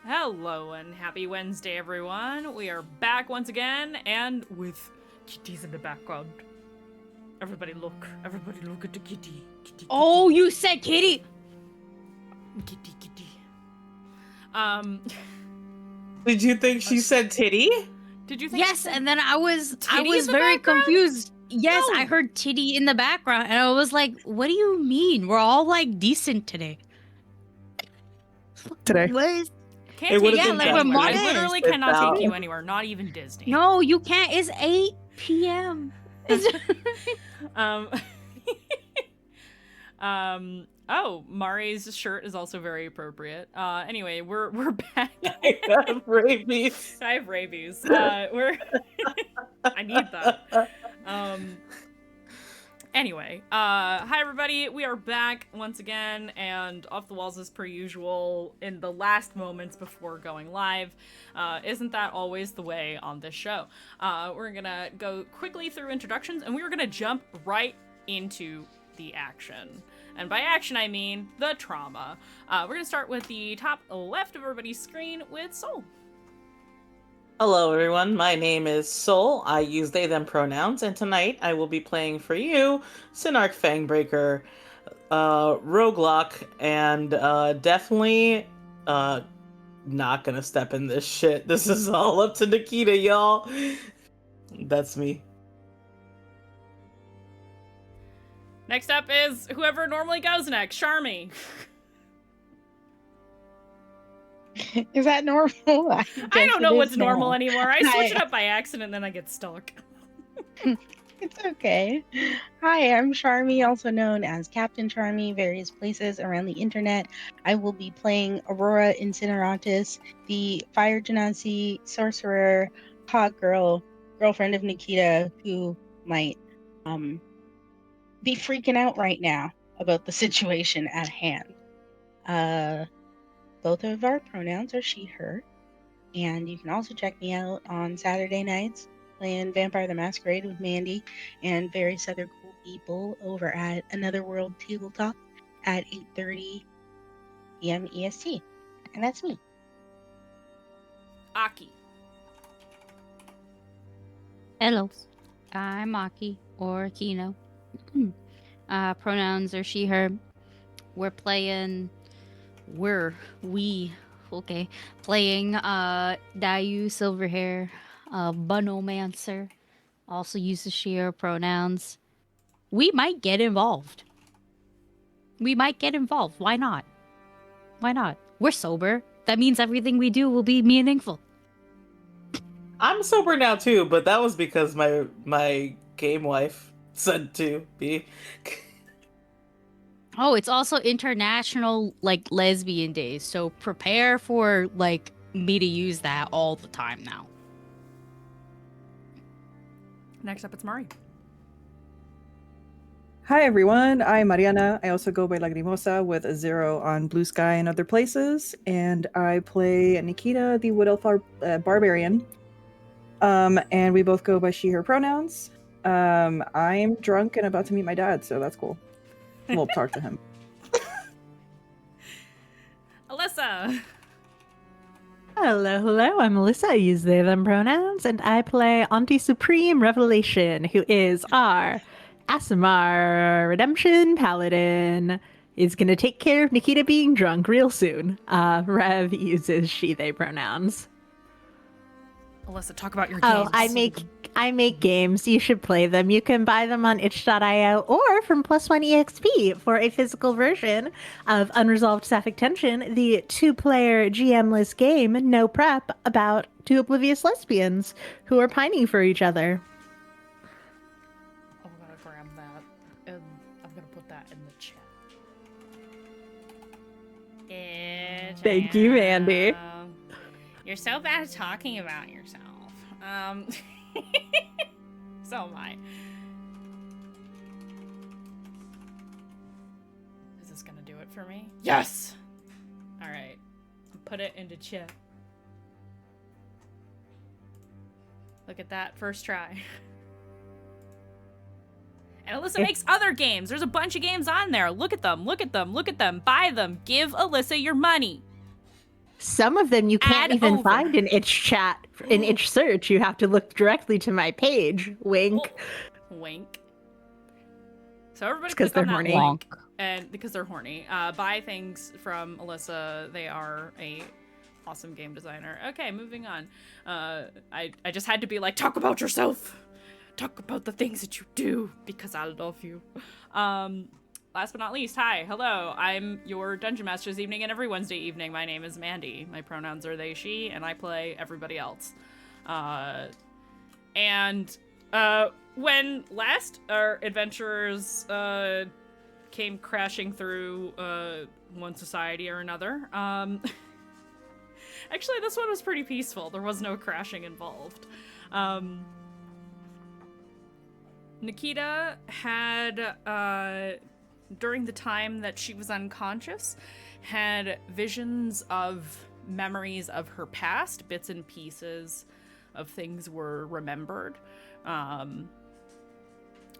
Hello and happy Wednesday, everyone. We are back once again, and with kitties in the background. Everybody look at the kitty. Kitty, oh, you said kitty. kitty, kitty. Did you think she said titty? Did you think? Yes, and then I was Titty in the very background? confused. Yes, No. I heard titty in the background, and I was like, "What do you mean? We're all like decent today." What is- Can't It take would've you been anywhere. better. I Modest. literally Sit cannot down. take you anywhere. Not even Disney. No, you can't. It's 8 p.m. Oh, Mari's shirt is also very appropriate. Anyway, we're back. I have rabies. I have rabies. We're I need that. Anyway, hi everybody. We are back once again and off the walls as per usual in the last moments before going live. Isn't that always the way on this show? We're gonna go quickly through introductions and we're gonna jump right into the action. And by action, I mean the trauma. We're gonna start with the top left of everybody's screen with Soul. Hello, everyone. My name is Soul. I use they, them pronouns, and tonight I will be playing for you Synarch Fangbreaker, Roguelock, and definitely not gonna step in this shit. This is all up to Nikita, y'all. That's me. Next up is whoever normally goes next, Charmy. Is that normal? I don't know what's normal anymore. I switch it up by accident and then I get stuck. It's okay. Hi, I'm Charmy, also known as Captain Charmy, various places around the internet. I will be playing Aurora Incineratus, the Fire Genasi sorcerer, hot girl, girlfriend of Nikita, who might be freaking out right now about the situation at hand. Both of our pronouns are she, her. And you can also check me out on Saturday nights playing Vampire the Masquerade with Mandy and various other cool people over at Another World Tabletop at 8:30 p.m. EST. And that's me. Aki. Hello, I'm Maki or Kino. Pronouns are she, her. Playing Dayu Silverhair, Bunomancer, also uses she, her pronouns. We might get involved. Why not? We're sober. That means everything we do will be meaningful. I'm sober now too, but that was because my game wife said to be. Oh, it's also International Lesbian Days, so prepare for me to use that all the time now. Next up, it's Mari. Hi everyone, I'm Mariana. I also go by Lagrimosa with a 0 on Blue Sky and other places, and I play Nikita, the Wood Elf Barbarian. And we both go by she, her pronouns. I'm drunk and about to meet my dad, so that's cool. We'll talk to him. Alyssa. Hello, I'm Alyssa. I use they, them pronouns, and I play Auntie Supreme Revelation, who is our Asimar Redemption Paladin. Is gonna take care of Nikita being drunk real soon. Rev uses she, they pronouns. Alyssa, talk about your games. Oh, I make games. You should play them. You can buy them on itch.io or from +1 EXP for a physical version of Unresolved Sapphic Tension, the 2-player GM-less game, no prep, about 2 oblivious lesbians who are pining for each other. I'm gonna grab that and I'm gonna put that in the chat. Thank you, Mandy. You're so bad at talking about yourself. So am I. Is this gonna do it for me? Yes! Alright. Put it into chat. Look at that. First try. And Alyssa makes other games. There's a bunch of games on there. Look at them. Look at them. Look at them. Buy them. Give Alyssa your money. Some of them you can't Add even over. find in itch chat, in itch search. You have to look directly to my page. Wink. Oh, wink. So everybody 'cause click on they're that horny. link, and because they're horny, buy things from Alyssa. They are a awesome game designer. Okay, moving on. I just had to be like, talk about yourself. Talk about the things that you do, because I love you. Last but not least, hi, hello. I'm your Dungeon Master this evening and every Wednesday evening. My name is Mandy. My pronouns are they, she, and I play everybody else. When last our adventurers came crashing through one society or another, actually this one was pretty peaceful. There was no crashing involved. Nikita had, during the time that she was unconscious, had visions of memories of her past, bits and pieces of things were remembered.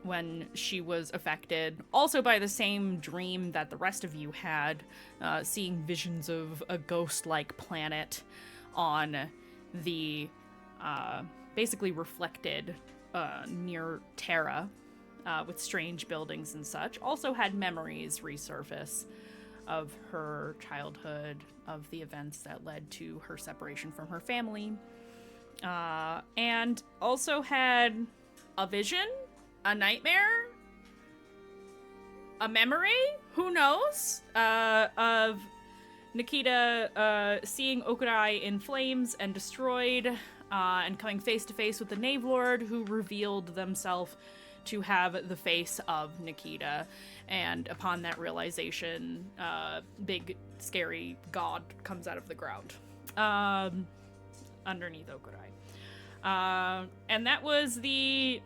When she was affected, also by the same dream that the rest of you had, seeing visions of a ghost-like planet on the, basically reflected, near Terra, with strange buildings and such. Also had memories resurface of her childhood, of the events that led to her separation from her family, and also had a vision, a nightmare, a memory, who knows, of Nikita seeing Okurai in flames and destroyed, and coming face to face with the Knave Lord, who revealed themselves to have the face of Nikita. And upon that realization, big scary god comes out of the ground underneath Okurai. And that was the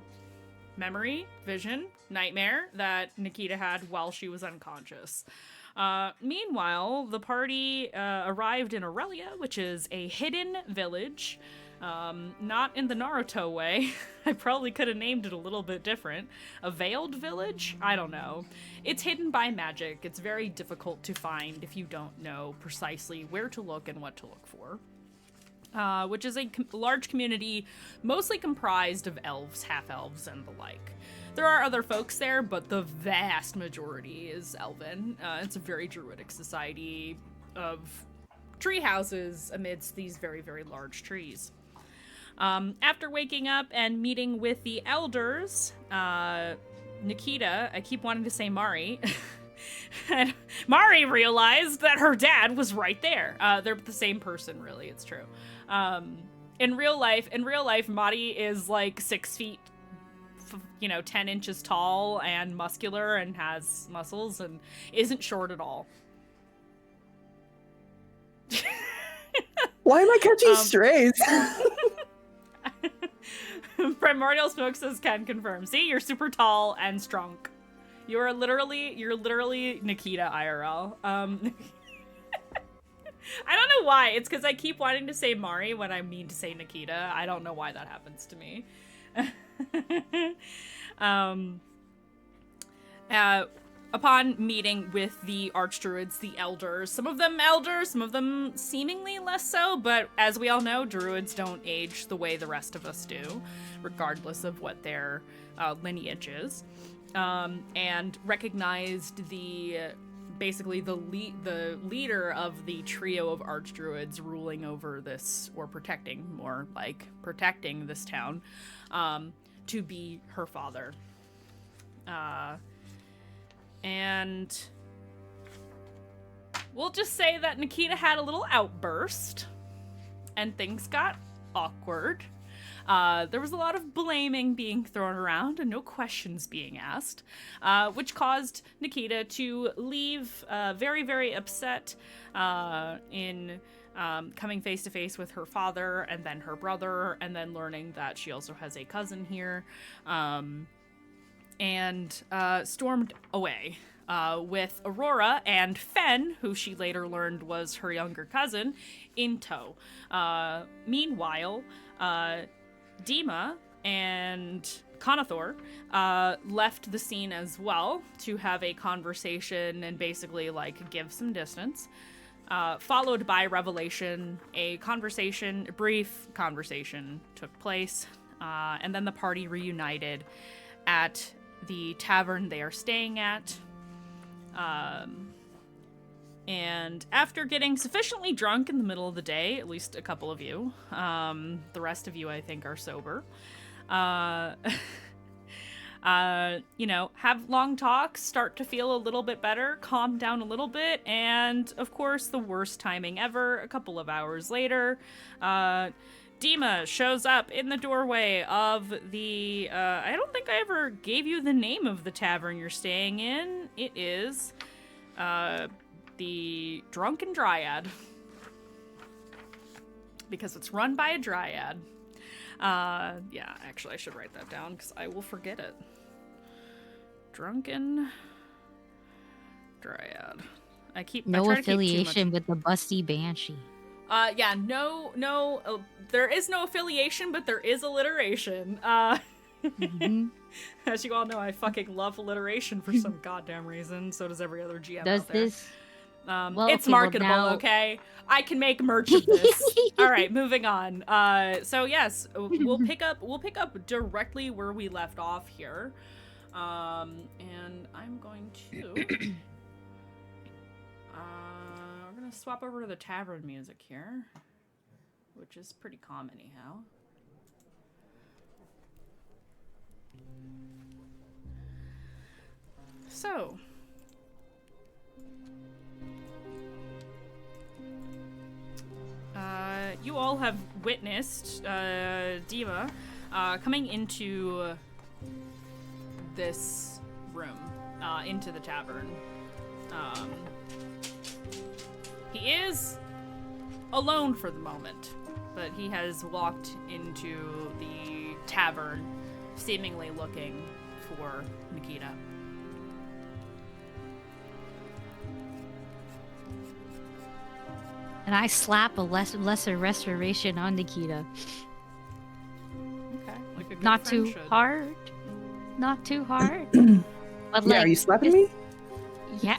memory, vision, nightmare that Nikita had while she was unconscious. Meanwhile, the party arrived in Aurelia, which is a hidden village. Not in the Naruto way. I probably could have named it a little bit different. A veiled village? I don't know. It's hidden by magic. It's very difficult to find if you don't know precisely where to look and what to look for. Which is a large community mostly comprised of elves, half-elves, and the like. There are other folks there, but the vast majority is elven. It's a very druidic society of tree houses amidst these very, very large trees. After waking up and meeting with the elders, Nikita, I keep wanting to say Mari, and Mari realized that her dad was right there. They're the same person, really, it's true. In real life, Mari is like 6 feet, 10 inches tall and muscular and has muscles and isn't short at all. Why am I catching strays? Primordial Smoke says can confirm. See, you're super tall and strong. You're literally Nikita IRL. I don't know why. It's because I keep wanting to say Mari when I mean to say Nikita. I don't know why that happens to me. Upon meeting with the archdruids, the elders, some of them elders, some of them seemingly less so, but as we all know, druids don't age the way the rest of us do, regardless of what their lineage is, and recognized basically the leader of the trio of archdruids ruling over this, or protecting this town, to be her father. And we'll just say that Nikita had a little outburst, and things got awkward. There was a lot of blaming being thrown around and no questions being asked, which caused Nikita to leave very, very upset in coming face to face with her father and then her brother, and then learning that she also has a cousin here. And stormed away with Aurora and Fen, who she later learned was her younger cousin, in tow. Meanwhile, Dima and Conathor left the scene as well to have a conversation and basically give some distance. followed by revelation. A brief conversation took place, and then the party reunited at the tavern they are staying at. And after getting sufficiently drunk in the middle of the day, at least a couple of you, the rest of you I think are sober, have long talks, start to feel a little bit better, calm down a little bit, and of course the worst timing ever, a couple of hours later, Dima shows up in the doorway of the, I don't think I ever gave you the name of the tavern you're staying in. It is, the Drunken Dryad. Because it's run by a dryad. Yeah, actually I should write that down because I will forget it. Drunken Dryad. No affiliation with the busty banshee. Yeah, no, there is no affiliation, but there is alliteration. Mhm. As you all know, I fucking love alliteration for some goddamn reason. So does every other GM Does out there. this? It's marketable, now... okay? I can make merch of this. All right, moving on. So yes, we'll pick up directly where we left off here. And I'm going to we're gonna swap over to the tavern music here, which is pretty calm anyhow. So you all have witnessed Diva coming into this room, into the tavern. He is alone for the moment, but he has walked into the tavern, seemingly looking for Nikita. And I slap a lesser restoration on Nikita. Okay, like a good Not friend too should. hard. Not too hard. But Yeah, are you slapping me? Yeah.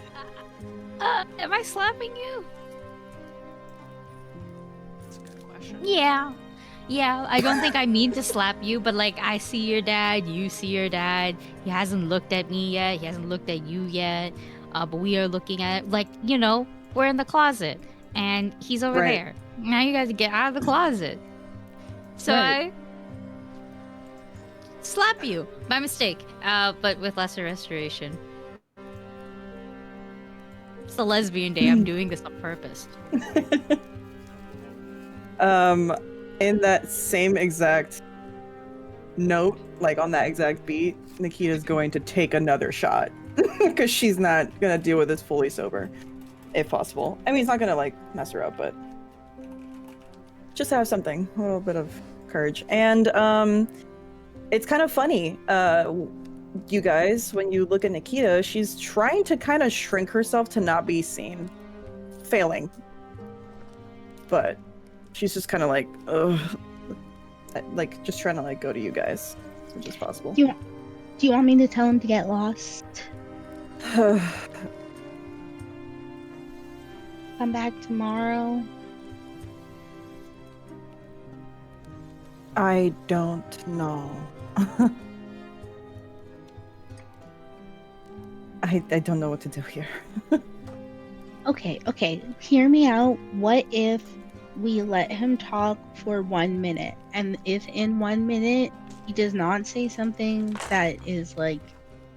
Am I slapping you? That's a good question. Yeah. Yeah, I don't think I mean to slap you, but like I see your dad, you see your dad. He hasn't looked at me yet. He hasn't looked at you yet. But we are looking at, like, you know, we're in the closet. And he's over Right. there. Now you guys get out of the closet. So Right. I slap you by mistake, but with lesser restoration. It's a lesbian day. I'm doing this on purpose. In that same exact note, like on that exact beat, Nikita's going to take another shot because she's not gonna deal with this fully sober, if possible. I mean, it's not gonna like mess her up, but just have something, a little bit of courage. And it's kind of funny, you guys, when you look at Nikita, she's trying to kind of shrink herself to not be seen, failing, but she's just kind of like, ugh, like just trying to like go to you guys as much as possible. Do you want me to tell him to get lost? Come back tomorrow? I don't know. I don't know what to do here. Okay, hear me out. What if we let him talk for 1 minute? And if in 1 minute he does not say something that is like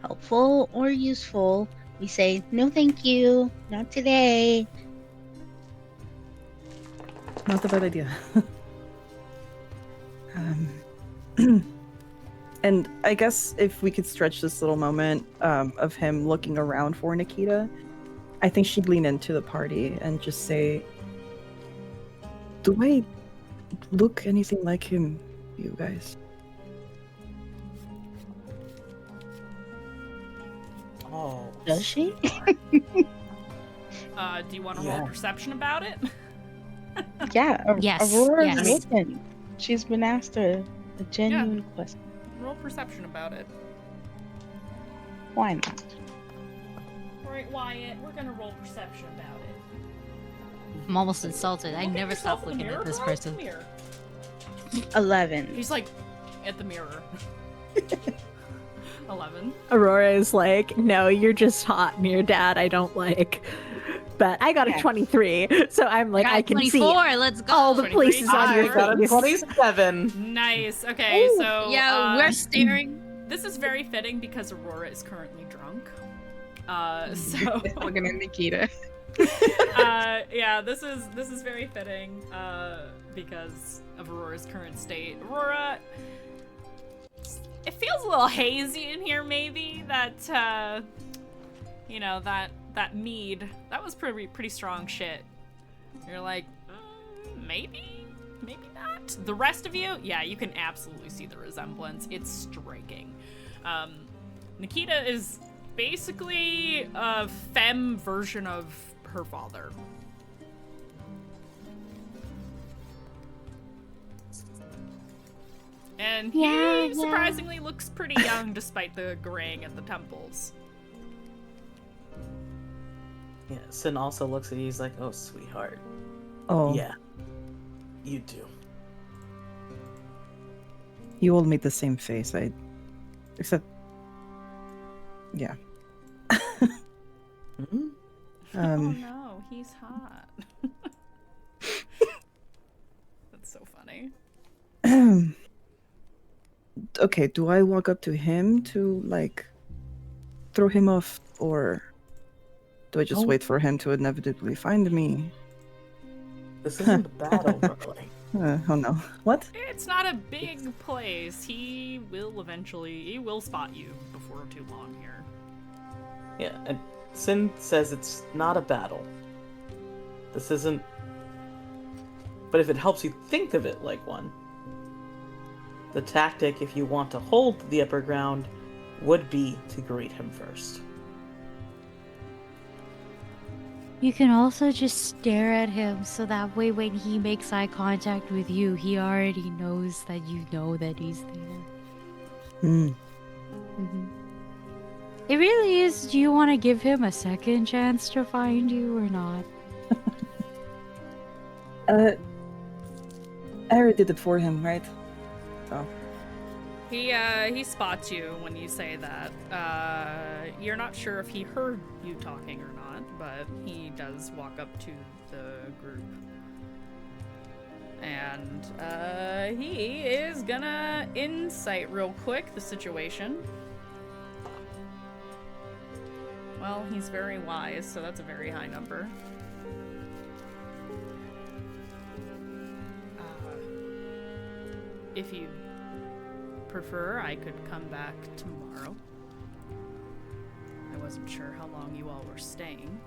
helpful or useful, we say, no thank you, not today. Not a bad idea. And I guess if we could stretch this little moment of him looking around for Nikita, I think she'd lean into the party and just say, do I look anything like him, you guys? Oh. Does she? Do you want to roll Yeah. perception about it? Yeah, Yes, Aurora's yes. looking. She's been asked a genuine question. Roll perception about it. Why not? All right, Wyatt, we're gonna roll perception about it. I'm almost insulted. I Look at never yourself stop in the looking mirror, at this girl. person. Come here. 11. He's like at the mirror. 11. Aurora is like, no, you're just hot and your dad I don't like. But I got a Yeah. 23, so I'm like, got I can 24. see Let's go. all the 23. places on your I got a face. 27. Nice. Okay, Ooh, so yeah, we're staring. this is very fitting because Aurora is currently drunk. So Looking at Nikita. yeah, this is very fitting because of Aurora's current state. Aurora, it feels a little hazy in here. Maybe that you know, that mead, that was pretty strong shit. You're like, maybe not. The rest of you, yeah, you can absolutely see the resemblance. It's striking. Nikita is basically a femme version of her father. And he surprisingly looks pretty young despite the graying at the temples. Yeah, Sin also looks at you, he's like, oh, sweetheart. Oh, Yeah, you do. you all made the same face. Except, yeah. Mhm. Oh no, he's hot. That's so funny. Okay, do I walk up to him to, like, throw him off, or do I just Oh. wait for him to inevitably find me? This isn't a battle, Brooklyn. Oh no. What? It's not a big place. He will spot you before too long here. Yeah, and Sin says it's not a battle. This isn't... But if it helps you think of it like one, the tactic, if you want to hold the upper ground, would be to greet him first. You can also just stare at him so that way when he makes eye contact with you, he already knows that you know that he's there. Hmm. It really is. Do you want to give him a second chance to find you or not? I already did it for him, right? So. He spots you when you say that. You're not sure if he heard you talking or not, but he does walk up to the group. And he is gonna insight real quick the situation. Well, he's very wise, so that's a very high number. If you prefer, I could come back tomorrow. I wasn't sure how long you all were staying.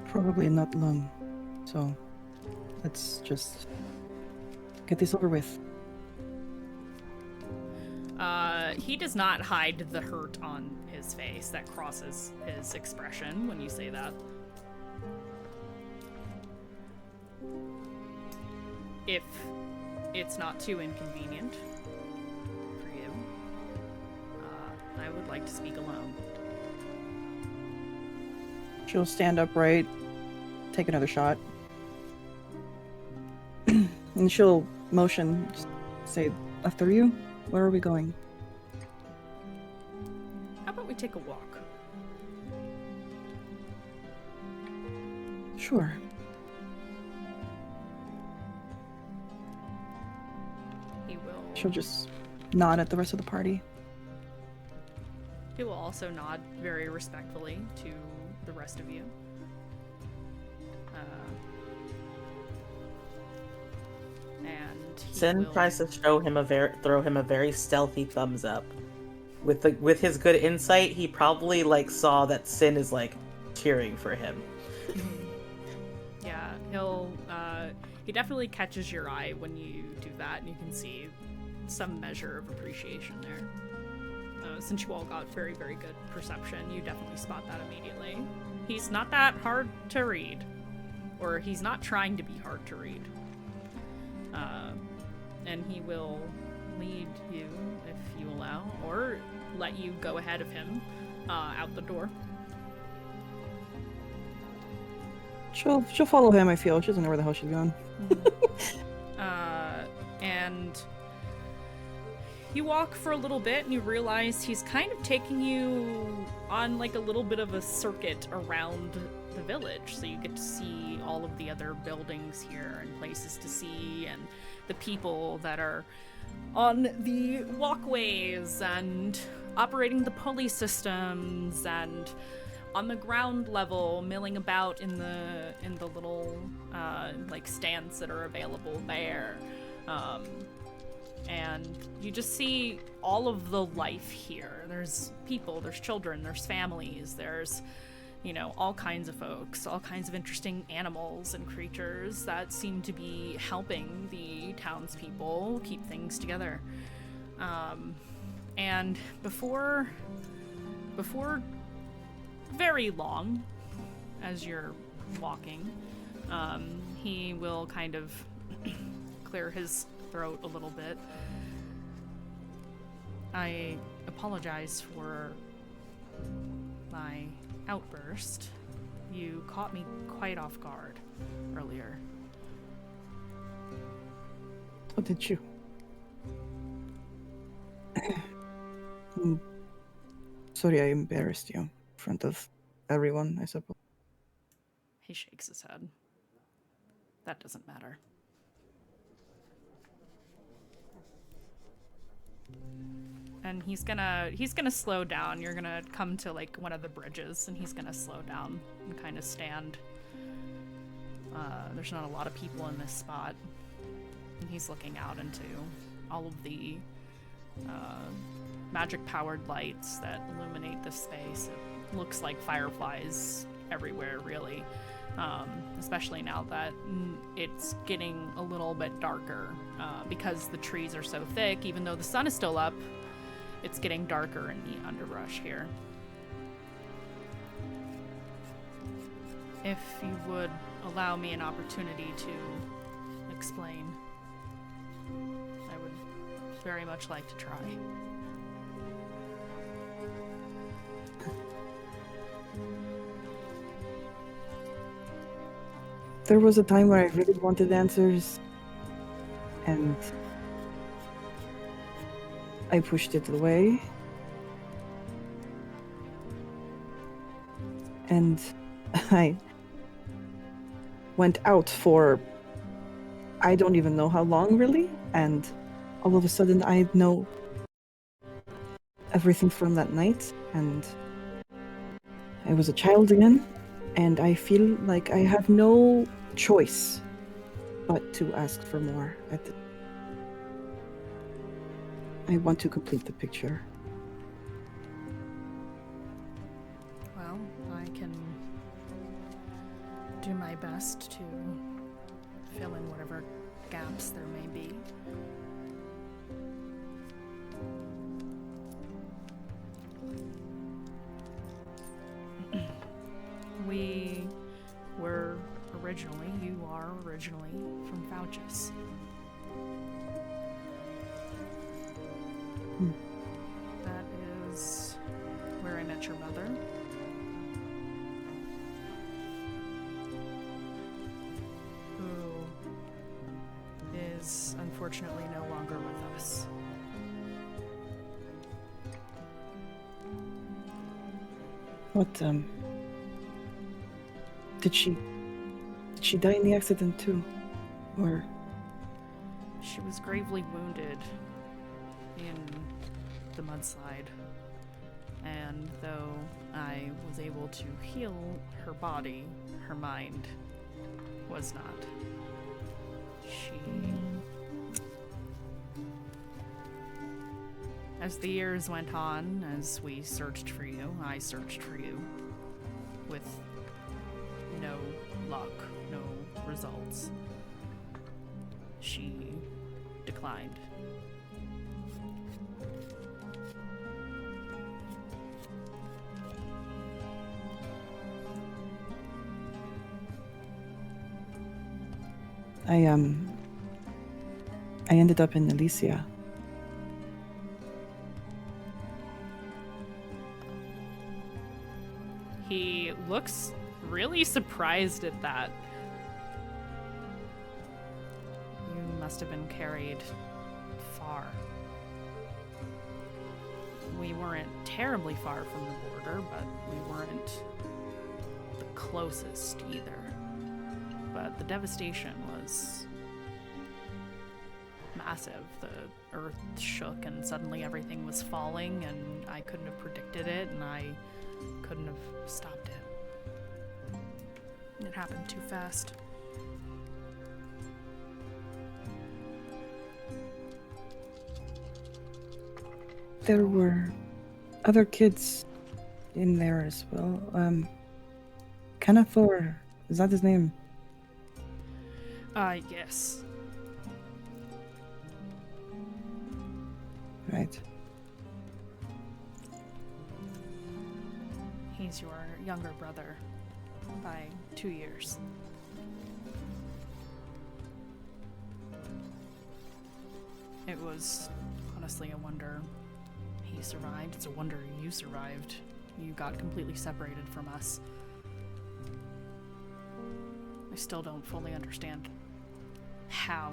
Probably not long. So, let's just get this over with. He does not hide the hurt on his face that crosses his expression when you say that. If it's not too inconvenient for you, I would like to speak alone. She'll stand upright, take another shot, and she'll motion, just say, after you, where are we going? How about we take a walk? Sure. He will. She'll just nod at the rest of the party. He will also nod very respectfully to the rest of you. And he Sin will... tries to throw him a very stealthy thumbs up. With his good insight, he probably like saw that Sin is like cheering for him. Yeah, he definitely catches your eye when you do that, and you can see some measure of appreciation there. Since you all got very, very good perception, you definitely spot that immediately. He's not that hard to read, or he's not trying to be hard to read. And he will lead you, if you allow, or let you go ahead of him out the door. She'll follow him, I feel. She doesn't know where the hell she's going. And you walk for a little bit and you realize he's kind of taking you on like a little bit of a circuit around the village. So you get to see all of the other buildings here and places to see and the people that are on the walkways and operating the pulley systems and on the ground level milling about in the little like stands that are available there. And you just see all of the life here. There's people, there's children, there's families, there's, you know, all kinds of folks, all kinds of interesting animals and creatures that seem to be helping the townspeople keep things together. And before very long, as you're walking, he will kind of clear his throat a little bit. I apologize for my outburst. You caught me quite off guard earlier. Oh, did you? Sorry I embarrassed you in front of everyone, I suppose. He shakes his head. That doesn't matter. And he's gonna slow down. You're gonna come to like one of the bridges and he's gonna slow down and kind of stand. There's not a lot of people in this spot. And he's looking out into all of the magic-powered lights that illuminate this space. It looks like fireflies everywhere, really. Especially now that it's getting a little bit darker because the trees are so thick. Even though the sun is still up, it's getting darker in the underbrush here. If you would allow me an opportunity to explain, I would very much like to try. There was a time where I really wanted answers, and I pushed it away. And I went out for I don't even know how long, really, and all of a sudden I know everything from that night, and I was a child again, and I feel like I have no choice but to ask for more. I want to complete the picture. Well, I can do my best to fill in whatever gaps there may be. We were you are originally from Fouchus. That is where I met your mother. Who is unfortunately no longer with us. What, did she die in the accident too? Or? She was gravely wounded in the mudslide. And though I was able to heal her body, her mind was not. As the years went on, as we searched for you, I searched for you, with no luck, no results. She declined. I ended up in Elysia. He looks really surprised at that. You must have been carried far. We weren't terribly far from the border, but we weren't the closest either. But the devastation was massive. The earth shook and suddenly everything was falling, and I couldn't have predicted it, and I couldn't have stopped it. It happened too fast. There were other kids in there as well. Kanathor, is that his name? Yes. Right. He's your younger brother by 2 years. It was honestly a wonder he survived. It's a wonder you survived. You got completely separated from us. I still don't fully understand how.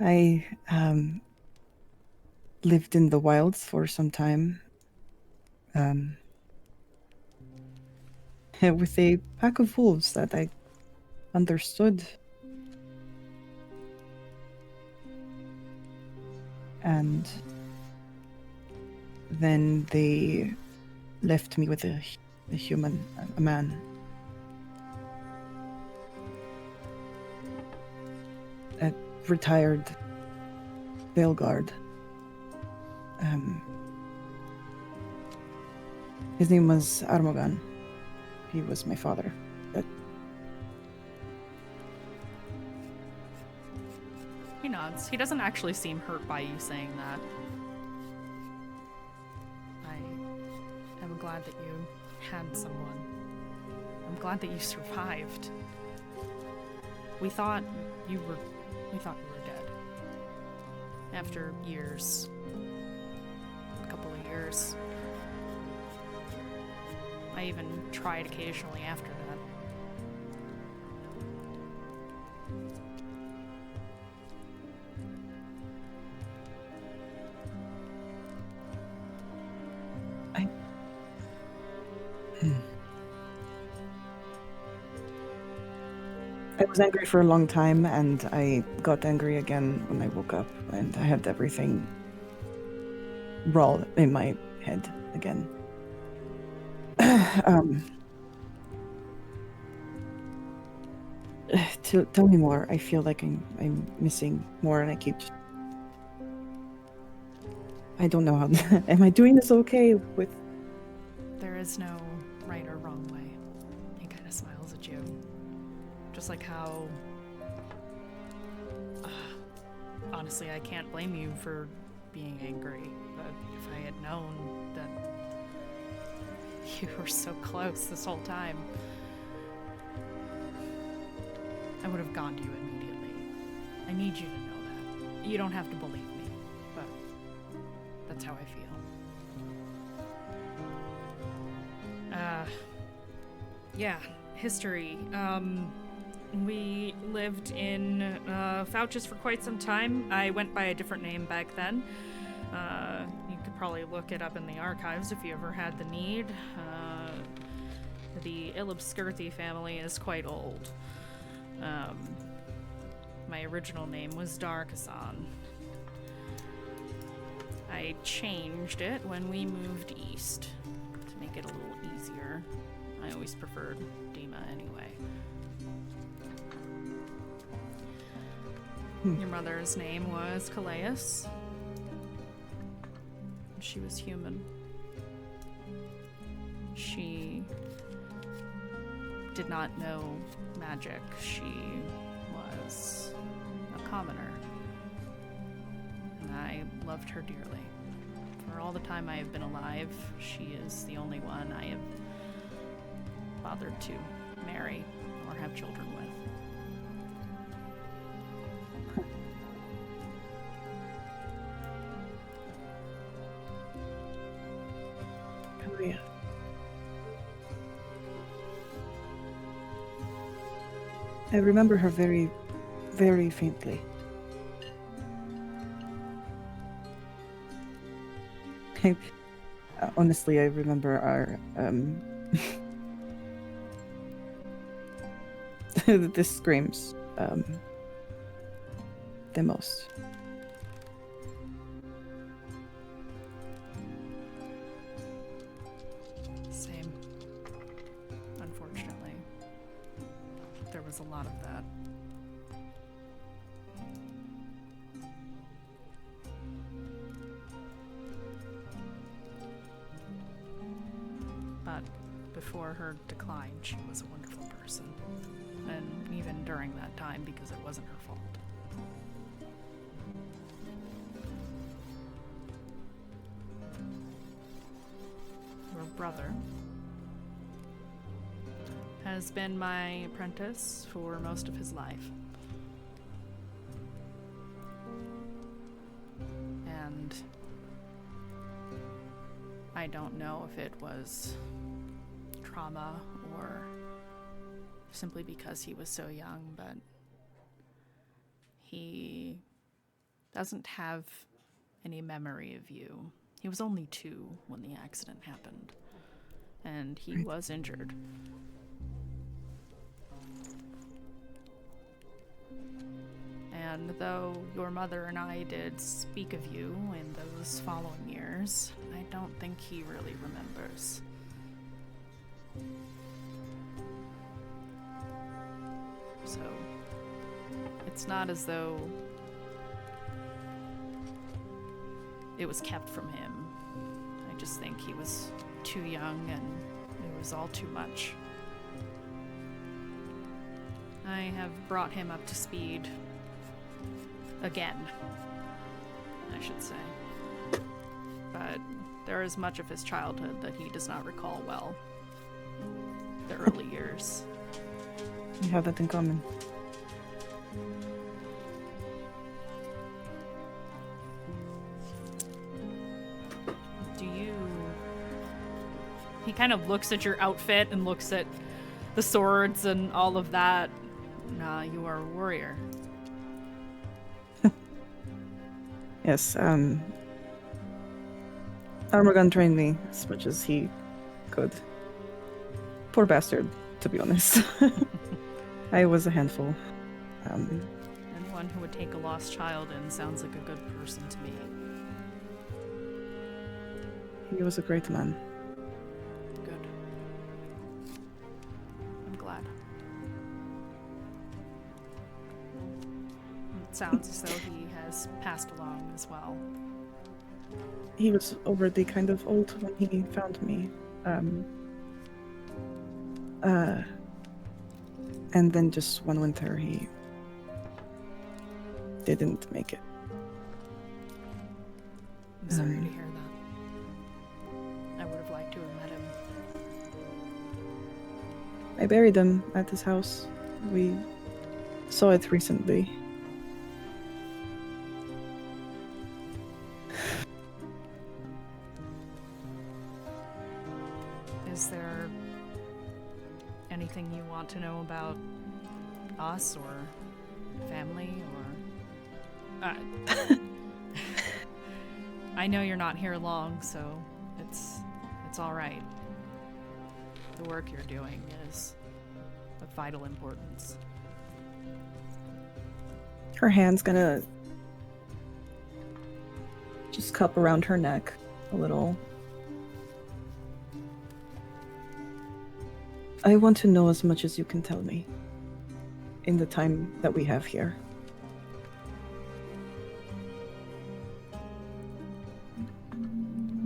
I lived in the wilds for some time. With a pack of wolves that I understood. And then they left me with a human, a man. A retired Veil Guard. His name was Armogan. He was my father. He nods. He doesn't actually seem hurt by you saying that. I'm glad that you had someone. I'm glad that you survived. We thought you were dead. After years. A couple of years. I even tried occasionally after that. I was angry for a long time, and I got angry again when I woke up, and I had everything raw in my head again. Tell me more. I feel like I'm missing more, and I don't know how. Am I doing this okay with? There is no right or wrong way. He kind of smiles at you. Just like how... honestly, I can't blame you for being angry, but if I had known that you were so close this whole time, I would have gone to you immediately. I need you to know that. You don't have to believe me, but that's how I feel. Yeah, history. We lived in Fouches for quite some time. I went by a different name back then. You could probably look it up in the archives if you ever had the need. The Ilibskirthi family is quite old. My original name was Darkasan. I changed it when we moved east to make it a little easier. I always preferred Dima anyway. Your mother's name was Calais. She was human. She did not know magic. She was a commoner. And I loved her dearly. For all the time I have been alive, she is the only one I have bothered to marry or have children with. I remember her very, very faintly. Honestly, I remember our the screams the most. Same. Unfortunately. There was a lot of that. But before her decline, she was a wonderful person. And even during that time, because it wasn't her fault. Your brother has been my apprentice for most of his life. And I don't know if it was trauma or simply because he was so young, but he doesn't have any memory of you. He was only 2 when the accident happened, and he was injured. And though your mother and I did speak of you in those following years, I don't think he really remembers. So, it's not as though it was kept from him. I just think he was too young and it was all too much. I have brought him up to speed again, I should say. But there is much of his childhood that he does not recall well. The early years. We have that in common. Do you... He kind of looks at your outfit and looks at the swords and all of that. Nah, you are a warrior. Yes, Armagon trained me as much as he could. Poor bastard, to be honest. I was a handful. Anyone who would take a lost child in sounds like a good person to me. He was a great man. Good. I'm glad. It sounds as though he has passed along as well. He was already kind of old when he found me. And then just one winter he didn't make it. I'm sorry to hear that. I would have liked to have met him. I buried him at his house. We saw it recently. Is there anything you want to know about us or family or... I know you're not here long, so it's all right. The work you're doing is of vital importance. Her hand's gonna just cup around her neck a little. I want to know as much as you can tell me in the time that we have here.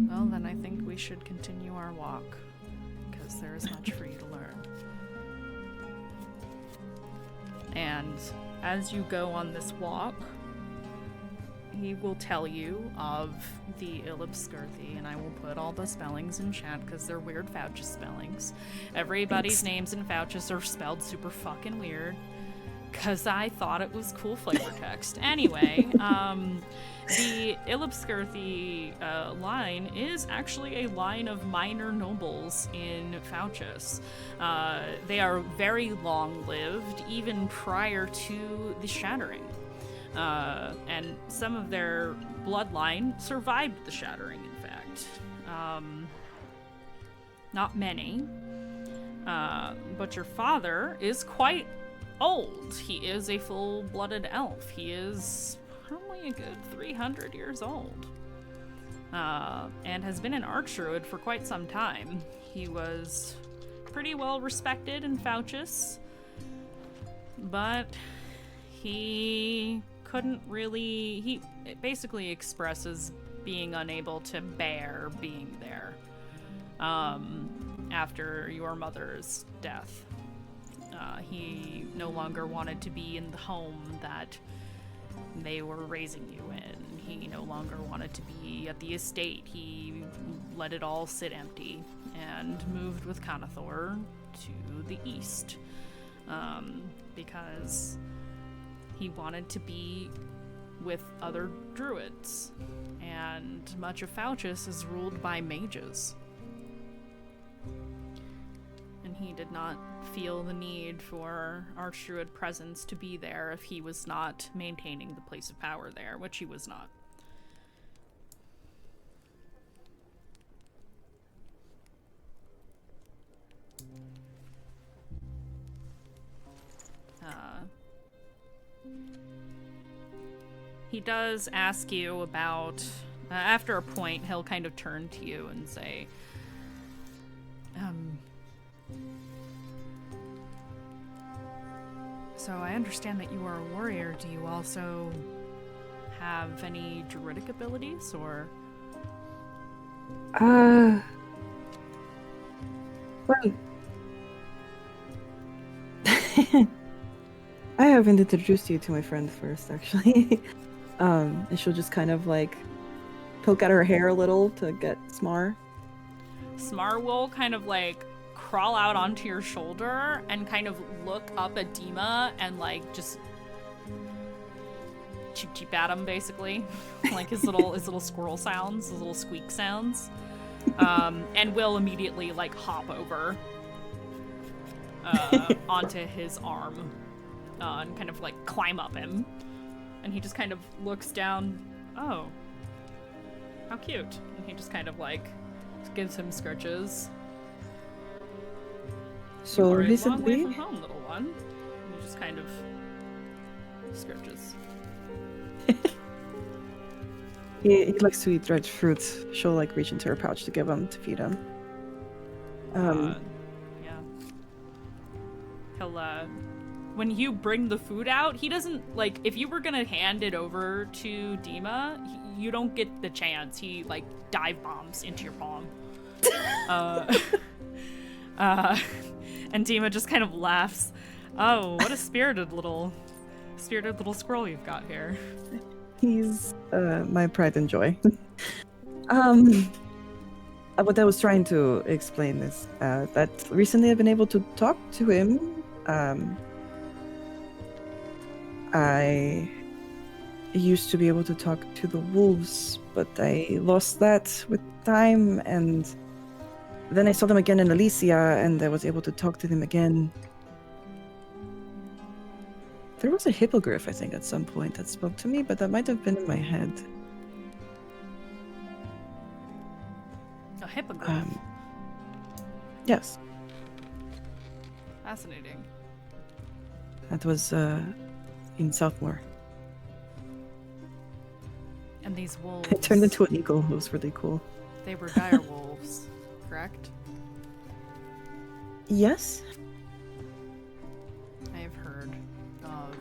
Well, then I think we should continue our walk, because there is much for you to learn. And as you go on this walk, he will tell you of the Illibskirthi, and I will put all the spellings in chat because they're weird Fouchus spellings. Everybody's names in Fouchus are spelled super fucking weird Because I thought it was cool flavor text. Anyway, the Illipskirthi line is actually a line of minor nobles in Fauchus. They are very long-lived, even prior to the Shattering. And some of their bloodline survived the Shattering, in fact. Not many. But your father is quite old. He is a full-blooded elf. He is probably a good 300 years old. And has been an archdruid for quite some time. He was pretty well respected in Fauchus, but he couldn't really... He basically expresses being unable to bear being there after your mother's death. He no longer wanted to be in the home that they were raising you in. He no longer wanted to be at the estate. He let it all sit empty and moved with Kanathor to the east because he wanted to be with other druids. And much of Fauchus is ruled by mages. And he did not feel the need for Archdruid presence to be there if he was not maintaining the place of power there, which he was not. He does ask you about, after a point, he'll kind of turn to you and say, so I understand that you are a warrior. Do you also have any druidic abilities, or? Well, I haven't introduced you to my friend first, actually. And she'll just kind of like poke at her hair a little to get Smar. Smar will kind of like crawl out onto your shoulder and kind of look up at Dima and like just cheep at him, basically. Like his little squirrel sounds, his little squeak sounds. And will immediately like hop over onto his arm and kind of like climb up him. And he just kind of looks down. Oh, how cute. And he just kind of like gives him scritches. So you are recently, a long way from home, little one. And he just kind of scritches. he likes to eat red fruits. She'll like reach into her pouch to give him to feed him. Yeah. He'll when you bring the food out, he doesn't like. If you were gonna hand it over to Dima, you don't get the chance. He like dive bombs into your palm. And Dima just kind of laughs. Oh, what a spirited little squirrel you've got here. He's my pride and joy. What I was trying to explain is that recently I've been able to talk to him. I used to be able to talk to the wolves, but I lost that with time, and then I saw them again in Alicia, and I was able to talk to them again. There was a hippogriff, I think, at some point that spoke to me, but that might have been in my head. A hippogriff? Yes. Fascinating. That was in Southmore. And these wolves... It turned into an eagle. It was really cool. They were dire wolves, correct? Yes. I have heard of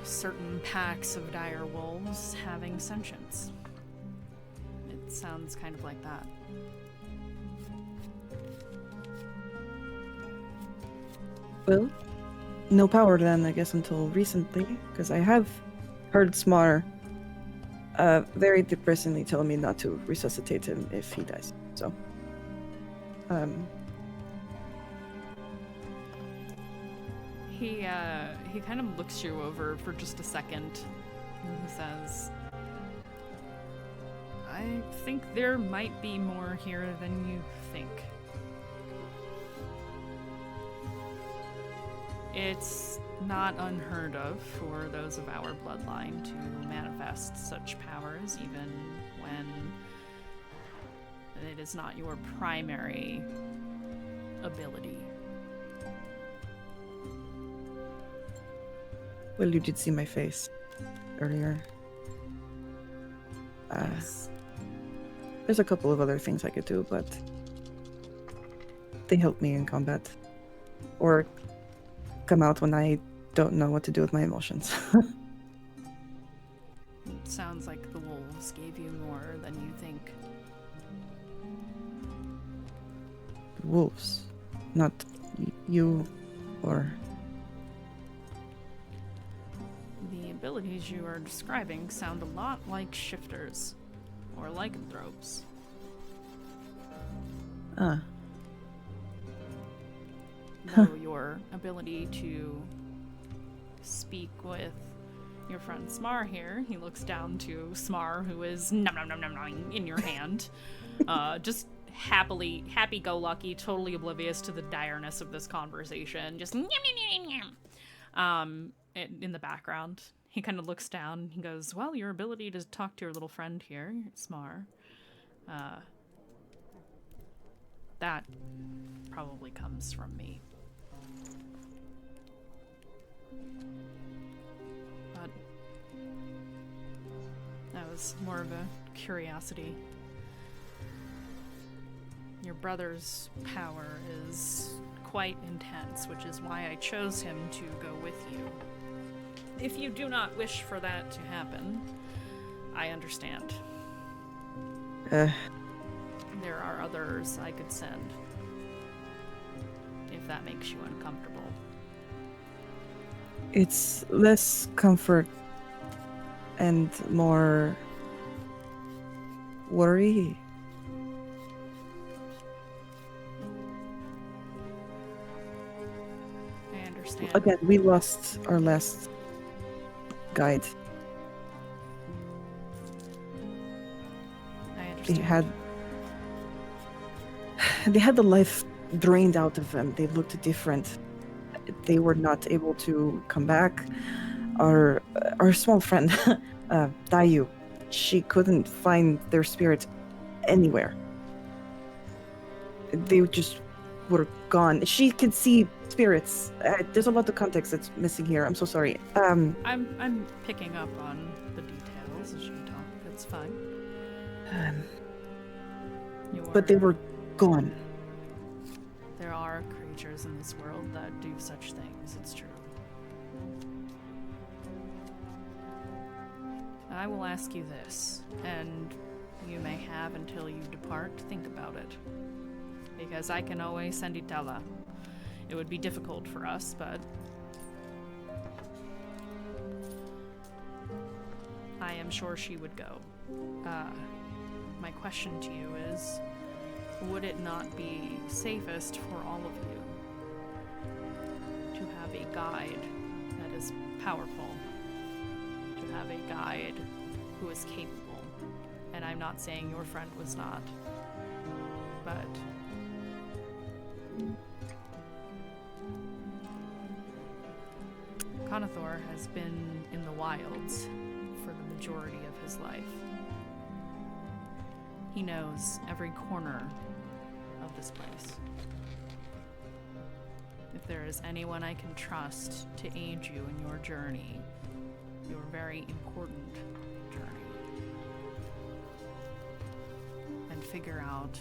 certain packs of dire wolves having sentience. It sounds kind of like that. Well, no power then, I guess, until recently, because I have heard Smar very depressingly telling me not to resuscitate him if he dies. So, He kind of looks you over for just a second, and he says, I think there might be more here than you think. It's not unheard of for those of our bloodline to manifest such powers, even when it is not your primary ability. Well, you did see my face earlier. Yes. There's a couple of other things I could do, but they help me in combat. Or come out when I don't know what to do with my emotions. It sounds like the wolves gave you more than you think. Wolves. Not you or... The abilities you are describing sound a lot like shifters, or lycanthropes. Ah. Though your ability to speak with your friend Smar here, he looks down to Smar, who is nom nom nom nom nom in your hand, just happy-go-lucky, totally oblivious to the direness of this conversation, just nyam, nyam, nyam, nyam. In the background. He kind of looks down. He goes, well, your ability to talk to your little friend here, Smar, that probably comes from me. But that was more of a curiosity. Your brother's power is quite intense, which is why I chose him to go with you. If you do not wish for that to happen, I understand. There are others I could send, if that makes you uncomfortable. It's less comfort and more worry. I understand. Again, we lost our last guide. I understand. They had the life drained out of them. They looked different. They were not able to come back. Our small friend, Dayu, she couldn't find their spirit anywhere. They just were gone. She could see spirits. There's a lot of context that's missing here. I'm so sorry. I'm picking up on the details as you talk. That's fine. But they were gone. There are creatures in this world that do such things. It's true. I will ask you this, and you may have until you depart to think about it. Because I can always send Itala. It would be difficult for us, but I am sure she would go. My question to you is, would it not be safest for all of you to have a guide that is powerful, to have a guide who is capable? And I'm not saying your friend was not, but Conathor has been in the wilds for the majority of his life. He knows every corner of this place. If there is anyone I can trust to aid you in your journey, your very important journey, and figure out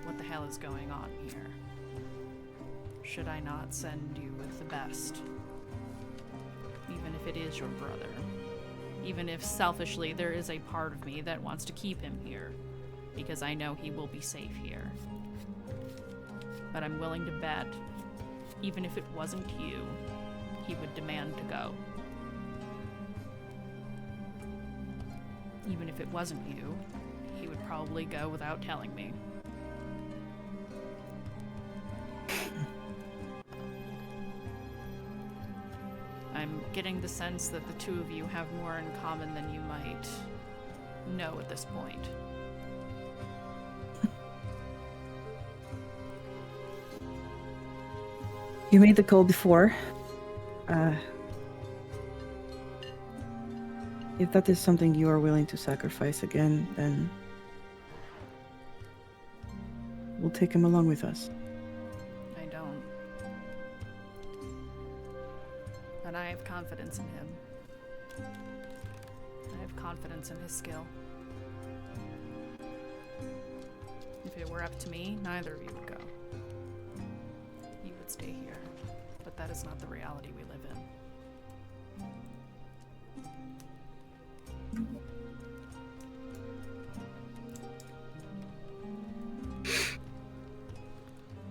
what the hell is going on here, should I not send you with the best? Even if it is your brother. Even if selfishly there is a part of me that wants to keep him here, because I know he will be safe here. But I'm willing to bet, even if it wasn't you, he would demand to go. Even if it wasn't you, he would probably go without telling me. I'm getting the sense that the two of you have more in common than you might know at this point. You made the call before. If that is something you are willing to sacrifice again, then we'll take him along with us. I don't. But I have confidence in him. I have confidence in his skill. If it were up to me, neither of you would go. You would stay here. But that is not the reality we live in.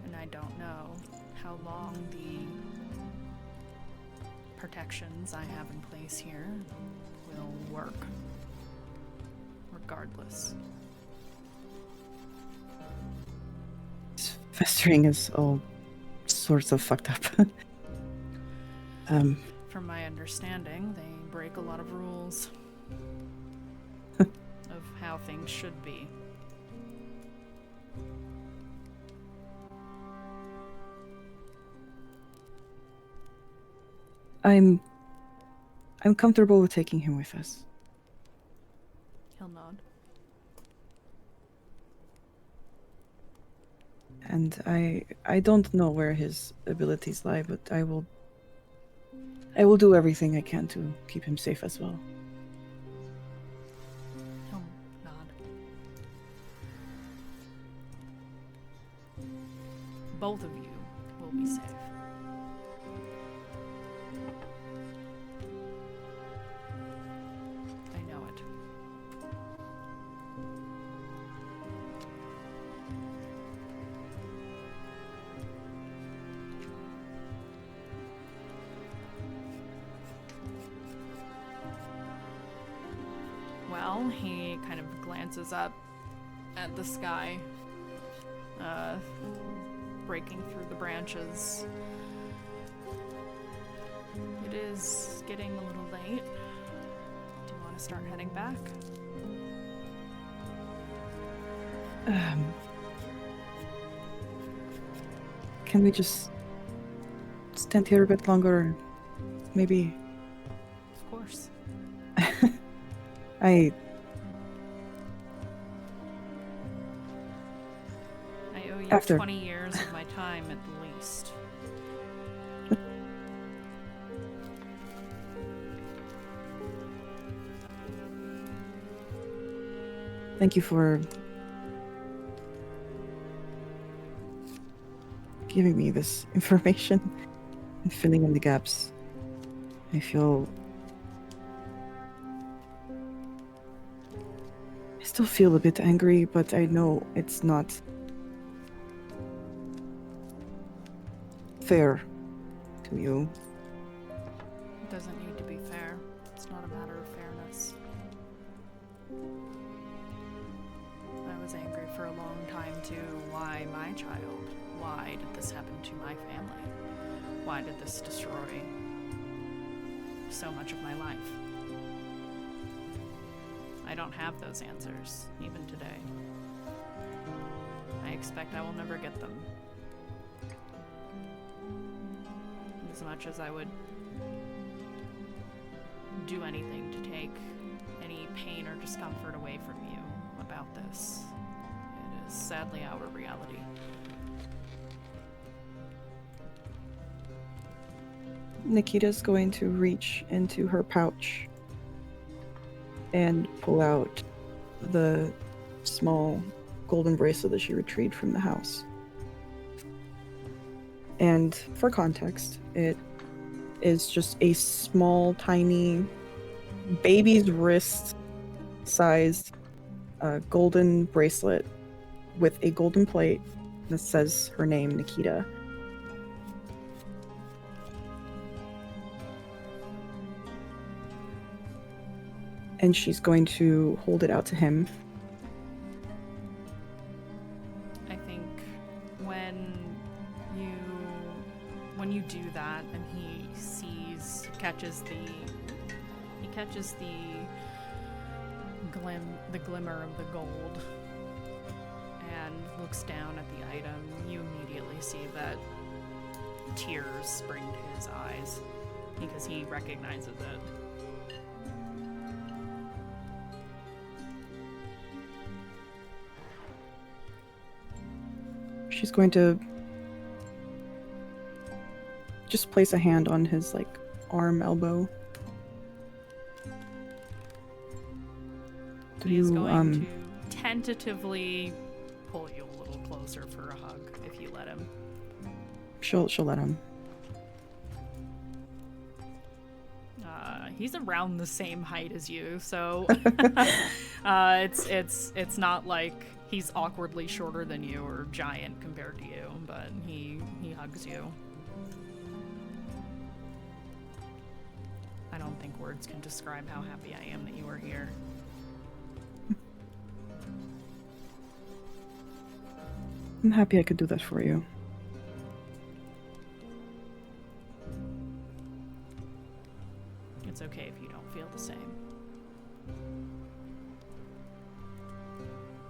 And I don't know how long the protections I have in place here will work. Regardless. Festering is all sorts of fucked up. From my understanding, they break a lot of rules of how things should be. I'm comfortable with taking him with us. He'll nod. And I don't know where his abilities lie, but I will do everything I can to keep him safe as well. He'll nod. Both of you will be safe. I know it. Well, he kind of glances up at the sky, breaking through the branches. It is getting a little late. Do you want to start heading back? Can we just stand here a bit longer? Maybe Of course. I owe you After. 20 years of my time at least. thank you for giving me this information and filling in the gaps. I still feel a bit angry, but I know it's not fair to you. It doesn't need to be fair. It's not a matter of fairness. I was angry for a long time too. Why my child? Why did this happen to my family? Why did this destroy so much of my life? I don't have those answers, even today. I expect I will never get them. As much as I would do anything to take any pain or discomfort away from you about this, it is sadly our reality. Nikita's going to reach into her pouch and pull out the small golden bracelet that she retrieved from the house. And for context, it is just a small, tiny, baby's wrist sized golden bracelet with a golden plate that says her name, Nikita. And she's going to hold it out to him. I think when when you do that, and he catches the glimmer of the gold, and looks down at the item, you immediately see that tears spring to his eyes because he recognizes it. She's going to just place a hand on his like arm, elbow. He's going to tentatively pull you a little closer for a hug if you let him. She'll let him. He's around the same height as you, so it's not like he's awkwardly shorter than you or giant compared to you, but he hugs you. I don't think words can describe how happy I am that you are here. I'm happy I could do that for you. It's okay if you don't feel the same.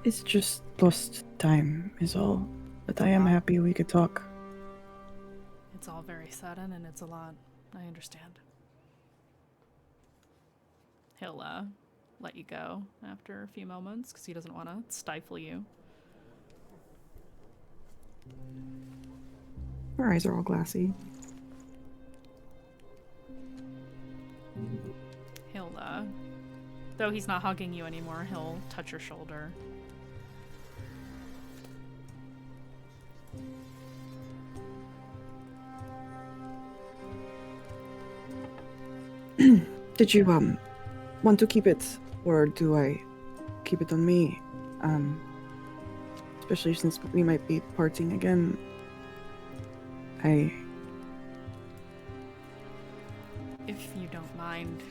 It's just lost time is all. But I am happy we could talk. It's all very sudden and it's a lot. I understand. He'll let you go after a few moments because he doesn't want to stifle you. Her eyes are all glassy. He'll, though he's not hugging you anymore, he'll touch your shoulder. Did you, want to keep it, or do I keep it on me? Especially since we might be parting again. If you don't mind,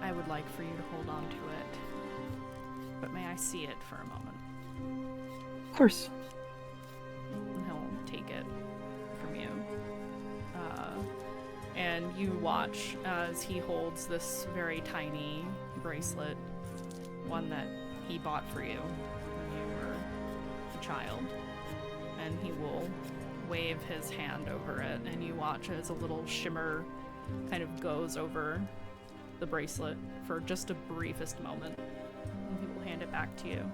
I would like for you to hold on to it. But may I see it for a moment? Of course. He'll take it from you. And you watch as he holds this very tiny bracelet, one that he bought for you when you were a child. And he will wave his hand over it, and you watch as a little shimmer kind of goes over the bracelet for just a briefest moment. And he will hand it back to you.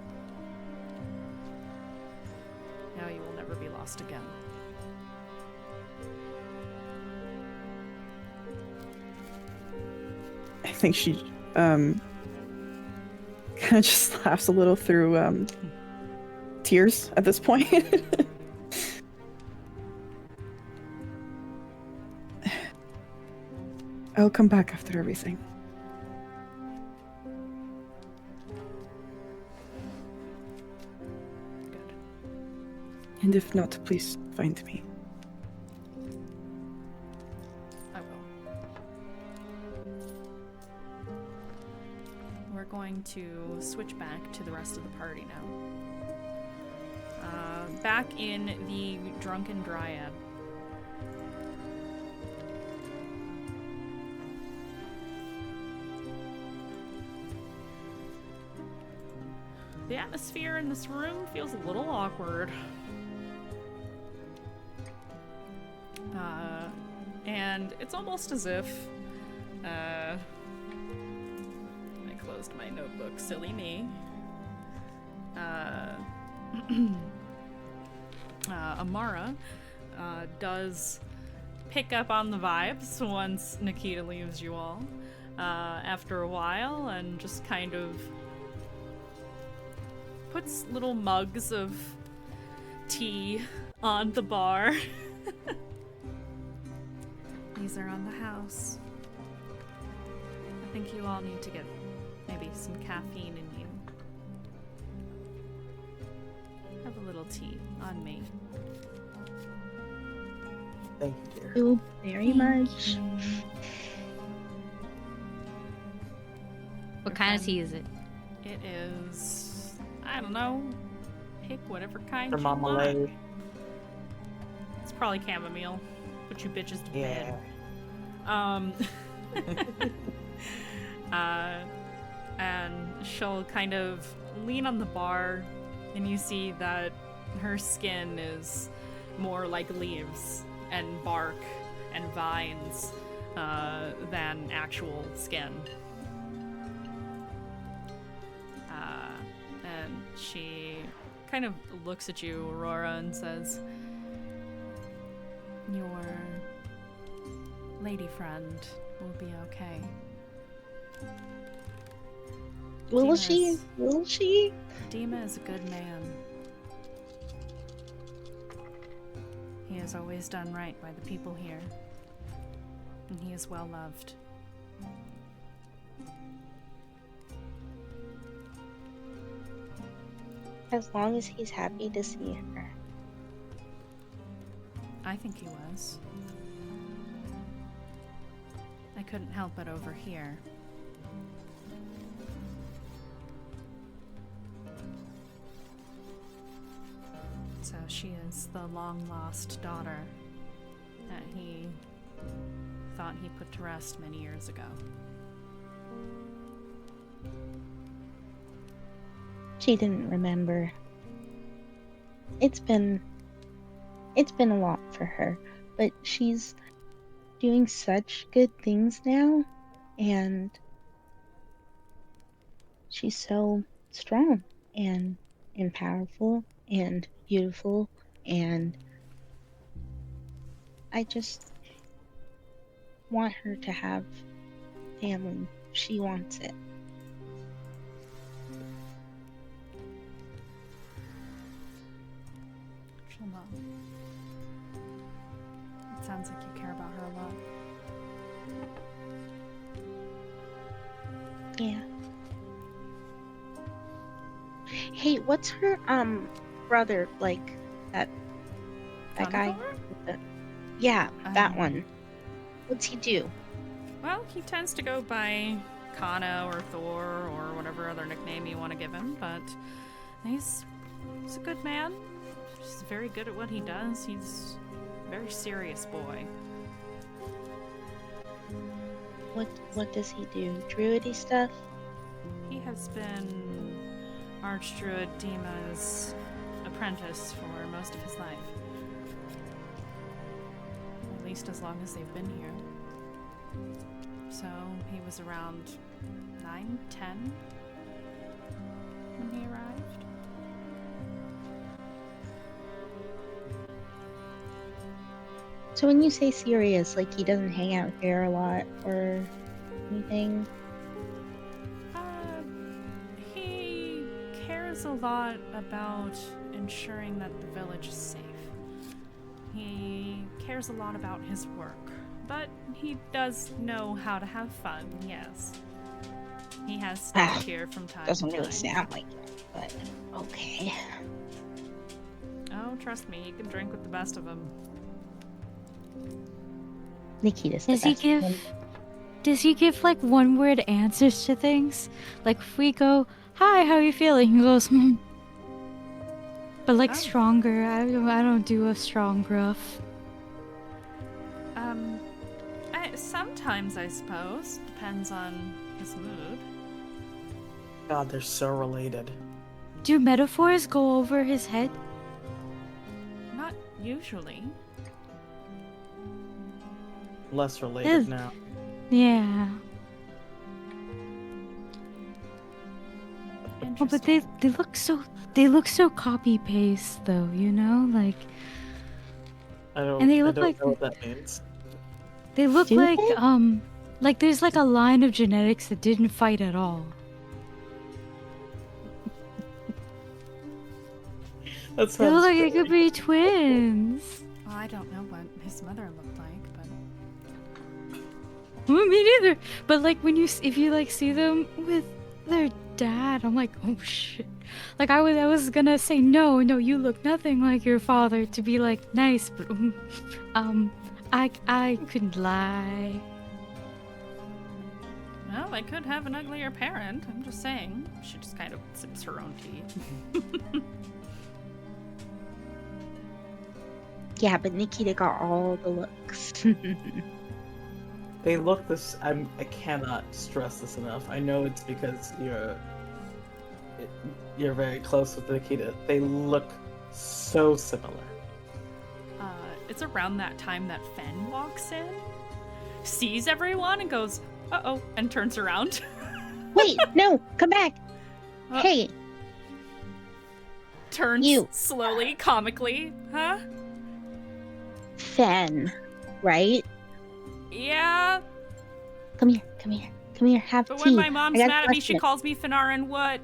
Now you will never be lost again. I think she, kind of just laughs a little through, tears at this point. I'll come back after everything. Good. And if not, please find me. I will. We're going to switch back to the rest of the party now. Back in the Drunken Dryad. The atmosphere in this room feels a little awkward. And it's almost as if I closed my notebook, silly me. Amara does pick up on the vibes once Nikita leaves you all after a while, and just kind of puts little mugs of tea on the bar. These are on the house. I think you all need to get maybe some caffeine in you. Have a little tea on me. Thank you, dear. Thank you very much. What kind of tea is it? It is, I don't know, pick whatever kind For you Mama want. Lay. It's probably chamomile. Put you bitches to Yeah. bed. And she'll kind of lean on the bar, and you see that her skin is more like leaves and bark and vines than actual skin. And she kind of looks at you, Aurora, and says, "Your lady friend will be okay." Will she? Dina's- Will she? Dima is a good man. He has always done right by the people here, and he is well loved. As long as he's happy to see her. I think he was. I couldn't help but overhear. So she is the long-lost daughter that he thought he put to rest many years ago. She didn't remember. It's been a lot for her, but she's doing such good things now, and she's so strong and powerful and beautiful, and I just want her to have family. She wants it. She'll know. It sounds like you care about her a lot. Yeah. Hey, what's her brother like? That guy? Conivore? With the... Yeah, that Um, one. What's he do? Well, he tends to go by Kana or Thor or whatever other nickname you want to give him, but he's a good man. He's very good at what he does. He's a very serious boy. What does he do? Druidy stuff? He has been Archdruid Dima's apprentice for most of his life. At least as long as they've been here. So he was around 9, 10 when he arrived. So when you say serious, like he doesn't hang out here a lot or anything? He cares a lot about ensuring that the village is safe. He cares a lot about his work, but he does know how to have fun, yes. He has stopped here from time Doesn't to really time. sound like it, but okay. Oh, trust me, he can drink with the best of them. Nikita's the Does he best give one. does he give like one word answers to things? Like if we go, "Hi, how are you feeling?" He goes, "Hmm." But like Oh. stronger. I don't do a strong gruff. Sometimes, I suppose. Depends on his mood. God, they're so related. Do metaphors go over his head? Not usually. Less related Yes. now. Yeah. Oh, but they look so copy paste though, you know? Like I don't. And they I look don't like- know what that means. they look Do like they? like there's like a line of genetics that didn't fight at all. That They sounds look like they silly. could be twins. Well, I don't know what his mother looked like, but Well, me neither. But like when if you like see them with their dad, I'm like, oh shit. Like I was gonna say no, you look nothing like your father to be like nice, but I couldn't lie. well, they could have an uglier parent. I'm just saying. She just kind of sips her own tea. Yeah, but Nikita got all the looks. They look this. I cannot stress this enough. I know it's because you're very close with Nikita. They look so similar. It's around that time that Fen walks in, sees everyone, and goes, "Uh-oh," and turns around. Wait, no, come back. Hey, Turns You. slowly, comically. Huh? Fen, right? Yeah, Come here, come here, come here. Have but tea. when my mom's I got a mad at me, she question. calls me Fanarin. What?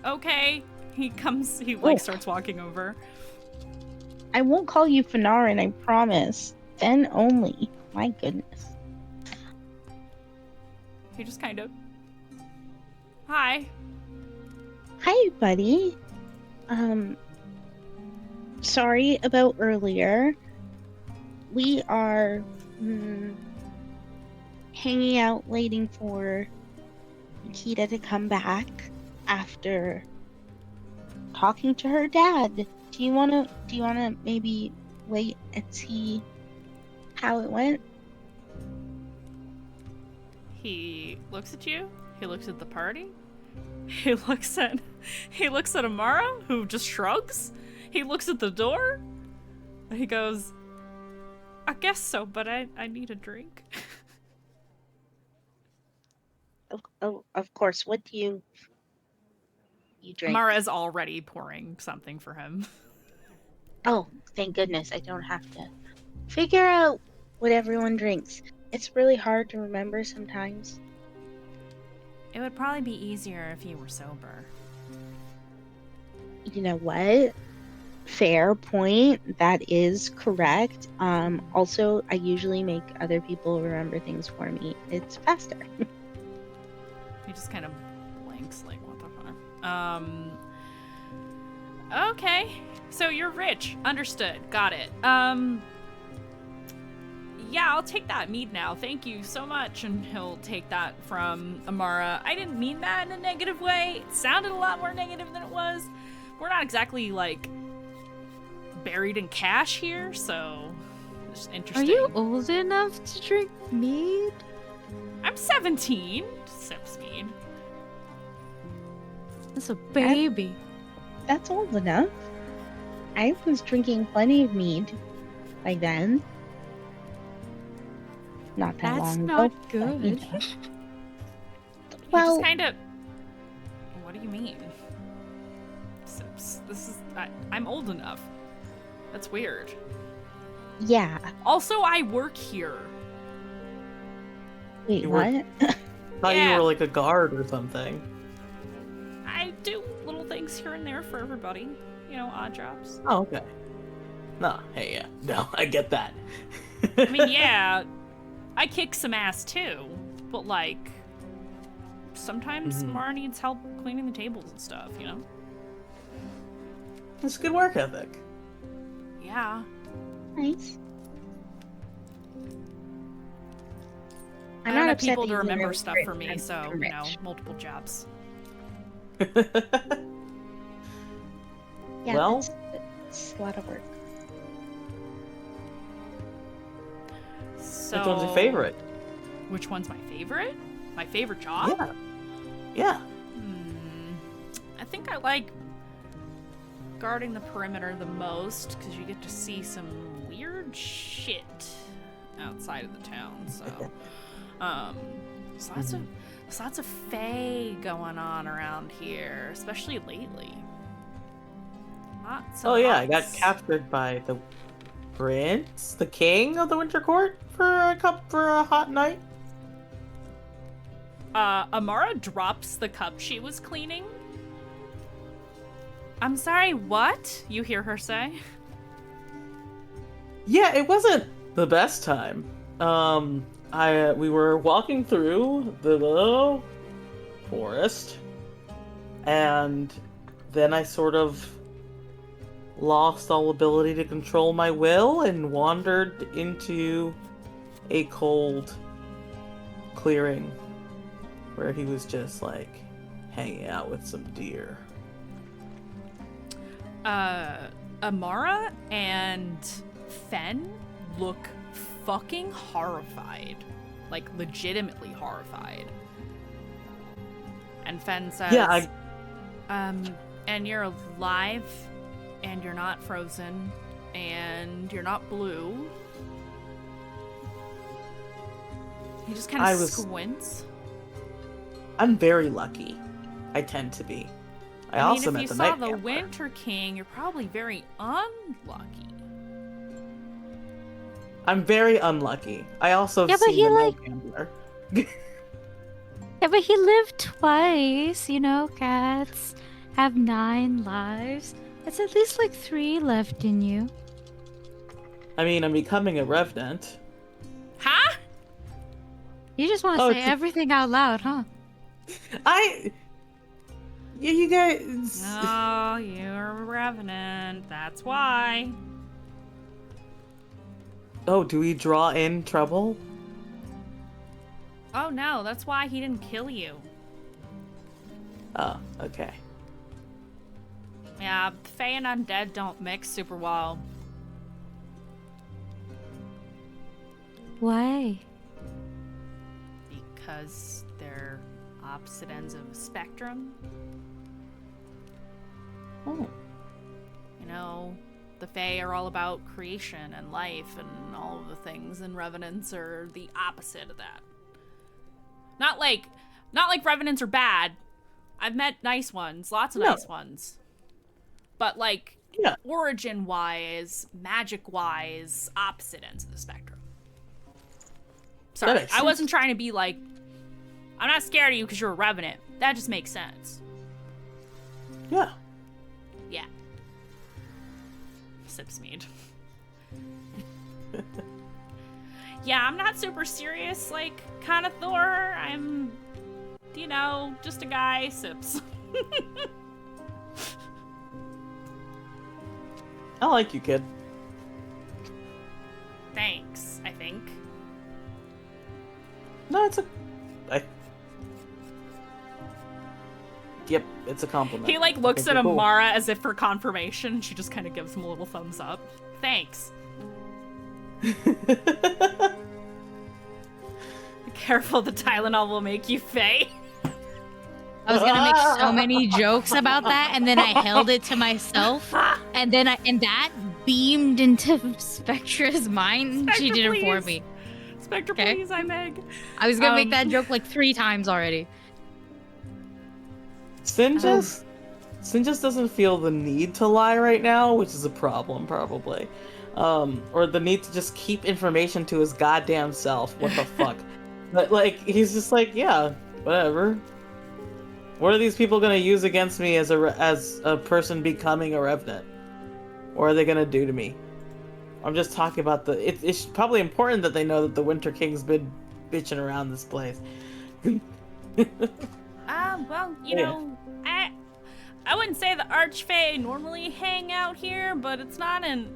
Okay. He Oh. starts walking over. I won't call you Fanarin, I promise. Fen only. My goodness. He just kind of, hi. Hi, buddy. Sorry about earlier. We are hanging out waiting for Nikita to come back after talking to her dad. Do you wanna maybe wait and see how it went? He looks at you. He looks at the party. He looks at Amara, who just shrugs. He looks at the door. He goes, I guess so, but I need a drink. Of course. What do you drink? Amara is already pouring something for him. Oh, thank goodness I don't have to figure out what everyone drinks. It's really hard to remember sometimes. It would probably be easier if you were sober. You know what? Fair point. That is correct. Also, I usually make other people remember things for me. It's faster. He just kind of blinks, like, what the fuck? Okay. So you're rich. Understood. Got it. Yeah, I'll take that mead now. Thank you so much. And he'll take that from Amara. I didn't mean that in a negative way. It sounded a lot more negative than it was. We're not exactly, like, buried in cash here, so it's Are interesting. you old enough to drink mead? I'm 17. Sips mead. That's a baby. That's old enough. I was drinking plenty of mead by then. Not that That's long not ago. but, good. He Well, just kind of. What do you mean? Sips. This is. I'm old enough. That's weird. yeah. Also, I work here. Wait, You were- what? Thought Yeah. you were like a guard or something. I do little things here and there for everybody. You know, odd jobs. Oh, okay. No, hey, yeah. No, I get that. I mean, yeah, I kick some ass too, but like, sometimes Mhm. Mara needs help cleaning the tables and stuff, you know? It's good work ethic. Yeah. Nice. I I'm don't not have upset people that to you remember really stuff rich. for me, I'm so, super you know, rich. multiple jobs. Yeah, Well- it's a lot of work. So, Which one's your favorite? Which one's my favorite? My favorite job? Yeah. Yeah. I think I like guarding the perimeter the most because you get to see some weird shit outside of the town. So, there's lots of fae going on around here, especially lately. Lots. Oh yeah, I got lots. captured by the prince, the king of the Winter Court, for a hot night. Amara drops the cup she was cleaning. I'm sorry, what? You hear her say? Yeah, it wasn't the best time. We were walking through the little forest, and then I sort of lost all ability to control my will and wandered into a cold clearing where he was just like hanging out with some deer. Amara and Fen look fucking horrified. Like, legitimately horrified. And Fen says, Yeah, and you're alive, and you're not frozen, and you're not blue. He just kind of squints. I'm very lucky. I tend to be. I mean, also if met you the saw Night the Vampire. Winter King, you're probably very unlucky. I'm very unlucky. I also Yeah, have but seen he, the like- Night Gambler. Yeah, but he lived twice, you know, cats have 9 lives. It's at least like 3 left in you. I mean, I'm becoming a revenant. Huh? You just want to Oh, say it's a- everything out loud, huh? Yeah, you guys. Oh, you're a revenant. That's why. Oh, do we draw in trouble? Oh no, that's why he didn't kill you. Oh, okay. Yeah, Fae and undead don't mix super well. Why? Because they're opposite ends of a spectrum. Oh. You know, the Fae are all about creation and life and all of the things, and Revenants are the opposite of that. Not like Revenants are bad. I've met nice ones, lots of No. nice ones. But like, Yeah. origin-wise, magic-wise, opposite ends of the spectrum. That Sorry, makes I sense. wasn't trying to be like, I'm not scared of you because you're a Revenant. That just makes sense. Yeah. Yeah. Sips mead. Yeah, I'm not super serious, like, kind of Thor. I'm, you know, just a guy. Sips. I like you, kid. Thanks, I think. No, Yep, it's a compliment. He, like, looks I at think you're cool. Amara as if for confirmation. She just kind of gives him a little thumbs up. Thanks. Careful, the Tylenol will make you Fae. I was gonna make so many jokes about that, and then I held it to myself, and then that beamed into Spectra's mind. She Spectra, did it for please. me. Spectre, Okay. please, I'm Meg. I was gonna make Um, that joke like 3 times already. Sin just doesn't feel the need to lie right now, which is a problem, probably. Or the need to just keep information to his goddamn self. What the fuck? But, like, he's just like, yeah, whatever. What are these people gonna use against me as a person becoming a revenant? What are they gonna do to me? I'm just talking about it's probably important that they know that the Winter King's been bitching around this place. Well, you know, I wouldn't say the Archfey normally hang out here, but it's not an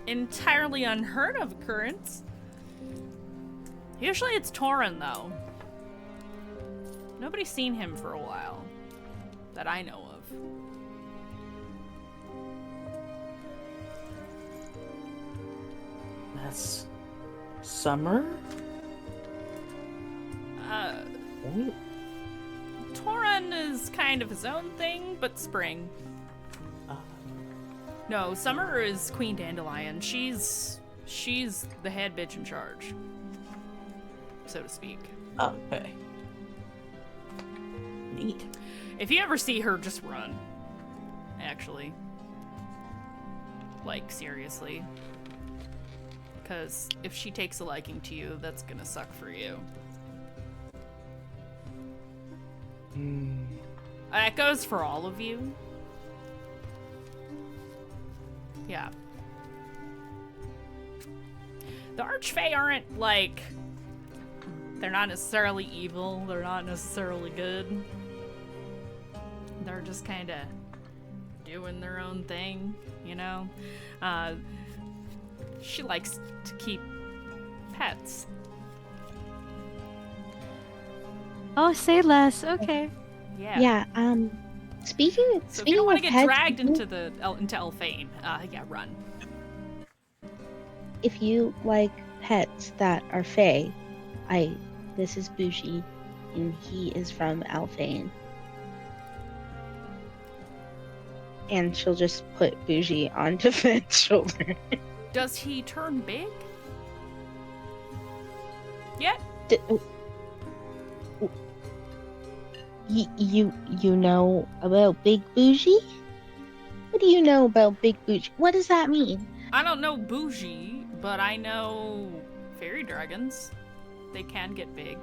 entirely unheard of occurrence. Usually it's Torin, though. Nobody's seen him for a while, that I know of. That's summer? Oh. Torin is kind of his own thing, but spring. No, Summer is Queen Dandelion. She's the head bitch in charge, so to speak. Okay. Neat. If you ever see her, just run. Actually. Like, seriously. Because if she takes a liking to you, that's gonna suck for you. That goes for all of you. Yeah. The Archfey aren't, like... They're not necessarily evil. They're not necessarily good. They're just kind of doing their own thing, you know? She likes to keep pets. Oh, say less. Okay. Yeah. Yeah. Speaking So if you don't want of to get pets, dragged into Elfane, yeah, run. if you like pets that are fae, this is Bougie, and he is from Alphane. And she'll just put Bougie onto Fenn's shoulder. Does he turn big? Yeah. You know about Big Bougie? What do you know about Big Bougie? What does that mean? I don't know Bougie, but I know fairy dragons. They can get big.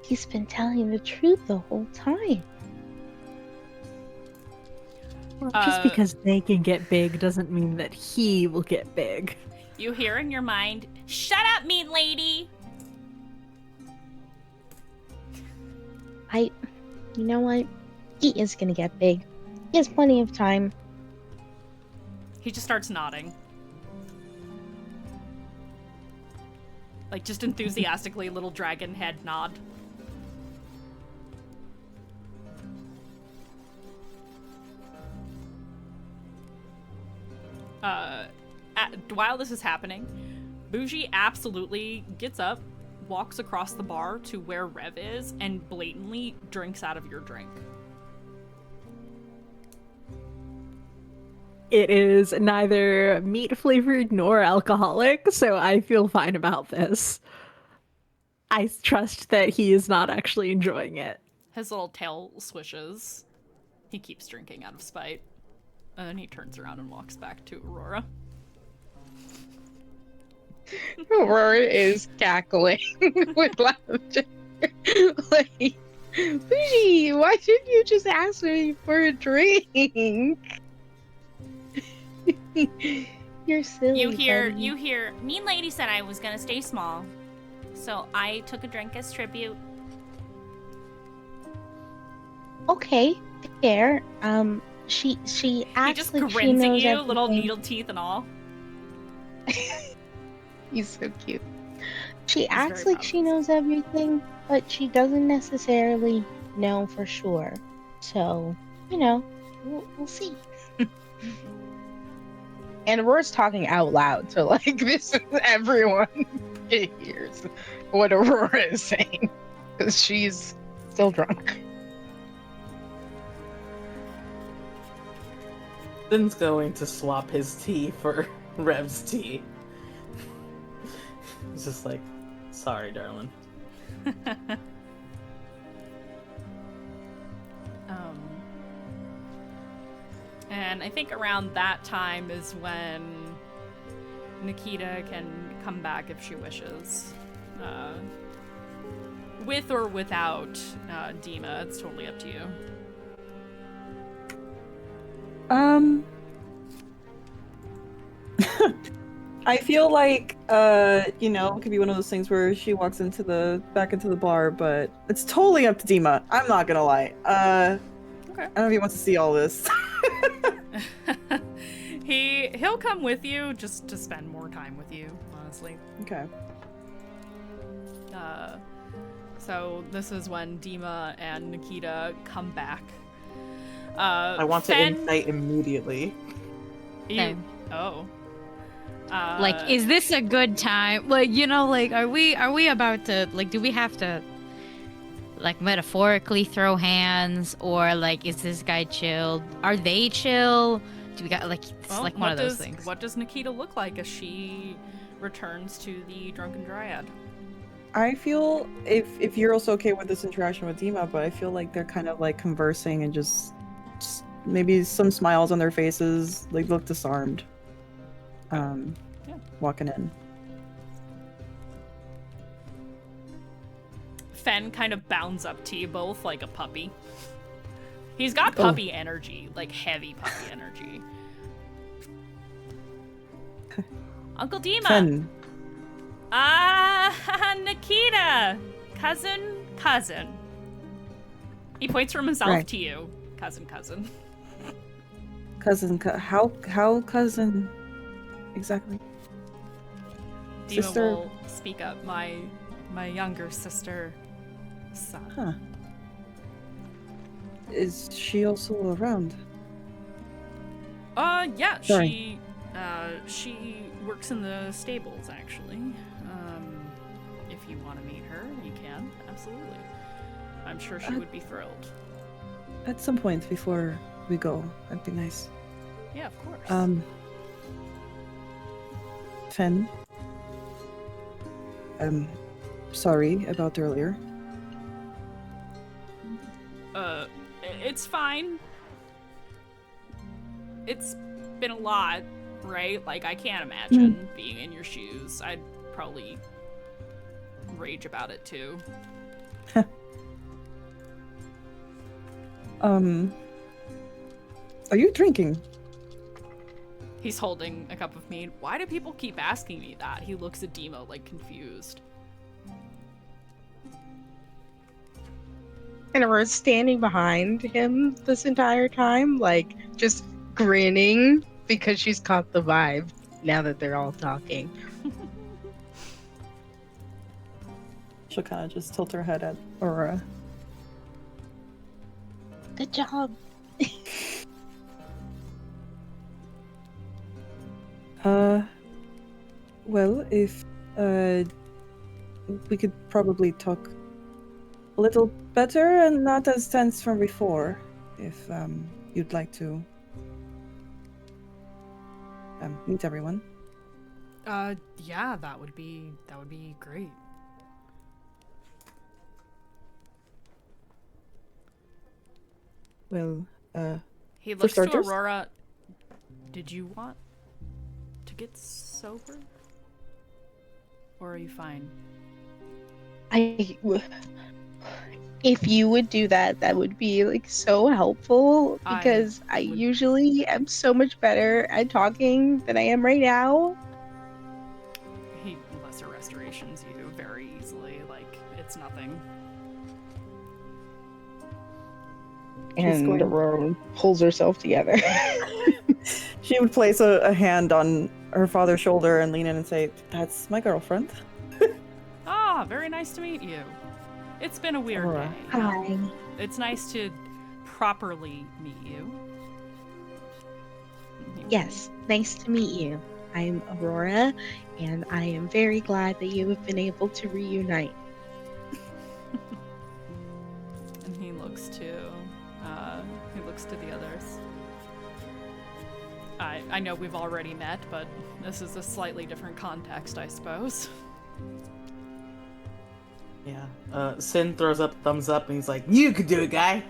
He's been telling the truth the whole time. Well, just because they can get big doesn't mean that he will get big. You hear in your mind, "Shut up, mean lady!" You know what? He is gonna get big. He has plenty of time. He just starts nodding. Like, just enthusiastically, little dragon head nod. While this is happening, Bougie absolutely gets up, walks across the bar to where Rev is, and blatantly drinks out of your drink. It is neither meat flavored nor alcoholic, so I feel fine about this. I trust that he is not actually enjoying it. His little tail swishes. He keeps drinking out of spite. And then he turns around and walks back to Aurora. Aurora is cackling with laughter. Like, Bougie, why didn't you just ask me for a drink? You're silly. You buddy. hear, mean lady said I was gonna stay small. So I took a drink as tribute. Okay, fair. She acts He just like she grins at knows you, little everything. needle teeth and all. He's so cute. She very acts like proud she of knows everything, but she doesn't necessarily know for sure. So, we'll see. And Aurora's talking out loud, so like this is everyone hears what Aurora is saying because she's still drunk. Finn's going to swap his tea for Rev's tea. He's just like, sorry, darling. And I think around that time is when Nikita can come back if she wishes. With or without Dima, it's totally up to you. I feel like, it could be one of those things where she walks back into the bar, but it's totally up to Dima. I'm not gonna lie. Okay. I don't know if he wants to see all this. He'll come with you just to spend more time with you, honestly. Okay. So this is when Dima and Nikita come back. I want to insight immediately. Oh. Like, is this a good time? Like, are we about to, like, do we have to, like, metaphorically throw hands, or like, is this guy chill? Are they chill? Do we got it's Well, like one of those things. What does Nikita look like as she returns to the Drunken Dryad? I feel if you're also okay with this interaction with Dima, but I feel like they're kind of like conversing and just maybe some smiles on their faces, like look disarmed. Walking in. Fen kind of bounds up to you both like a puppy. He's got puppy energy, like heavy puppy energy. Uncle Dima. Fen. Nikita. Cousin. He points from himself Right. to you. Cousin. How cousin? Exactly. Dima Sister. will speak up. My younger sister, son. Huh. Is she also around? Yeah, Sorry. she works in the stables, actually. If you want to meet her, you can, absolutely. I'm sure she would be thrilled. At some point before we go, that'd be nice. Yeah, of course. Fen. Sorry about earlier. It's fine. It's been a lot, right? Like, I can't imagine being in your shoes. I'd probably rage about it, too. Are you drinking? He's holding a cup of mead. Why do people keep asking me that? He looks at Demo, like, confused. And we're standing behind him this entire time, like, just grinning because she's caught the vibe now that they're all talking. She'll kind of just tilt her head at Aurora. Good job. Well, if we could probably talk a little better and not as tense from before, if you'd like to meet everyone. Yeah, that would be great. Well, He for looks to starters? Aurora. Did you want to get sober? Or are you fine? If you would do that, that would be like so helpful because I would- usually am so much better at talking than I am right now. He lesser restorations you very easily, like, it's nothing. And going- Aurora pulls herself together. She would place a hand on her father's shoulder and lean in and say, "That's my girlfriend." Ah, very nice to meet you. It's been a weird Aurora. day. Hi. It's nice to properly meet you. Yes, nice to meet you. I'm Aurora, and I am very glad that you have been able to reunite. And he looks to the others. I know we've already met, but this is a slightly different context, I suppose. Yeah. Sin throws up a thumbs up and he's like, "You could do it, guy."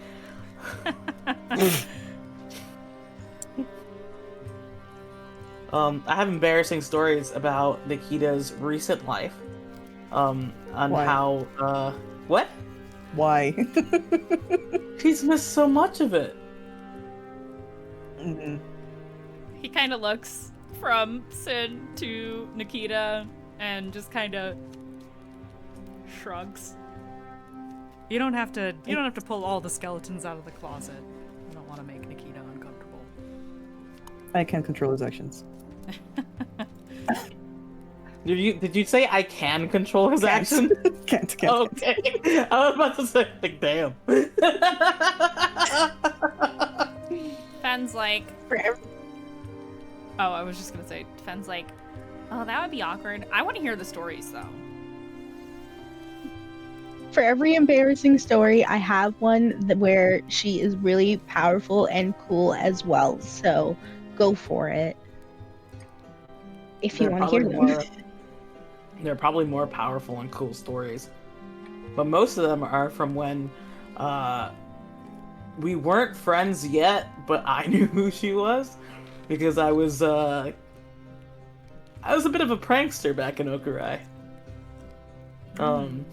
I have embarrassing stories about Nikita's recent life. On Why? how what? Why? She's missed so much of it. Mhm. He kind of looks from Sin to Nikita and just kind of shrugs. You don't have to pull all the skeletons out of the closet. You don't want to make Nikita uncomfortable. I can't control his actions. Did you say I can control his Can't. action? Can't. Okay. I was about to say, like, damn. Fen's like, Oh, I was just gonna say, Fen's like, oh, that would be awkward. I want to hear the stories though. For every embarrassing story, I have one where she is really powerful and cool as well. So go for it. If you They're want to hear probably them. They're probably more powerful and cool stories. But most of them are from when we weren't friends yet, but I knew who she was because I was a bit of a prankster back in Okurai. And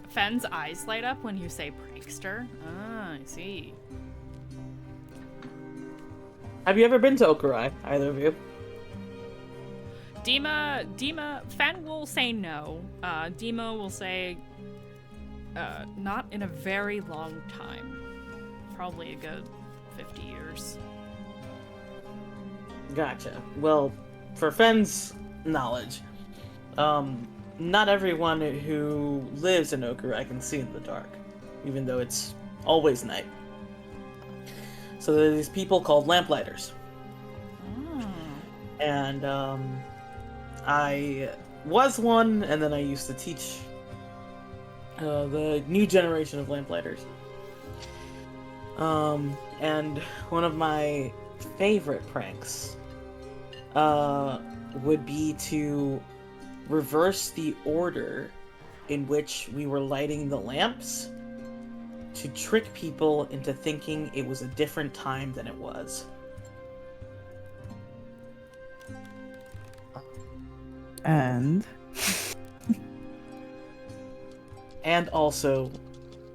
Fen's eyes light up when you say prankster. Ah, I see. have you ever been to Okurai, either of you? Dima, Fen will say no. Dima will say, not in a very long time. Probably a good 50 years. Gotcha. Well, for Fen's knowledge, not everyone who lives in Okura can see in the dark, even though it's always night. So there are these people called lamplighters. And I was one, and then I used to teach the new generation of lamplighters. And one of my favorite pranks would be to reverse the order in which we were lighting the lamps to trick people into thinking it was a different time than it was. And also,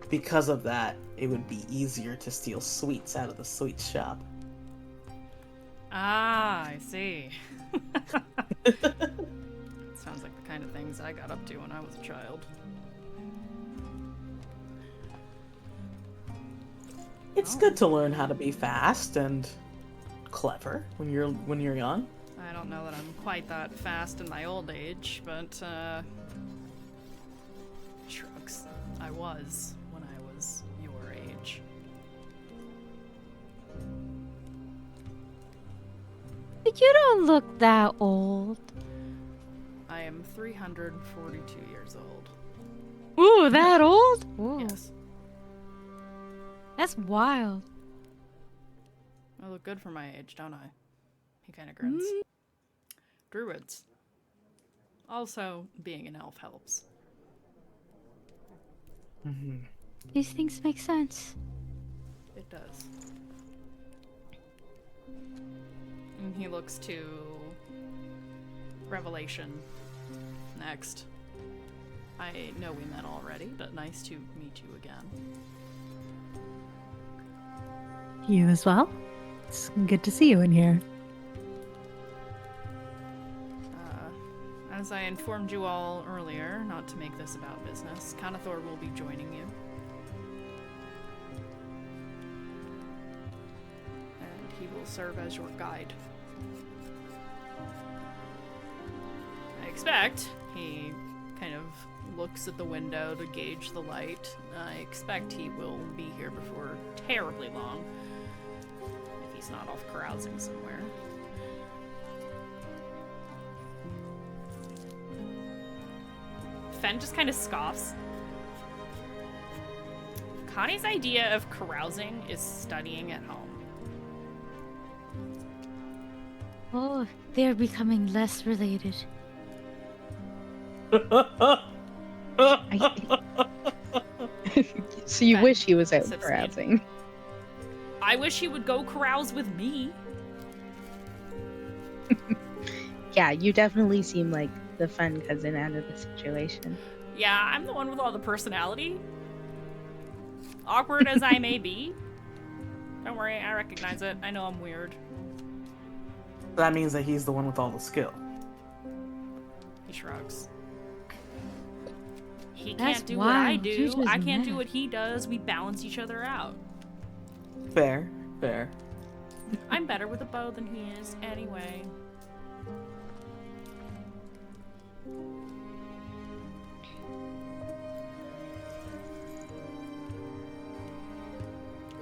because of that, it would be easier to steal sweets out of the sweet shop. Ah, I see. Sounds like the kind of things I got up to when I was a child. It's good to learn how to be fast and clever when you're young. I don't know that I'm quite that fast in my old age, but shrugs. I was when I was your age. But you don't look that old. I am 342 years old. Ooh, that old? Ooh, Yes. that's wild. I look good for my age, don't I? He kind of grins. Druids. Also, being an elf helps. These things make sense. It does. And he looks to Revelation next. I know we met already, but nice to meet you again. You as well? It's good to see you in here. As I informed you all earlier, not to make this about business, Kanathor will be joining you. And he will serve as your guide. I expect, he kind of looks at the window to gauge the light, I expect he will be here before terribly long, if he's not off carousing somewhere. Fen just kind of scoffs. Connie's idea of carousing is studying at home. Oh, they're becoming less related. So you That wish he was out sips carousing. I wish he would go carouse with me. Yeah, you definitely seem like the fun cousin out of the situation. Yeah, I'm the one with all the personality. Awkward as I may be. Don't worry, I recognize it. I know I'm weird. That means that he's the one with all the skill. He shrugs. He That's can't do what I wild. do. You just I can't do met. what he does. We balance each other out. Fair, fair. I'm better with a bow than he is anyway.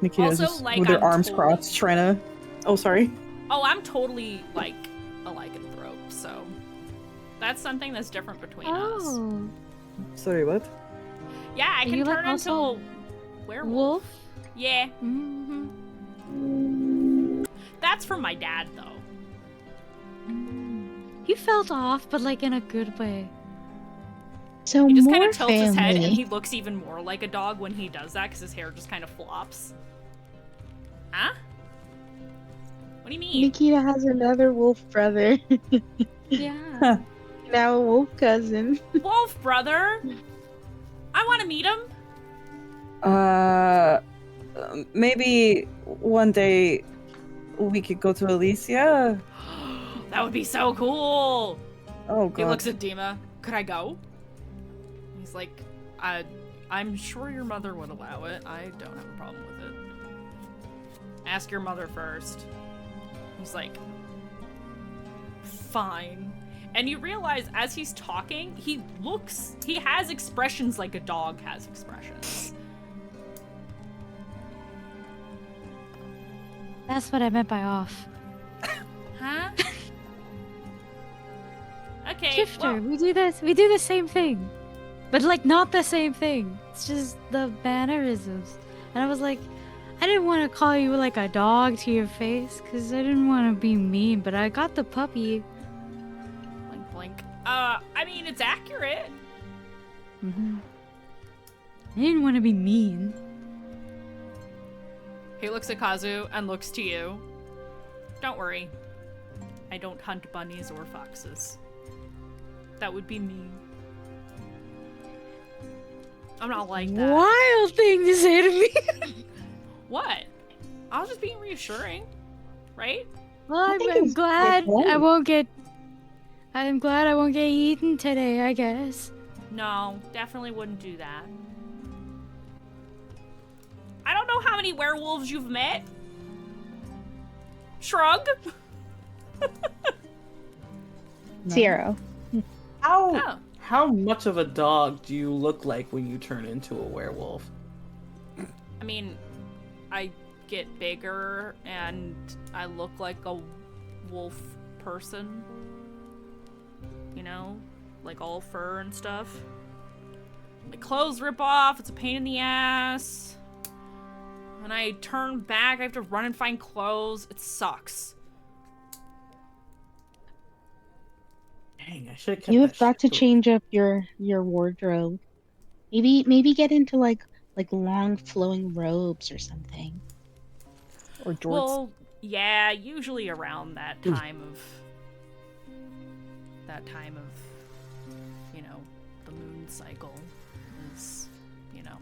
Nikita's Also, just like, with her I'm arms totally- crossed, trying to. Oh, sorry. Oh, I'm totally, like, a lycanthrope, so... That's something that's different between us. Oh, Sorry, what? Yeah, I Are can you, like, turn into a also werewolf. wolf? Yeah, Mm-hmm. that's from my dad, though. You felt off, but like in a good way. So He just kind more of tilts his head, and family. he looks even more like a dog when he does that, because his hair just kind of flops. Huh? What do you mean? Nikita has another wolf brother. Yeah. Now a wolf cousin. Wolf brother! I want to meet him! Maybe one day we could go to Alicia. That would be so cool! Oh He god. looks at Dima. Could I go? He's like, I'm sure your mother would allow it. I don't have a problem with it. Ask your mother first. He's like, fine. And you realize as he's talking, he has expressions like a dog has expressions. That's what I meant by off. Huh? Okay, Shifter, well, we do this. We do the same thing, but like not the same thing. It's just the mannerisms. And I was like, I didn't want to call you like a dog to your face because I didn't want to be mean, but I got the puppy. blink, blink. I mean, it's accurate. I didn't want to be mean. He looks at Kazu and looks to you. Don't worry. I don't hunt bunnies or foxes. That would be mean. I'm not like that. Wild thing to say to me. What? I was just being reassuring, right? Well, think I'm it's glad good I won't get. I'm glad I won't get eaten today, I guess. No, definitely wouldn't do that. I don't know how many werewolves you've met. Shrug. 0. Oh. How much of a dog do you look like when you turn into a werewolf? I mean, I get bigger and I look like a wolf person. You know? Like all fur and stuff. My clothes rip off, it's a pain in the ass. When I turn back, I have to run and find clothes. It sucks. Dang, I should have You have got to change up your wardrobe. Maybe get into like long flowing robes or something. Or jorts. Well, yeah, usually around that time of you know, the moon cycle is, you know.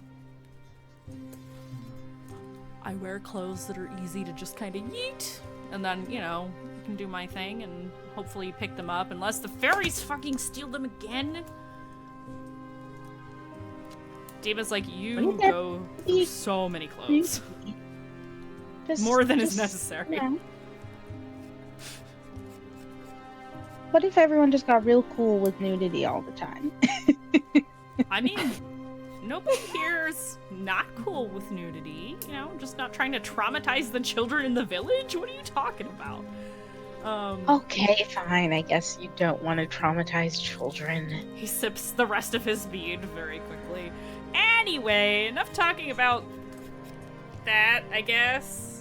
I wear clothes that are easy to just kind of yeet, and then, you know, can do my thing and hopefully pick them up, unless the fairies fucking steal them again. Diva's like, you go through so many clothes. More than is necessary. Yeah. What if everyone just got real cool with nudity all the time? I mean, nobody here's not cool with nudity. You know, just not trying to traumatize the children in the village. What are you talking about? Okay, fine. I guess you don't want to traumatize children. He sips the rest of his mead very quickly. Anyway, enough talking about that, I guess.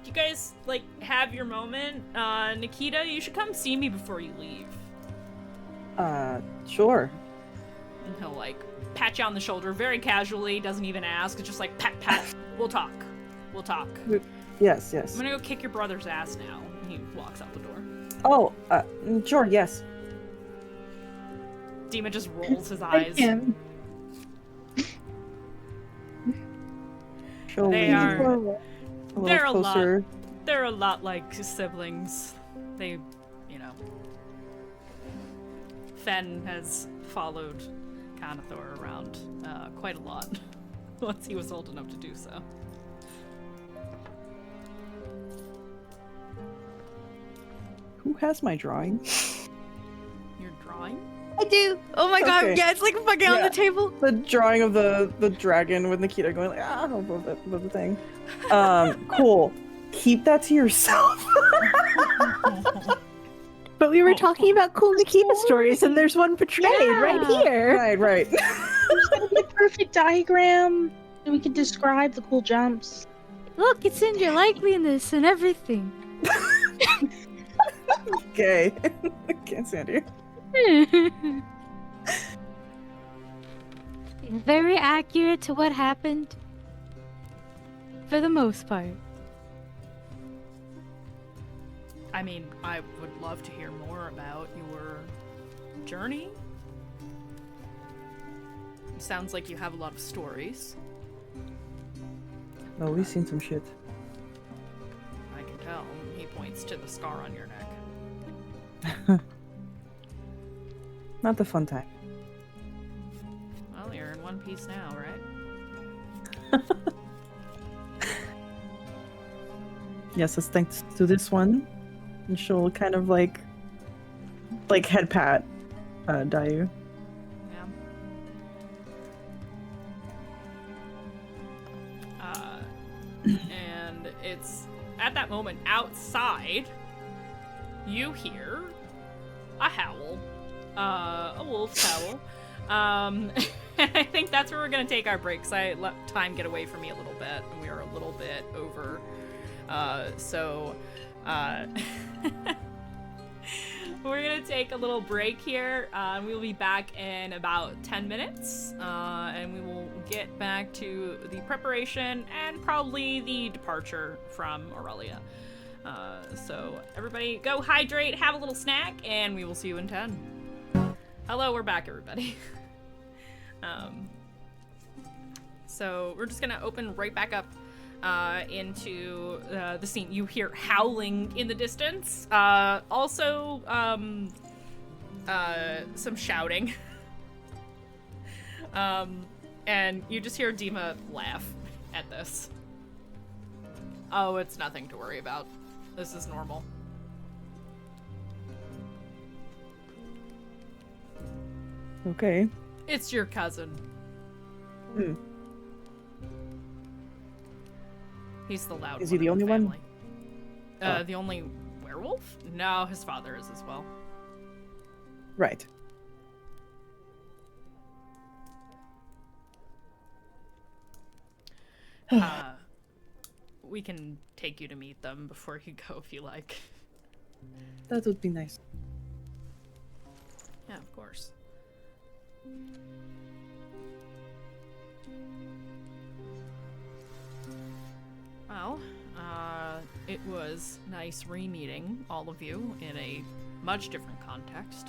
You guys, like, have your moment. Nikita, you should come see me before you leave. Sure. And he'll, like, pat you on the shoulder very casually, doesn't even ask. It's just like, pat, pat, we'll talk. We'll talk. Yes, I'm yes. gonna go kick your brother's ass now. And he walks out the door. Oh, sure, yes. Dima just rolls his eyes. Him. Shall They we are- a little They're a lot. closer? They're a lot like siblings. They, you know. Fen has followed Canathor around quite a lot once he was old enough to do so. Who has my drawing? Your drawing? I do. Oh my god, Okay. yeah, it's like fucking on Yeah. the table. The drawing of the dragon with Nikita going like above the thing. Cool. Keep that to yourself. But we were talking about cool Nikita stories, and there's one portrayed right Yeah. here. right. There's gotta be a perfect diagram so we can describe the cool jumps. Look, it's in your likeliness and everything. Okay. I can't stand you. Very accurate to what happened. For the most part. I mean, I would love to hear more about your journey. It sounds like you have a lot of stories. No, we've seen some shit. I can tell. He points to the scar on your neck. Not the fun time. Well, you're in one piece now, right? Yes, it's thanks to this one And she'll kind of like head pat Dayu. Yeah. And it's at that moment outside, you hear a howl, a wolf's howl. I think that's where we're gonna take our break, because I let time get away from me a little bit, and we are a little bit over. We're gonna take a little break here. We'll be back in about 10 minutes, and we will get back to the preparation and probably the departure from Aurelia. So everybody go hydrate, have a little snack, and we will see you in 10. Hello, we're back, everybody. So we're just gonna open right back up into the scene. You hear howling in the distance. Also, some shouting. And you just hear Dima laugh at this. Oh, it's nothing to worry about. This is normal. Okay. It's your cousin. Hmm. He's the loud one. Is he the in only one? family. The only werewolf? No, his father is as well. Right. We can take you to meet them before you go if you like. That would be nice. Yeah, of course. Well, it was nice re-meeting all of you in a much different context.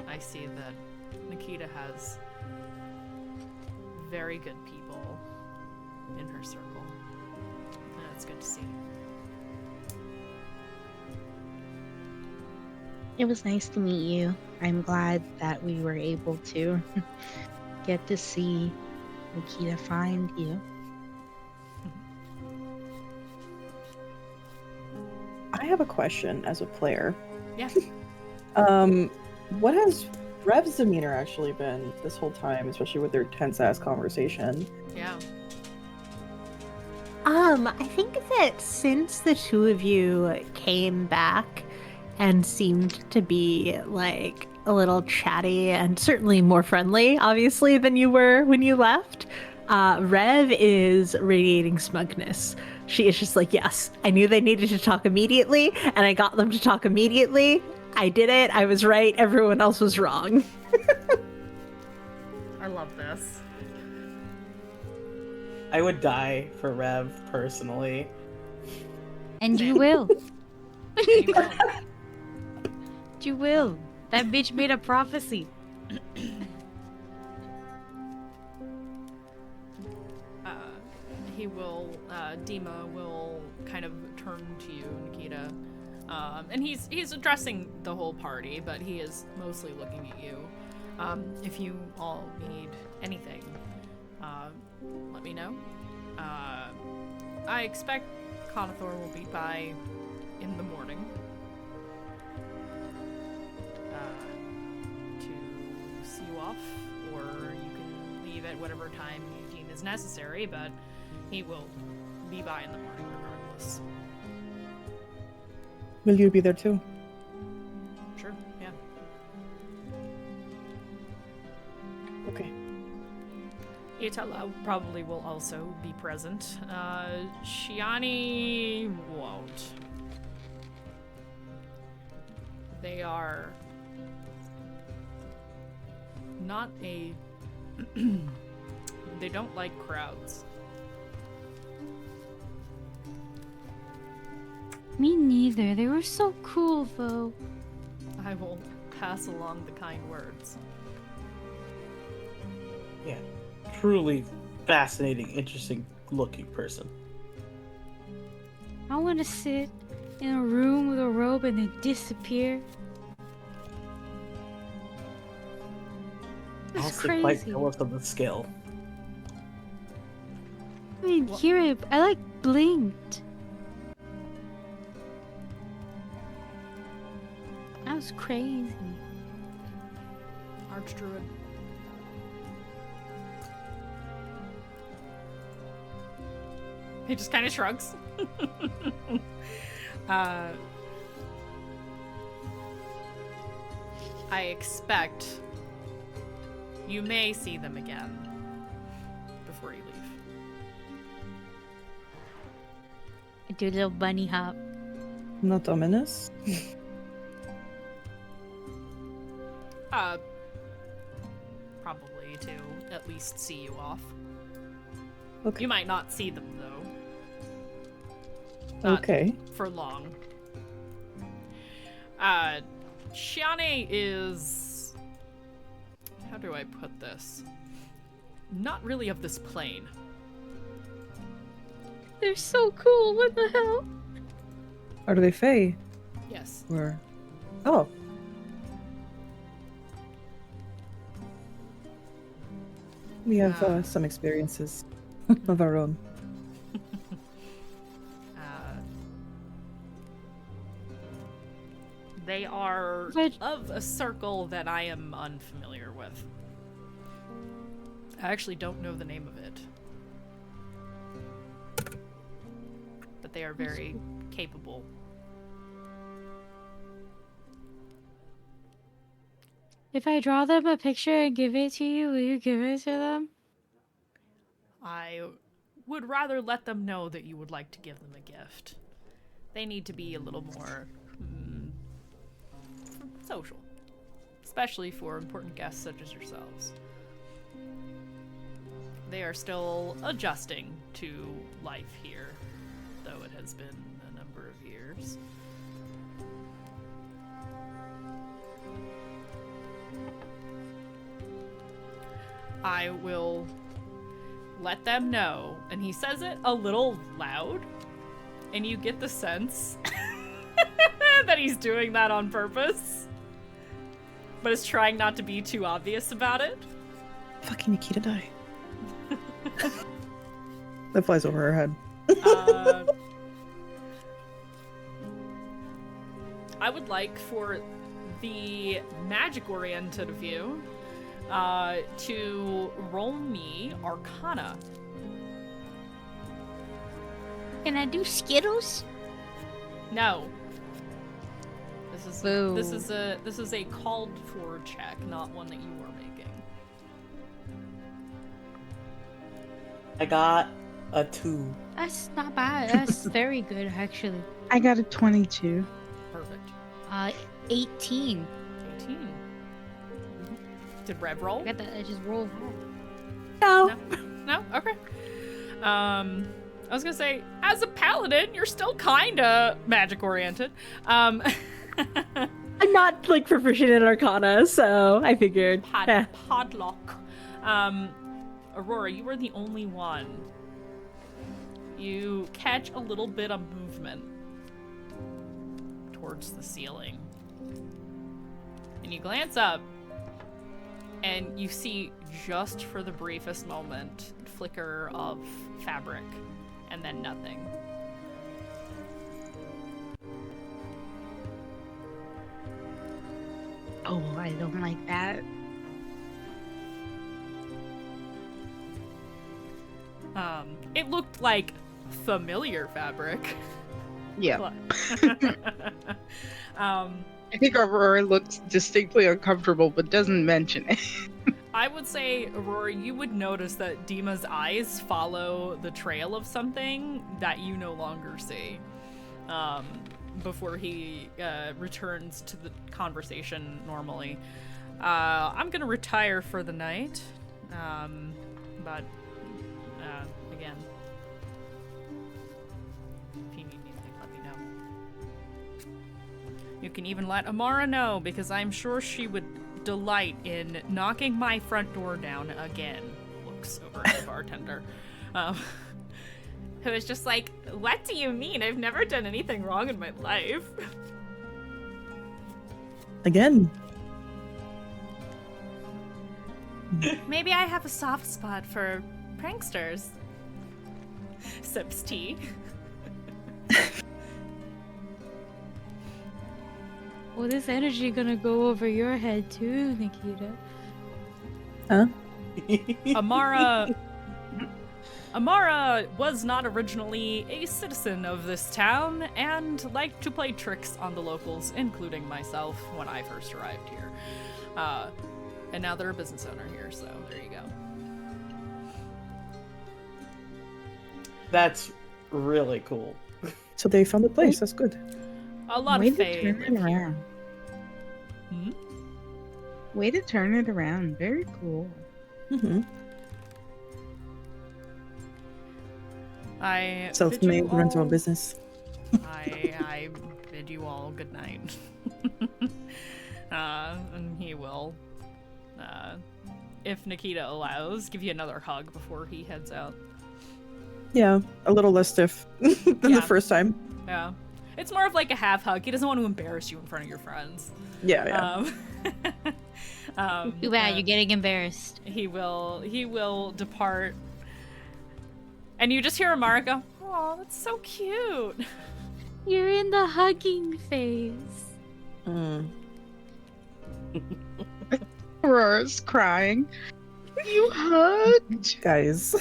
I see that Nikita has very good people in her circle. And it's good to see. It was nice to meet you. I'm glad that we were able to get to see Nikita find you. I have a question as a player. Yeah. What has Rev's demeanor actually been this whole time, especially with their tense ass conversation? Yeah. I think that since the two of you came back and seemed to be like a little chatty and certainly more friendly, obviously, than you were when you left, Rev is radiating smugness. She is just like, yes, I knew they needed to talk immediately, and I got them to talk immediately. I did it. I was right. Everyone else was wrong. I love this. I would die for Rev personally. And you will. You will. You will. That bitch made a prophecy. Dima will kind of turn to you, Nikita. And he's addressing the whole party, but he is mostly looking at you. If you all need anything, let me know. I expect Conathor will be by in the morning. To see you off, or you can leave at whatever time you deem is necessary, but he will be by in the morning regardless. Will you be there too? Sure, yeah. Okay. Itala probably will also be present. Shiani won't. They are not a... They don't like crowds. Me neither. They were so cool, though. I will pass along the kind words. Yeah, truly fascinating, interesting looking person. I want to sit in a room with a robe and then disappear. That's Also quite crazy. jealous of the skill. I mean, here I like blinked. That's crazy. Archdruid. He just kind of shrugs. I expect you may see them again before you leave. I do a little bunny hop. Not ominous. Probably to at least see you off. Okay. You might not see them though. Not Okay. for long. Shiane is... How do I put this? Not really of this plane. They're so cool. What the hell? Are they Fae? Yes. Or... Oh. We have some experiences of our own. They are But- of a circle that I am unfamiliar with. I actually don't know the name of it. But they are very capable. If I draw them a picture and give it to you, will you give it to them? I would rather let them know that you would like to give them a gift. They need to be a little more social, especially for important guests such as yourselves. They are still adjusting to life here, though it has been a number of years. I will let them know, and he says it a little loud, and you get the sense that he's doing that on purpose, but is trying not to be too obvious about it. Fucking Nikita die. That flies over her head. I would like for the magic-oriented of you to roll me Arcana. Can I do Skittles? No. Boo. This is a called for check, not one that you are making. I got a 2. That's not bad. That's very good, actually. I got a 22. Perfect. 18. 18. Did Rev roll? I got that. I just rolled. No. No? Okay. I was gonna say, as a paladin, you're still kinda magic-oriented. I'm not like proficient in Arcana, so I figured. Podlock. Aurora, you were the only one. You catch a little bit of movement towards the ceiling. And you glance up, and you see, just for the briefest moment, flicker of fabric, and then nothing. Oh, I don't like that. It looked like familiar fabric. Yeah. I I think Aurora looks distinctly uncomfortable, but doesn't mention it. would say, Aurora, you would notice that Dima's eyes follow the trail of something that you no longer see. Before he returns to the conversation normally. I'm gonna retire for the night, but again, if you need anything, let me know. You can even let Amara know, because I'm sure she would delight in knocking my front door down again. Looks over at the bartender. Who is just like, what do you mean? I've never done anything wrong in my life. Again. Maybe I have a soft spot for pranksters. Sips tea. Well, this energy gonna go over your head too, Nikita. Huh? Amara was not originally a citizen of this town and liked to play tricks on the locals, including myself when I first arrived here. And now they're a business owner here, so there you go. That's really cool. So they found a place. That's good. A lot Way of to Fae turn it live here. around. Hmm? Way to turn it around. Very cool. Mm-hmm. I bid you Self-made, runs all- own business. I bid you all good night. And he will, if Nikita allows, give you another hug before he heads out. Yeah, a little less stiff than Yeah. the first time. Yeah. It's more of like a half hug. He doesn't want to embarrass you in front of your friends. Yeah. Too bad you're getting embarrassed. He will depart. And you just hear Amara go, "Oh, that's so cute." You're in the hugging phase. Mm. Aurora's crying. You hugged. Guys.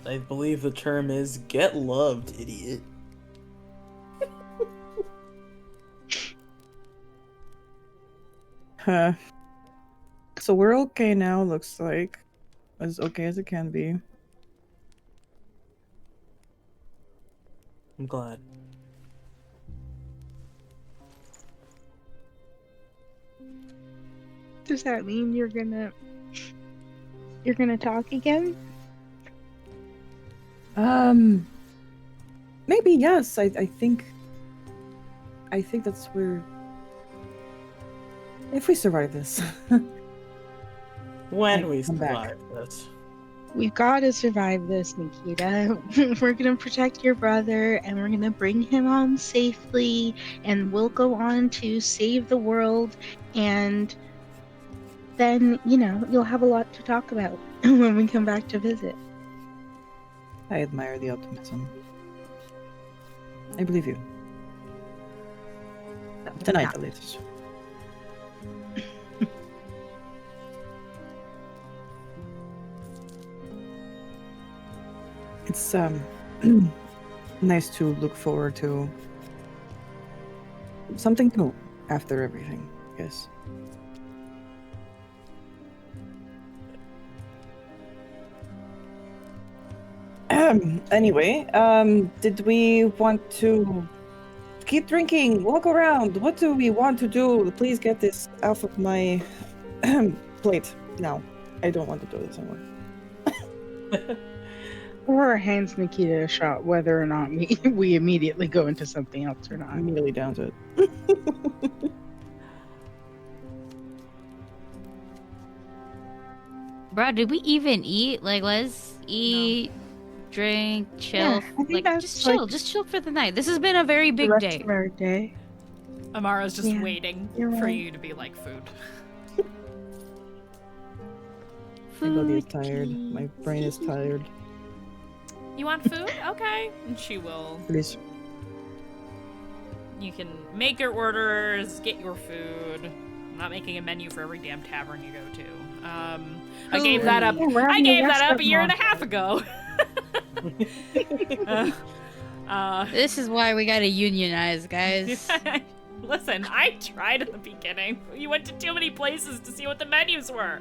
I believe the term is "get loved, idiot." Huh. So we're okay now, looks like. As okay as it can be. I'm glad. Does that mean you're gonna talk again? Maybe yes. I think that's where, if we survive this. When Like, we come back. survive this. We've got to survive this, Nikita. We're gonna protect your brother, and we're gonna bring him home safely, and we'll go on to save the world, and then, you'll have a lot to talk about when we come back to visit. I admire the optimism. I believe you. Tonight, at least. It's nice to look forward to something new after everything, yes. Anyway, did we want to keep drinking, walk around? What do we want to do? Please get this off of my plate now. I don't want to do this anymore. Aurora hands Nikita a shot, whether or not we immediately go into something else or not. I'm really down to it. Bro, did we even eat? Like, let's eat, drink, chill. Yeah, I think like, that's, just chill. like, Just chill for the night. This has been a very The big rest day. of our day. Amara's just Yeah, waiting you're for right. you to be like food. My body is Food, tired. My brain is tired. You want food? Okay. And she will. Please. You can make your orders, get your food. I'm not making a menu for every damn tavern you go to. I gave that up. Yeah, we're I having a gave that up a restaurant year and a half ago. This is why we gotta unionize, guys. Listen, I tried at the beginning. You went to too many places to see what the menus were.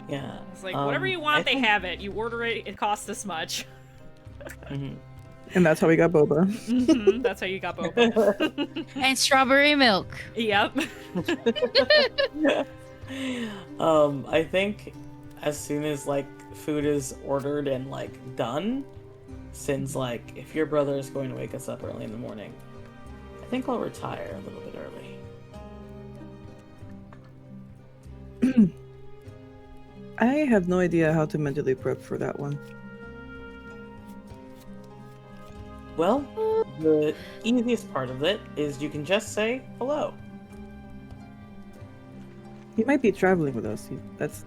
Yeah. It's like, whatever you want, I they think- have it. You order it, it costs this much. Mhm. And that's how we got boba. Mhm, that's how you got boba. And strawberry milk. Yep. I think as soon as like food is ordered and like done, since like if your brother is going to wake us up early in the morning, I think I'll retire a little bit early. I have no idea how to mentally prep for that one. Well, the easiest part of it is you can just say hello. He might be traveling with us. That's.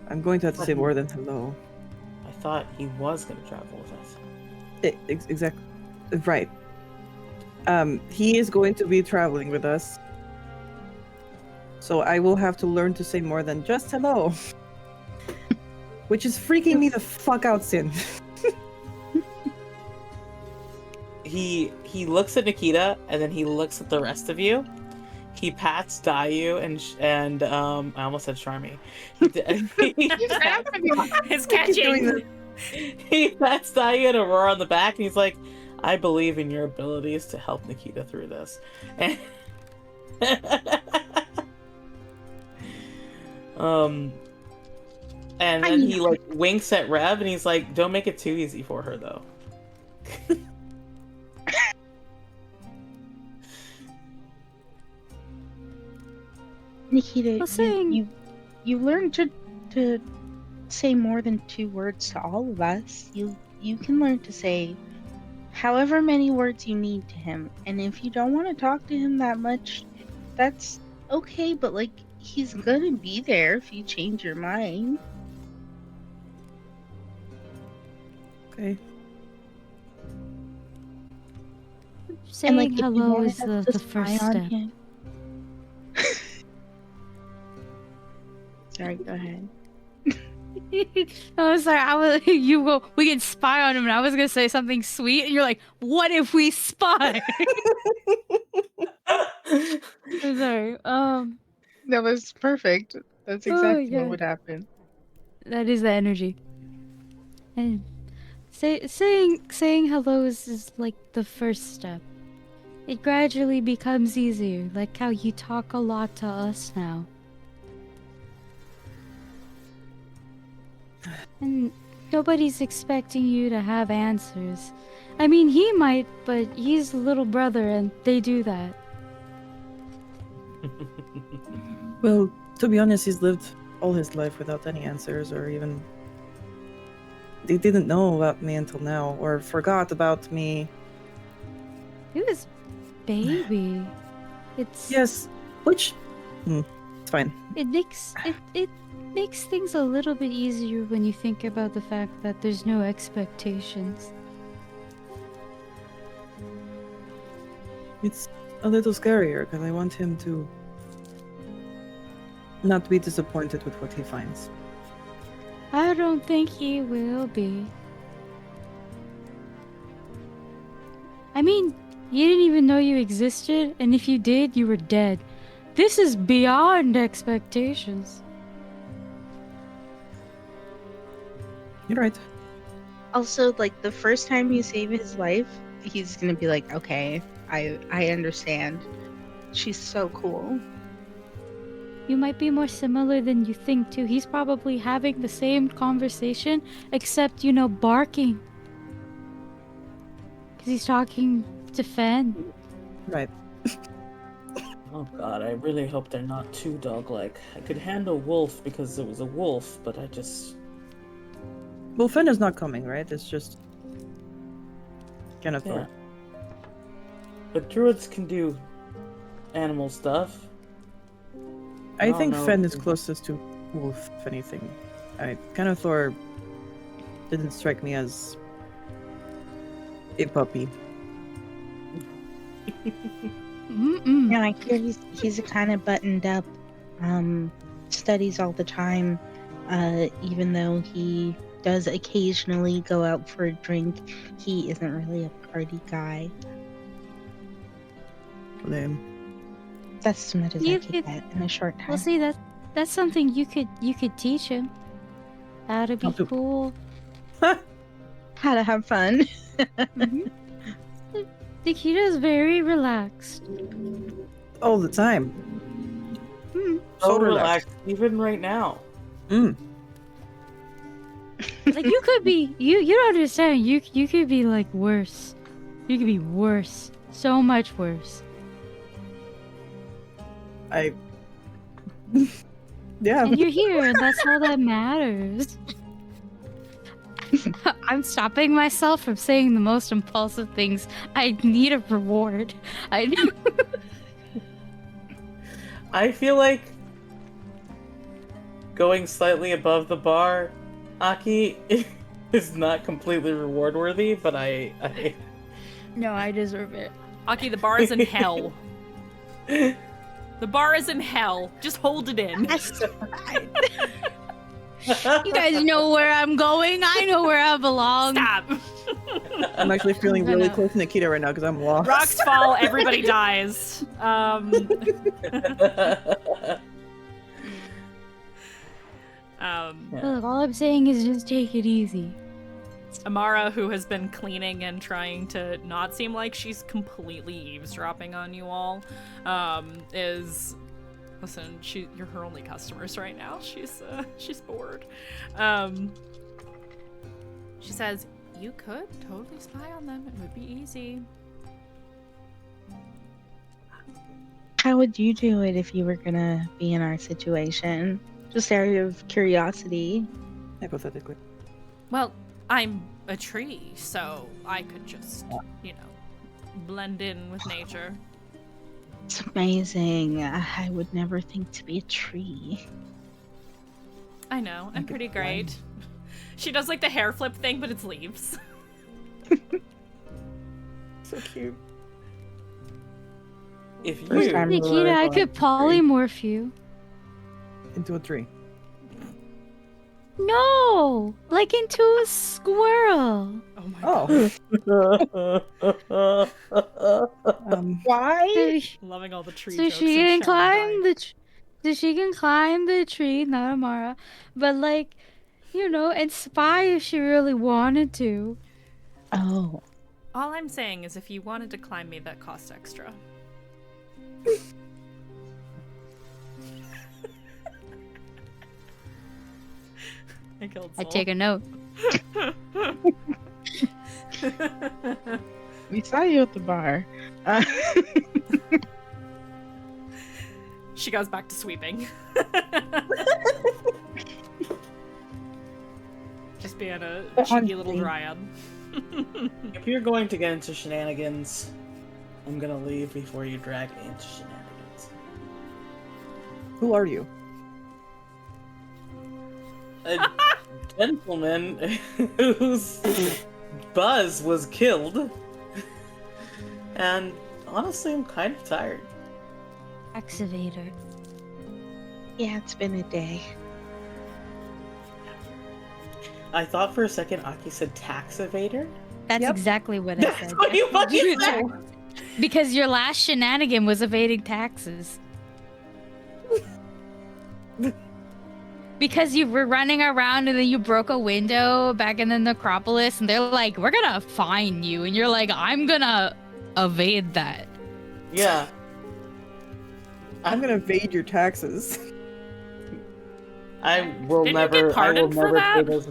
I'm going to have to say more than hello. I thought he was going to travel with us. Exactly. Right. He is going to be traveling with us. So I will have to learn to say more than just hello. Which is freaking me the fuck out, Sin. He looks at Nikita, and then he looks at the rest of you. He pats Dayu and I almost said Charmy. It's catching. He pats Dayu and Aurora on the back, and he's like, "I believe in your abilities to help Nikita through this." And and then he like winks at Rev, and he's like, "Don't make it too easy for her, though." Nikita, Well, saying- you learned to say more than 2 words to all of us. You can learn to say however many words you need to him, and if you don't want to talk to him that much, that's okay. But like, he's gonna be there if you change your mind. Okay. Saying if you hello wanted is us the to first spy on step. him- Sorry, go ahead. I was like, you go, we can spy on him, and I was gonna say something sweet, and you're like, what if we spy? I'm sorry. That was perfect. That's Oh, exactly yeah. what would happen. That is the energy. And saying hello is like the first step. It gradually becomes easier, like how you talk a lot to us now. And nobody's expecting you to have answers. I mean, he might, but he's a little brother and they do that. Well, to be honest, he's lived all his life without any answers, or even... They didn't know about me until now, or forgot about me. He was baby. It's Yes, which... it's fine. it makes things a little bit easier when you think about the fact that there's no expectations. It's a little scarier, because I want him to not be disappointed with what he finds. I don't think he will be. I mean, you didn't even know you existed, and if you did, you were dead. This is beyond expectations. You're right. Also, like, the first time you save his life, he's gonna be like, okay, I understand. She's so cool. You might be more similar than you think, too. He's probably having the same conversation, except, barking. Because he's talking to Fen. Right. Oh god, I really hope they're not too dog-like. I could handle wolf because it was a wolf, but I just... Well, Fen is not coming, right? It's just... Kenneth. Yeah. But druids can do animal stuff. I don't think know. Fen is closest to Wolf, if anything. Kennethor didn't strike me as a puppy. Mm-mm. Yeah, I hear he's kind of buttoned up, studies all the time, even though he does occasionally go out for a drink. He isn't really a party guy. Lame. That's as much as You I could could- get in a short time. Well, see, that's something you could teach him. How to be How to- cool. How to have fun. Mhm. Nikita's very relaxed. All the time. So relaxed, even right now. Like you could be, you don't understand. You could be like worse. You could be worse, so much worse. Yeah. And you're here, and that's all that matters. I'm stopping myself from saying the most impulsive things. I need a reward. I feel like going slightly above the bar, Aki, is not completely reward worthy, but I No, I deserve it. Aki, the bar is in hell. The bar is in hell. Just hold it in. That's fine. You guys know where I'm going. I know where I belong. Stop. I'm actually feeling really No. close to Nikita right now because I'm lost. Rocks fall, everybody dies. Look, all I'm saying is just take it easy. Amara, who has been cleaning and trying to not seem like she's completely eavesdropping on you all, is... Listen, you're her only customers right now. She's bored. She says, you could totally spy on them. It would be easy. How would you do it if you were gonna be in our situation? Just out of curiosity. Hypothetically. Well, I'm a tree, so I could just, blend in with nature. It's amazing. I would never think to be a tree. I know, I'm pretty great. She does like the hair flip thing, but it's leaves. So cute. If you First time Nikita, I could polymorph you. Into a tree. No! Like into a squirrel. Oh my Oh. Why? So, Loving all the tree so jokes. she and can Sharon climb dying. so she can climb the tree, not Amara. But like, and spy if she really wanted to. Oh. All I'm saying is if you wanted to climb me, that costs extra. I killed I Soul. take a note. We saw you at the bar. She goes back to sweeping. Just being a cheeky little dryad. If you're going to get into shenanigans, I'm gonna leave before you drag me into shenanigans. Who are you? A gentleman whose buzz was killed. And honestly, I'm kind of tired. Excavator. Yeah, it's been a day. I thought for a second Aki said tax evader. That's Yep. exactly what I That's said. what you fucking said! Because your last shenanigan was evading taxes. Because you were running around and then you broke a window back in the necropolis and they're like, we're gonna fine you. And you're like, I'm gonna evade that. Yeah. I'm gonna evade your taxes. I will Didn't you never. get pardoned for I will never that? pay those.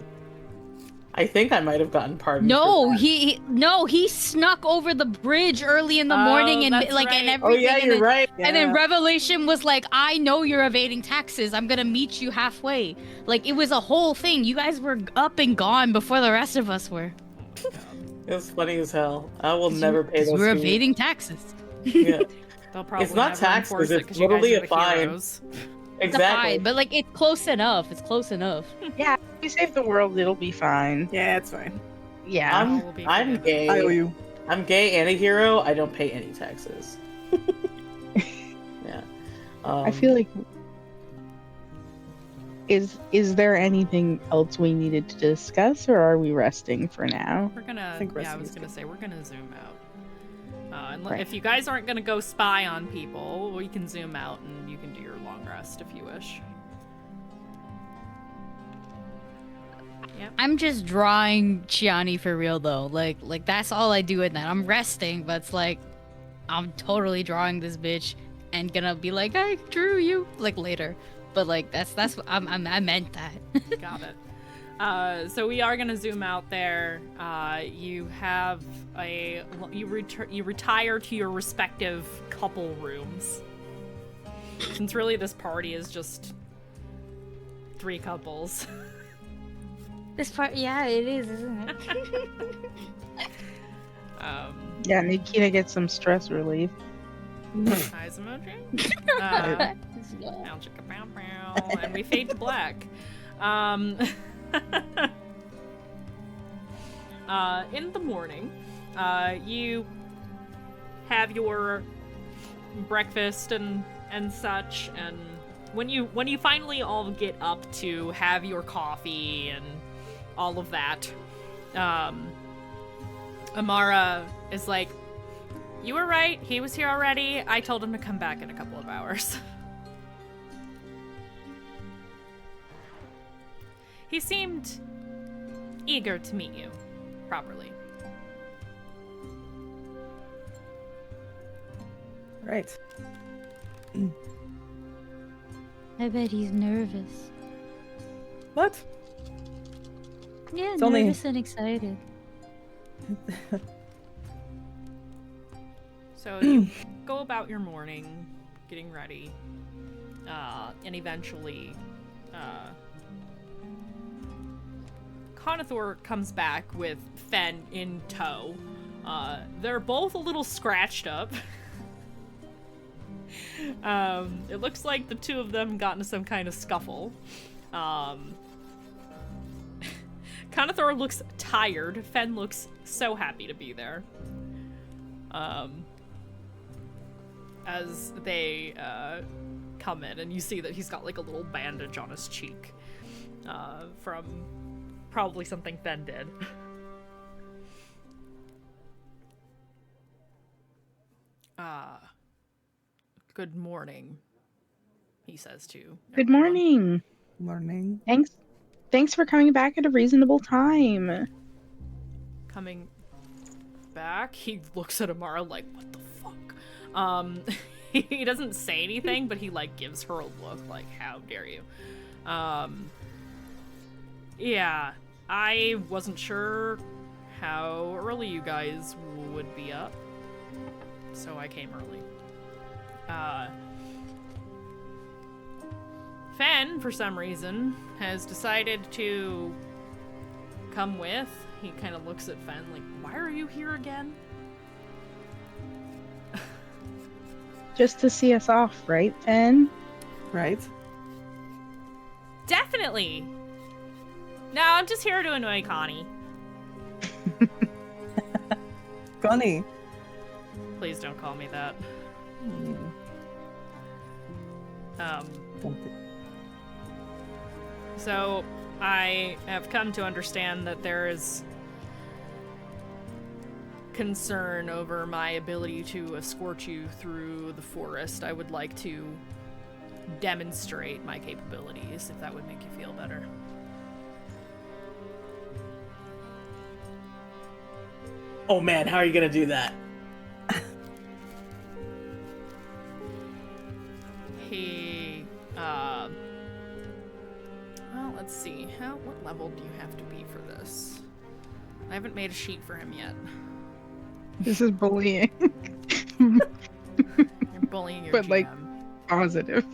I think I might have gotten pardoned. No, for that. he snuck over the bridge early in the Oh, morning and that's like right. and Oh everything. yeah, and you're then, right. And then Yeah. Revelation was like, I know you're evading taxes. I'm gonna meet you halfway. Like it was a whole thing. You guys were up and gone before the rest of us were. It was funny as hell. I will 'Cause never you- pay 'cause those. we're fees. evading taxes. Yeah, They'll probably It's not never taxes, enforce it it's 'cause you guys literally are a the fine. heroes. It's exactly. fine, but like it's close enough. It's close enough. Yeah, if we save the world, it'll be fine. Yeah, it's fine. Yeah. All will be I'm forgiven. gay. I owe you. I'm gay and a hero. I don't pay any taxes. Yeah. I feel like is there anything else we needed to discuss, or are we resting for now? We're gonna. think Yeah, I resting was is gonna good. say we're gonna zoom out. Right. If you guys aren't gonna go spy on people, we can zoom out and you can do your long rest if you wish. I'm just drawing Chiani for real though. Like that's all I do at night. I'm resting, but it's like I'm totally drawing this bitch and gonna be like, I drew you like later. But like that's what I meant that. Got it. So we are gonna zoom out there. You have you retire to your respective couple rooms. Since really this party is just 3 couples. This part, yeah, it is, isn't it? Yeah, Nikita gets some stress relief. Eyes emoji. Bow, chicka, bow, bow. And we fade to black. in the morning, you have your breakfast and such, and when you finally all get up to have your coffee and all of that, Amara is like, "You were right. He was here already. I told him to come back in a couple of hours." He seemed eager to meet you properly. Right. I bet he's nervous. What? Yeah, It's only- nervous and excited. So you go about your morning, getting ready, and eventually, Conathor comes back with Fen in tow. They're both a little scratched up. It looks like the two of them got into some kind of scuffle. Conathor looks tired. Fen looks so happy to be there. As they come in, and you see that he's got like a little bandage on his cheek from probably something Fen did. Good morning, he says to Good everyone. morning. Morning. Thanks for coming back at a reasonable time. Coming back, he looks at Amara like, what the fuck? He doesn't say anything, but he like gives her a look like, how dare you? Yeah, I wasn't sure how early you guys would be up, so I came early. Fen, for some reason, has decided to come with. He kind of looks at Fen like, why are you here again? Just to see us off, right, Fen? Right. Definitely! No, I'm just here to annoy Connie. Connie. Please don't call me that. So, I have come to understand that there is concern over my ability to escort you through the forest. I would like to demonstrate my capabilities, if that would make you feel better. Oh man, how are you gonna do that? He, well, let's see. What level do you have to be for this? I haven't made a sheet for him yet. This is bullying. You're bullying your But, GM. like, positive.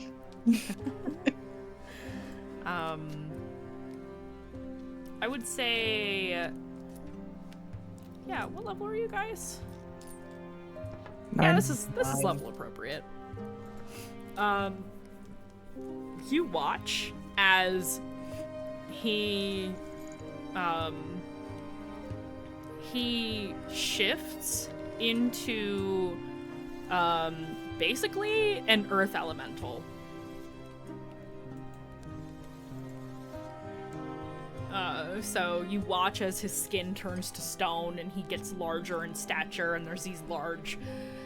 I would say, yeah, what level are you guys? Yeah, this is level appropriate. You watch as he shifts into basically an earth elemental. So you watch as his skin turns to stone and he gets larger in stature, and there's these large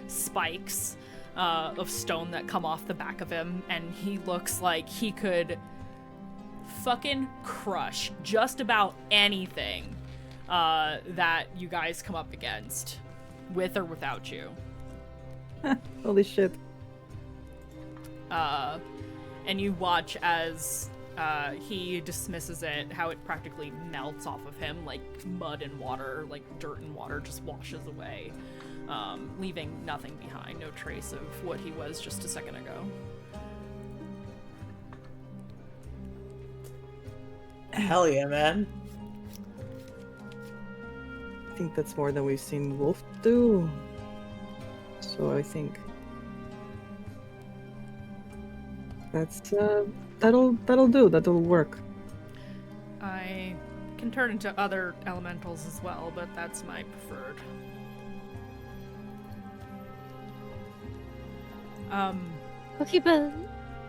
spikes of stone that come off the back of him, and he looks like he could fucking crush just about anything that you guys come up against, with or without you. Holy shit. And you watch as he dismisses it, how it practically melts off of him, like mud and water, like dirt and water just washes away, leaving nothing behind, no trace of what he was just a second ago. Hell yeah, man. I think that's more than we've seen Wolf do. So I think that's that'll do. That'll work. I can turn into other elementals as well, but that's my preferred. Okay, but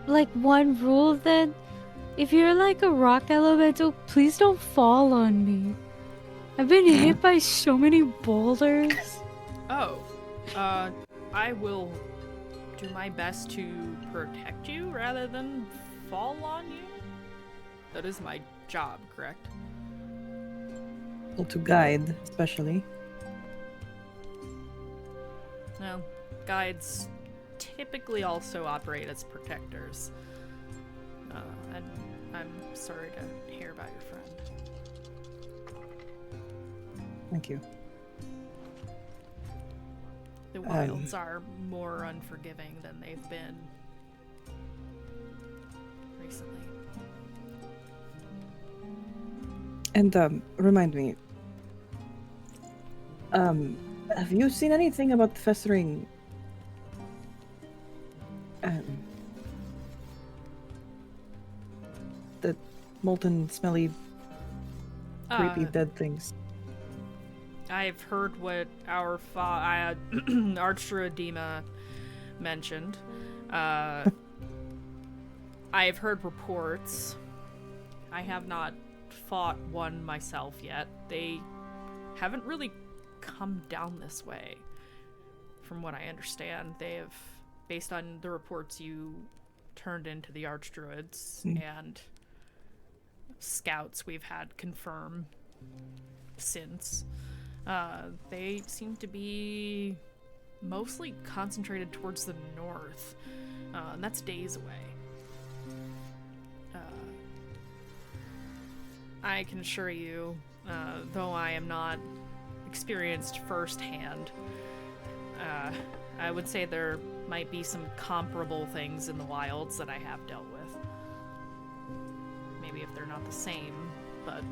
like one rule then, if you're like a rock elemental, please don't fall on me. I've been hit by so many boulders. Oh, I will do my best to protect you rather than fall on you. That is my job, correct? Well, to guide, especially. No, guides typically also operate as protectors. And I'm sorry to hear about your friend. Thank you. The wilds are more unforgiving than they've been recently. And remind me, have you seen anything about the festering the molten, smelly, creepy dead things? I've heard what our Archdruidema mentioned. I've heard reports. I have not fought one myself yet. They haven't really come down this way. From what I understand, they have, based on the reports you turned into the Archdruids and scouts we've had confirm since, they seem to be mostly concentrated towards the north, and that's days away. I can assure you, though I am not experienced firsthand, I would say there might be some comparable things in the wilds that I have dealt with. Maybe if they're not the same, but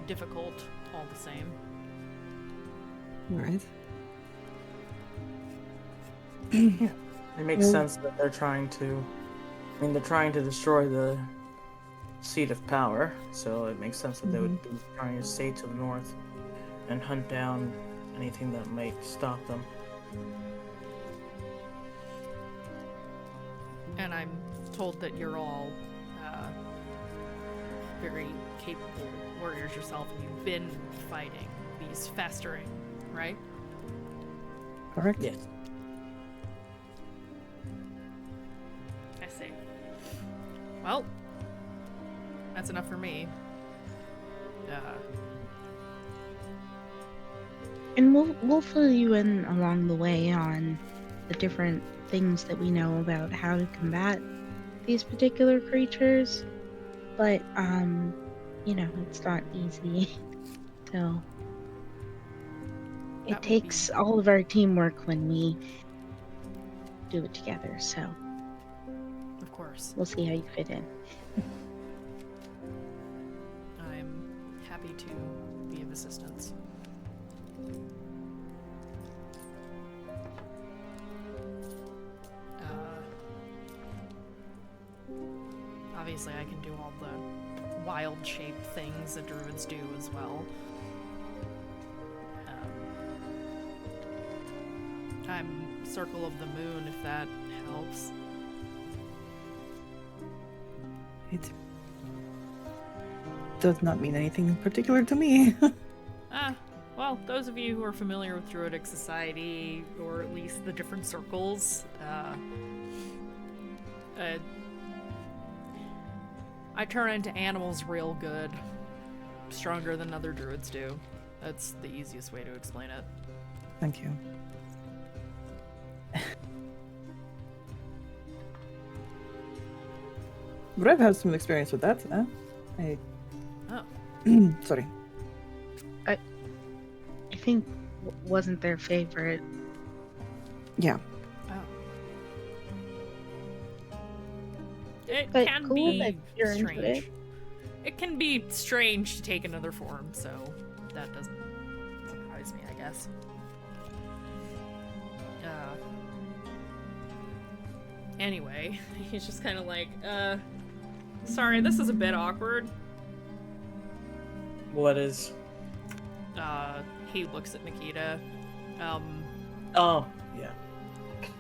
difficult all the same. Right. It makes sense that they're trying to... I mean, they're trying to destroy the seat of power, so it makes sense that they would be trying to stay to the north and hunt down anything that might stop them. And I'm told that you're all very capable warriors yourself, and you've been fighting these festering, right? Correct? Yes. I see. Well, that's enough for me. And we'll fill you in along the way on the different things that we know about how to combat these particular creatures. But you know, it's not easy. So it takes all of our teamwork when we do it together, so Of course. we'll see how you fit in. I'm happy to be of assistance. Obviously, I can do all the wild shape things that druids do as well. I'm Circle of the Moon, if that helps. It does not mean anything particular to me. Well, those of you who are familiar with Druidic Society, or at least the different circles, I turn into animals real good. Stronger than other druids do. That's the easiest way to explain it. Thank you. But I've had some experience with that. Oh. Sorry. I think wasn't their favorite. Yeah. Oh. It But can cool that be you're into strange. it. It can be strange to take another form, so that doesn't surprise me, I guess. Anyway, he's just kind of like, sorry, this is a bit awkward. What is? He looks at Nikita. Oh, yeah.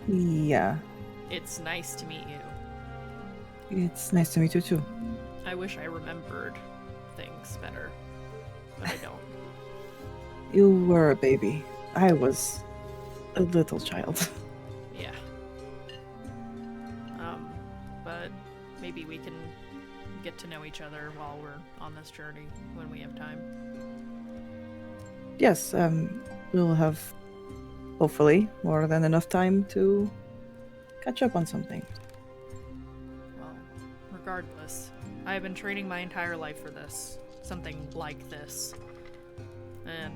Yeah. It's nice to meet you. It's nice to meet you too. I wish I remembered things better, but I don't. You were a baby. I was a little child. Yeah. But maybe we can get to know each other while we're on this journey when we have time. Yes, we'll have hopefully more than enough time to catch up on something. Well, regardless, I have been training my entire life for this. Something like this. And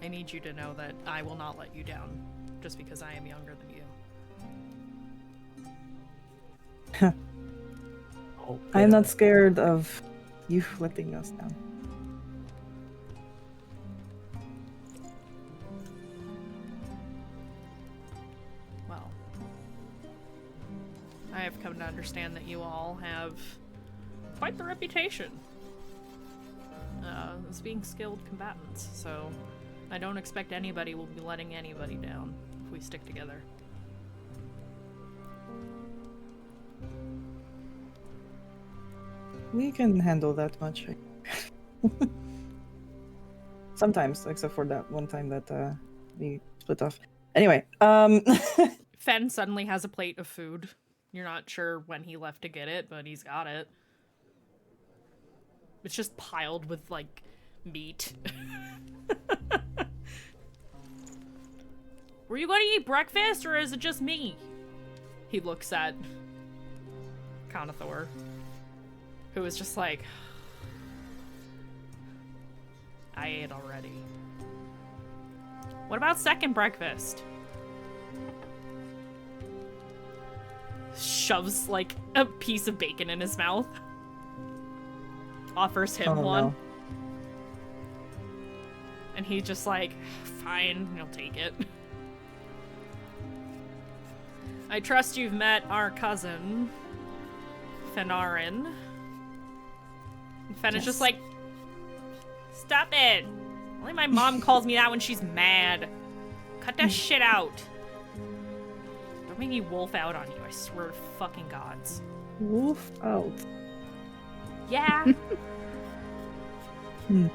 I need you to know that I will not let you down just because I am younger than you. Oh, I'm not scared of you letting us down. Well, I have come to understand that you all have quite the reputation as being skilled combatants, so I don't expect anybody will be letting anybody down if we stick together. We can handle that much. Sometimes, except for that one time that we split off. Anyway, Fen suddenly has a plate of food. You're not sure when he left to get it, but he's got it. It's just piled with, like, meat. Were you going to eat breakfast, or is it just me? He looks at Conathor, who is just like, I ate already. What about second breakfast? Shoves, like, a piece of bacon in his mouth. Offers him one. no. And he's just like, fine, he'll take it. I trust you've met our cousin, Fenarin. And Fen is just like, stop it! Only my mom calls me that when she's mad. Cut that shit out. Don't make me wolf out on you, I swear to fucking gods. Wolf out. Yeah. Weren't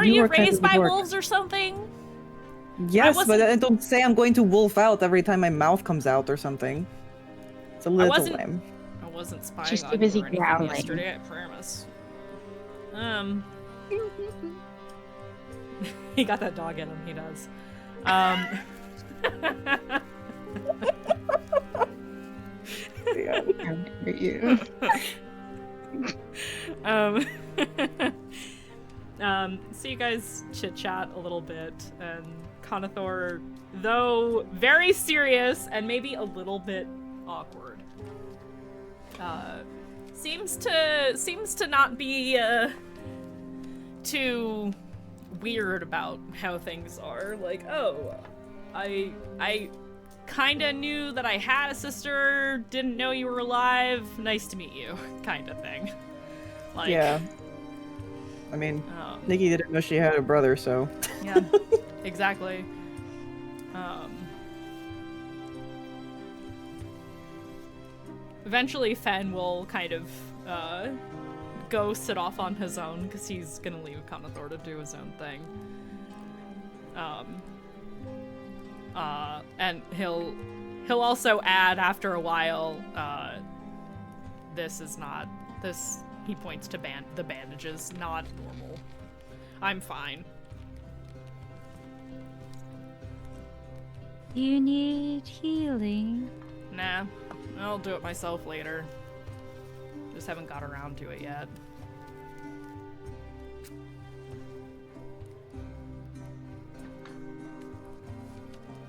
You you are kind raised of a by dork. wolves or something? Yes, but wasn't- I don't say I'm going to wolf out every time my mouth comes out or something. It's a little wasn't- lame. I wasn't spying She's on too busy you or anything growling. yesterday, I promise. He got that dog in him, he does. Yeah. How dare you? So you guys chit-chat a little bit, and Conathor, though very serious and maybe a little bit awkward, seems to not be too weird about how things are. Like, oh, I kinda knew that I had a sister, didn't know you were alive, nice to meet you, kind of thing. Like, Yeah. I mean, um, Nikki didn't know she had a brother, so. yeah, exactly. Eventually, Fen will kind of go sit off on his own because he's gonna leave Conathor to do his own thing. And he'll also add after a while, he points to the bandages, not normal. I'm fine. You need healing. Nah, I'll do it myself later. Just haven't got around to it yet.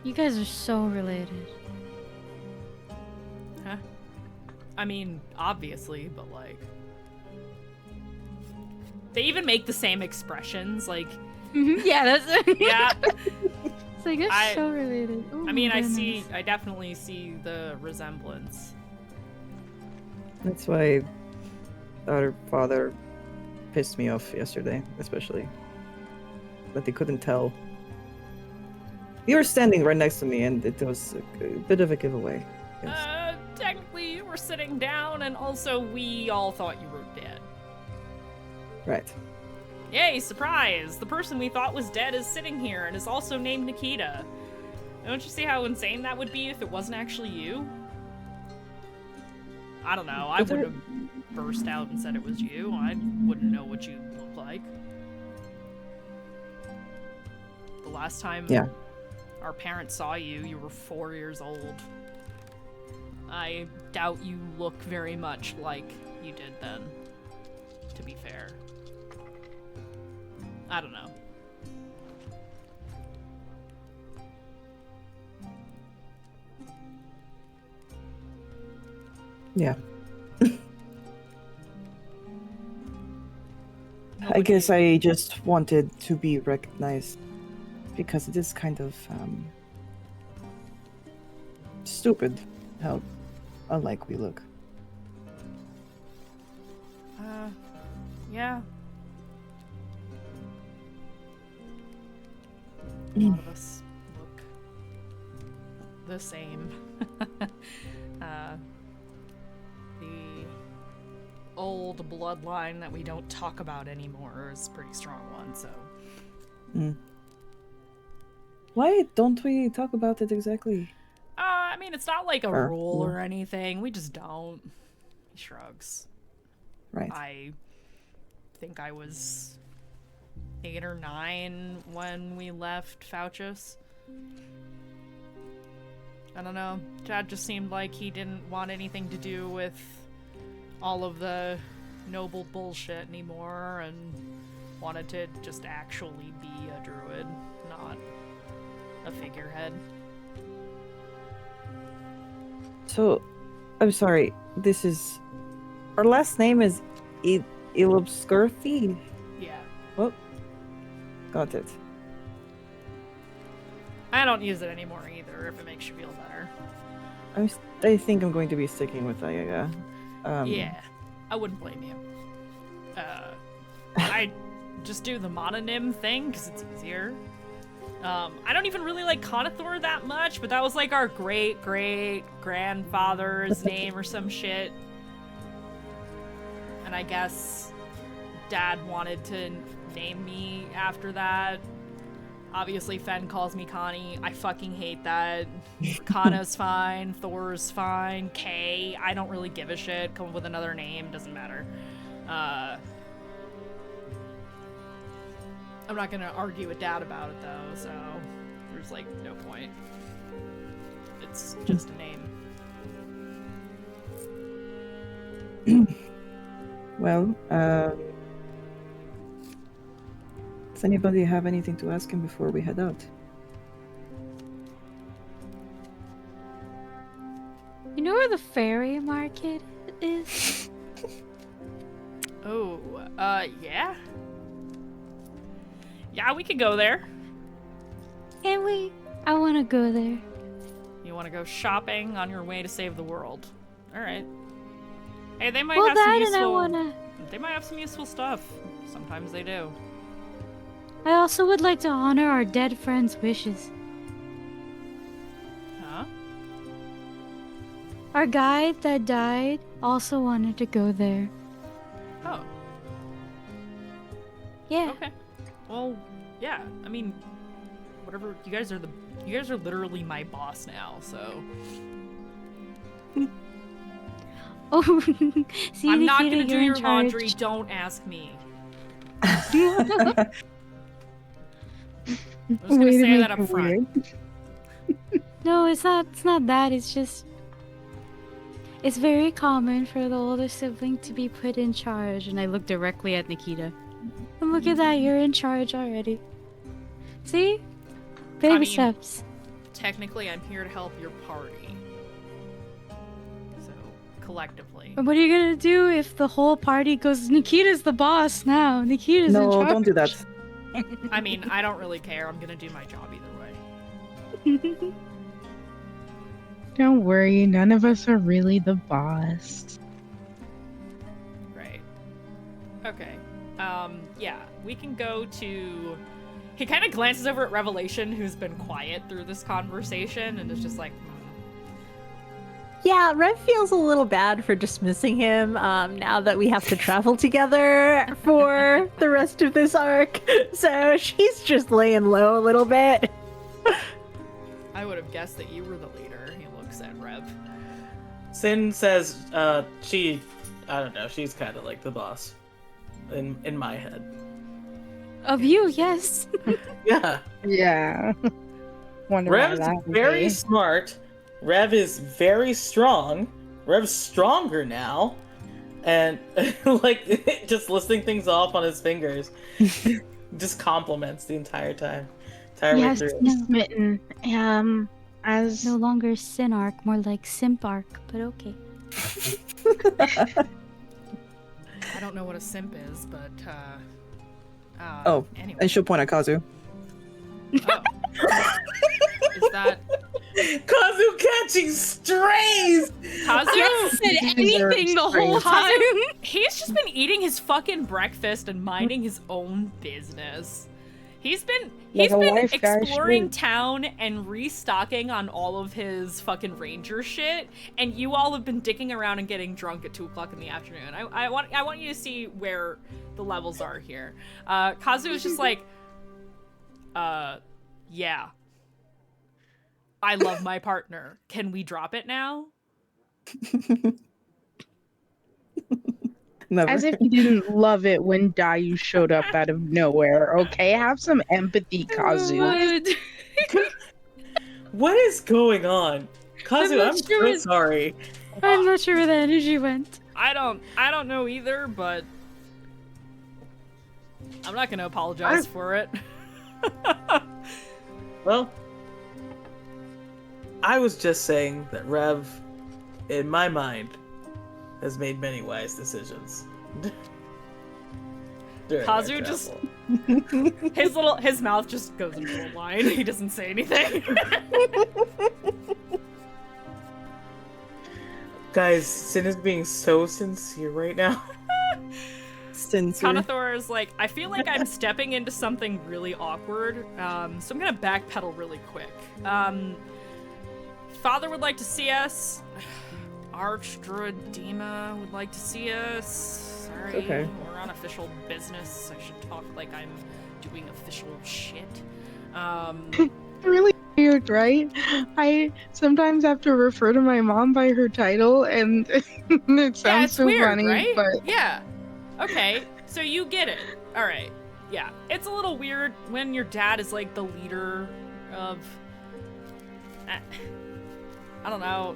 You guys are so related. Huh? I mean, obviously, but like... They even make the same expressions, like... Yeah, that's Yeah. It's like they're I- so related. Oh I mean, my I definitely see the resemblance. That's why our father pissed me off yesterday, especially. That they couldn't tell. You were standing right next to me, and it was a bit of a giveaway. Yes. Technically you were sitting down, and also we all thought you were dead. Right. Yay, surprise! The person we thought was dead is sitting here and is also named Nikita. Don't you see how insane that would be if it wasn't actually you? I don't know, I wouldn't have burst out and said it was you. I wouldn't know what you look like. The last time our parents saw you, you were 4 years old. I doubt you look very much like you did then, to be fair. I don't know. Yeah. I guess I just wanted to be recognized because it is kind of stupid how unlike we look. Yeah. A lot of us look the same. The old bloodline that we don't talk about anymore is a pretty strong one, so. Why don't we talk about it exactly? I mean, it's not like a rule or anything. We just don't. He shrugs. Right. I think I was 8 or 9 when we left Fauchus. I don't know. Dad just seemed like he didn't want anything to do with all of the noble bullshit anymore and wanted to just actually be a druid, not a figurehead. So, I'm sorry, this is... Our last name is Ilobskurthi? Yeah. Oh. Got it. I don't use it anymore either, if it makes you feel better. I think I'm going to be sticking with Ayaga. Yeah, I wouldn't blame you. I just do the mononym thing, because it's easier. I don't even really like Conathor that much, but that was like our great-great-grandfather's name or some shit. And I guess Dad wanted to name me after that. Obviously, Fen calls me Connie. I fucking hate that. Kana's fine. Thor's fine. Kay, I don't really give a shit. Come up with another name. Doesn't matter. I'm not gonna argue with Dad about it, though, so there's, like, no point. It's just a name. Well, does anybody have anything to ask him before we head out? You know where the fairy market is? Oh, yeah? Yeah, we could go there. Can we? I want to go there. You want to go shopping on your way to save the world. Alright. Hey, they might Well, have some that and useful... I wanna... They might have some useful stuff. Sometimes they do. I also would like to honor our dead friend's wishes. Huh? Our guide that died also wanted to go there. Oh. Yeah. Okay. Well, yeah. I mean, whatever. You guys are literally my boss now, so. Oh, see, I'm not Nikita, gonna do you're in your charge. laundry. Don't ask me. I'm just gonna Way to say make that up it front. No, it's not. It's not that. It's just. It's very common for the older sibling to be put in charge, and I look directly at Nikita. And look at that, you're in charge already. See? Baby steps. Technically, I'm here to help your party. So, collectively. But what are you gonna do if the whole party goes, Nikita's the boss now? Nikita's in charge. No, don't do that. I mean, I don't really care. I'm gonna do my job either way. Don't worry, none of us are really the boss. Right. Okay. yeah, we can go to... He kind of glances over at Revelation, who's been quiet through this conversation, and is just like, Yeah, Rev feels a little bad for dismissing him now that we have to travel together for the rest of this arc. So she's just laying low a little bit. I would have guessed that you were the leader. He looks at Rev. Sin says I don't know, she's kind of like the boss in my head. Of you, yes. Yeah. Yeah. Wonder why Rev's that would very be. smart. Rev is very strong. Rev's stronger now. And like just listing things off on his fingers. Just compliments the entire time. Entire way Yes, through. smitten. As No longer Sin arc, more like Simp arc, but okay. I don't know what a simp is, but, Oh, anyway. and she'll point at Kazu. Oh. Is that... Kazu catching strays! Kazu? Said anything the whole Kazu, time. he's just been eating his fucking breakfast and minding his own business. He's been Like a life guy exploring should. town and restocking on all of his fucking ranger shit, and you all have been dicking around and getting drunk at 2 o'clock in the afternoon. I want you to see where the levels are here. Kazu is just like, yeah. I love my partner. Can we drop it now? Never. As if you didn't love it when Dayu showed up out of nowhere, okay? Have some empathy, Kazu. What is going on? Kazu, not I'm sure. so sorry. I'm not sure where the energy went. I don't know either, but I'm not gonna apologize for it. Well, I was just saying that Rev, in my mind, has made many wise decisions. During our Kazu just travel. his mouth just goes into a line. He doesn't say anything. Guys, Sin is being so sincere right now. Sincere. Kanathor is like, I feel like I'm stepping into something really awkward, so I'm gonna backpedal really quick. Father would like to see us. Archdruid Dima would like to see us. Sorry, Okay. we're on official business. I should talk like I'm doing official shit. Really weird, right? I sometimes have to refer to my mom by her title, and it Yeah, sounds it's so weird, funny, right? but Yeah. Okay, so you get it. All right. Yeah, it's a little weird when your dad is like the leader of. I don't know.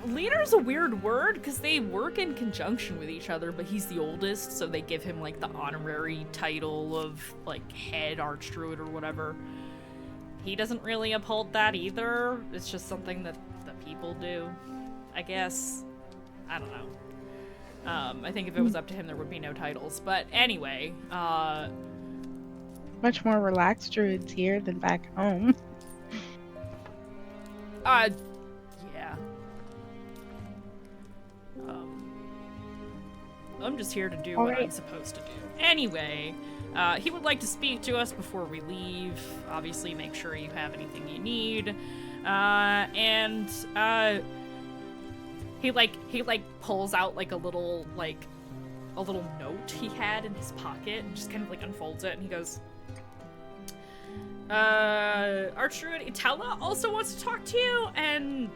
Leader's a weird word because they work in conjunction with each other, but he's the oldest, so they give him like the honorary title of like head archdruid or whatever. He doesn't really uphold that either. It's just something that the people do, I guess. I don't know. I think if it was up to him, there would be no titles. But anyway, much more relaxed druids here than back home. yeah. I'm just here to do what I'm Alright. supposed to do. Anyway, he would like to speak to us before we leave. Obviously, make sure you have anything you need. And he pulls out like a little note he had in his pocket and just kind of like unfolds it, and he goes, Archdruid Itella also wants to talk to you, and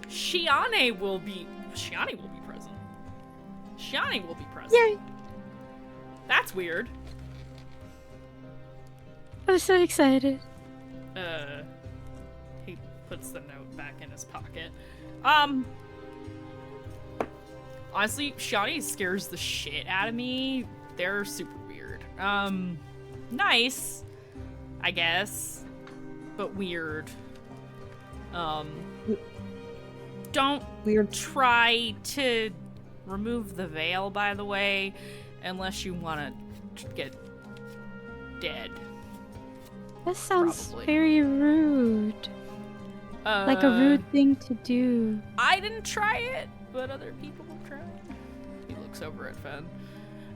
Shiane will be present. Shiane will be present. Yay! That's weird. I'm so excited. He puts the note back in his pocket. Honestly, Shiane scares the shit out of me. They're super weird. Nice, I guess, but weird. Don't Weird. try to remove the veil, by the way, unless you want to get dead. That sounds Probably. very rude. Like a rude thing to do. I didn't try it, but other people have tried. He looks over at Fen.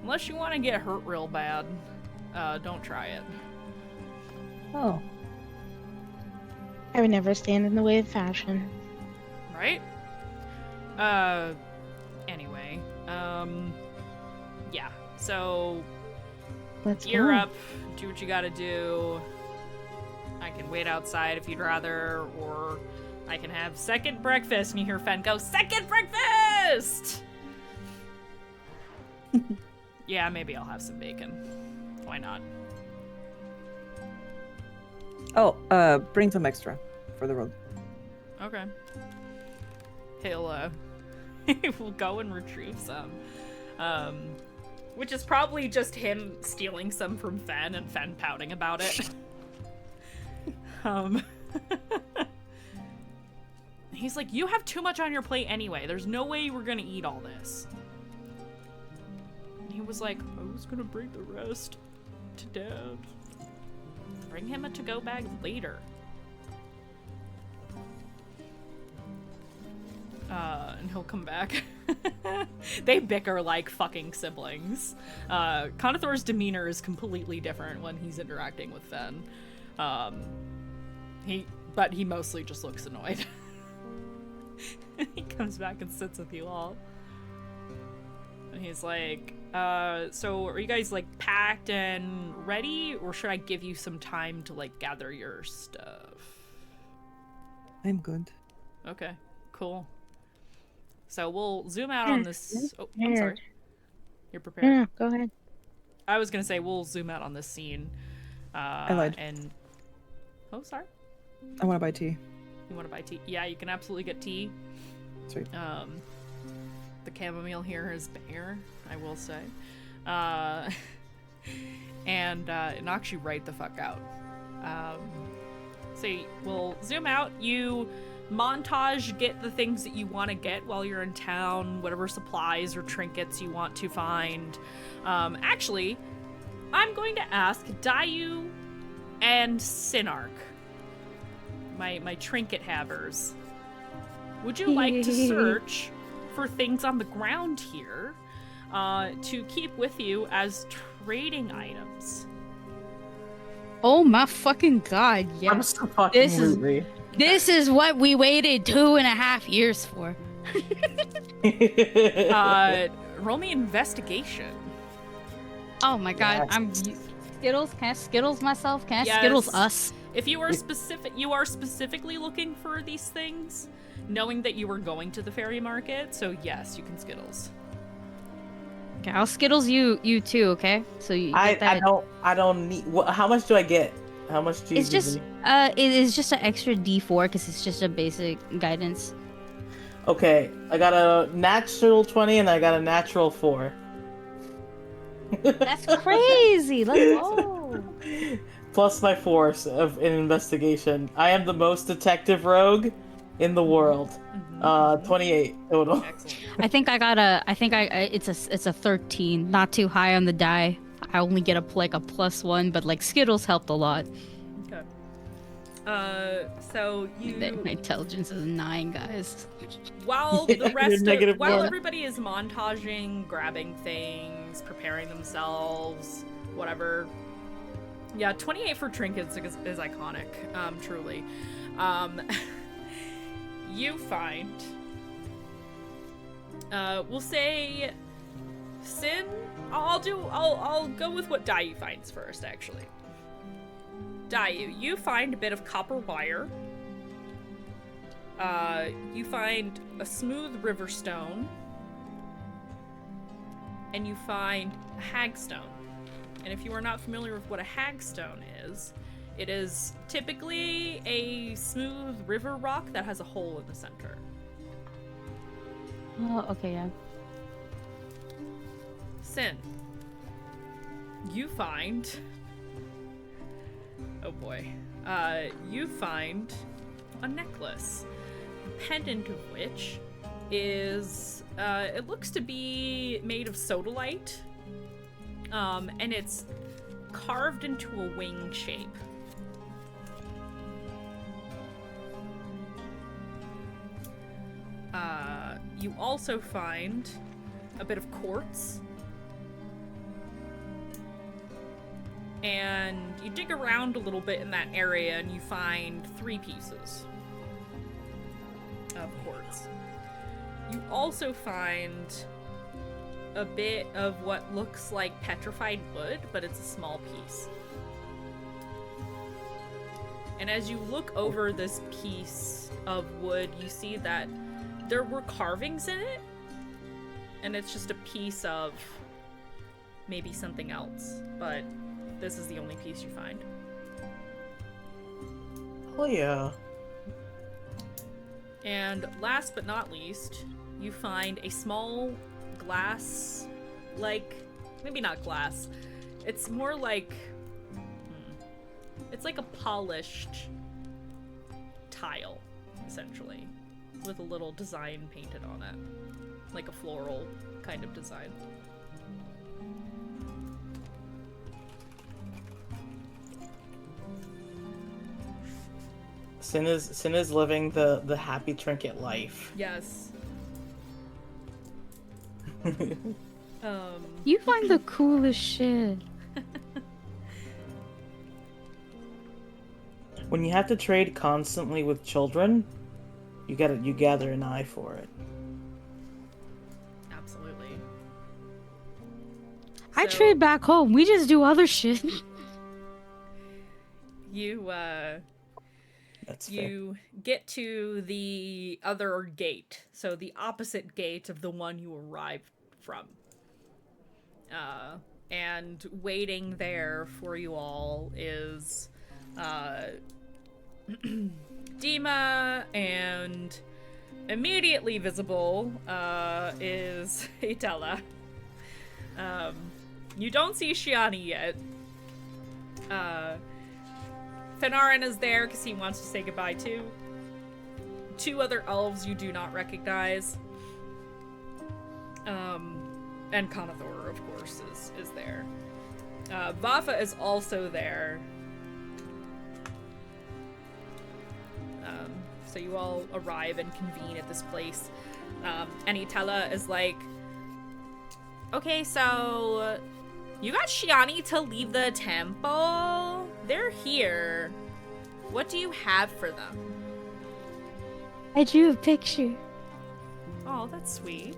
Unless you want to get hurt real bad, don't try it. Oh. I would never stand in the way of fashion. Right? Anyway, yeah. So, Let's gear go. up, do what you gotta do. I can wait outside if you'd rather, or I can have second breakfast. And you hear Fen go, "Second breakfast!" Yeah, maybe I'll have some bacon. Why not? Oh, bring some extra for the road. Okay. He'll will go and retrieve some. Which is probably just him stealing some from Fen and Fen pouting about it. He's like, you have too much on your plate anyway. There's no way we're gonna eat all this. And he was like, I was gonna bring the rest to Dad. Bring him a to-go bag later. And he'll come back. They bicker like fucking siblings. Conathor's demeanor is completely different when he's interacting with Fen. But he mostly just looks annoyed. He comes back and sits with you all. And he's like, so are you guys like packed and ready, or should I give you some time to like gather your stuff? I'm good. Okay, cool. So we'll zoom out on this. Oh, I'm sorry. You're prepared? Yeah, go ahead. I was gonna say we'll zoom out on this scene. I lied. And oh, sorry. I want to buy tea. You want to buy tea? Yeah, you can absolutely get tea. Sweet. The chamomile here is banger, I will say. And it knocks you right the fuck out. So we'll zoom out. You montage get the things that you want to get while you're in town, whatever supplies or trinkets you want to find. Actually, I'm going to ask Dayu and Sinark, my trinket havers. Would you like to search for things on the ground here to keep with you as trading items? Oh my fucking god, yeah. I'm so fucking hungry. This is what we waited 2.5 years for. Roll me investigation. Oh my god, Yes. I'm Skittles. Can I Skittles myself? Can I Yes. Skittles us? If you are specifically looking for these things, knowing that you were going to the fairy market, so yes, you can Skittles. Okay, I'll Skittles you too. Okay, so you get that. I don't need. How much do I get? How much do you? It's give just me? it is just an extra D4 because it's just a basic guidance. Okay, I got a natural 20 and I got a natural 4. That's crazy. Let's go. Plus my force of an investigation. I am the most detective rogue in the world. 28 total. Excellent. I think it's a 13. Not too high on the die. I only get a +1, but like Skittles helped a lot. Okay. So My intelligence is 9, guys. while the rest negative while one. everybody is montaging, grabbing things, preparing themselves, whatever. Yeah, 28 for trinkets is iconic, truly. You find, we'll say, Sin. I'll go with what Dayu finds first, actually. Dayu, you find a bit of copper wire. You find a smooth river stone. And you find a hagstone. And if you are not familiar with what a hagstone is, it is typically a smooth river rock that has a hole in the center. Oh, okay, yeah. Sin, you find... Oh boy. You find a necklace, the pendant of which is, it looks to be made of sodalite, and it's carved into a wing shape. You also find a bit of quartz, And you dig around a little bit in that area and you find 3 pieces of quartz. You also find a bit of what looks like petrified wood, but it's a small piece. And as you look over this piece of wood, you see that there were carvings in it, and it's just a piece of maybe something else, but this is the only piece you find. Oh yeah. And last but not least, you find a small glass, like, maybe not glass, it's more like, it's like a polished tile, essentially, with a little design painted on it, like a floral kind of design. Sin is living the happy trinket life. Yes. You find the coolest shit. When you have to trade constantly with children, you gather an eye for it. Absolutely. I So- trade back home. We just do other shit. That's fair. You get to the other gate, so the opposite gate of the one you arrived from. And waiting there for you all is Dima, and immediately visible is Itala. You don't see Shiani yet. Fanarin is there because he wants to say goodbye to 2 other elves you do not recognize. And Kanathor, of course, is there. Vafa is also there. So you all arrive and convene at this place. And Itala is like, okay, so you got Shiani to leave the temple? They're here. What do you have for them? I drew a picture. Oh, that's sweet.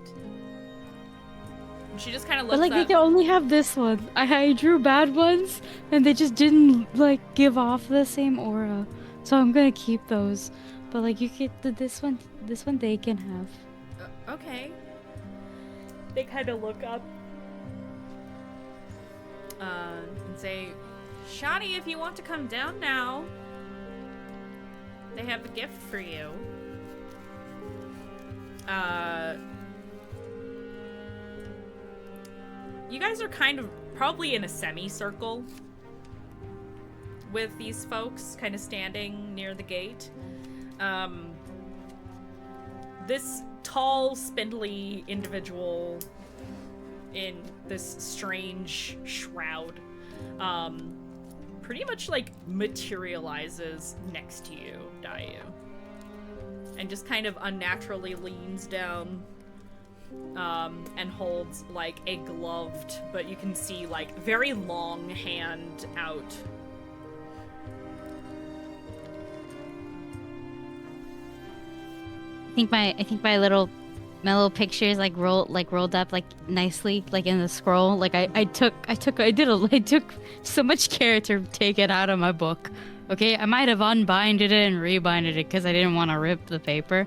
And she just kind of But looks like, they up. can only have this one. I drew bad ones, and they just didn't like give off the same aura. So I'm gonna keep those. But like, you get this one they can have. Okay. They kind of look up. And say, Shani, if you want to come down now, they have a gift for you. You guys are kind of probably in a semicircle with these folks kind of standing near the gate. This tall, spindly individual in this strange shroud pretty much like materializes next to you, Dayu, and just kind of unnaturally leans down and holds like a gloved, but you can see like very long hand out. I think my little picture is like rolled up like nicely like in the scroll. Like I took so much care to take it out of my book. Okay, I might have unbinded it and rebinded it because I didn't want to rip the paper.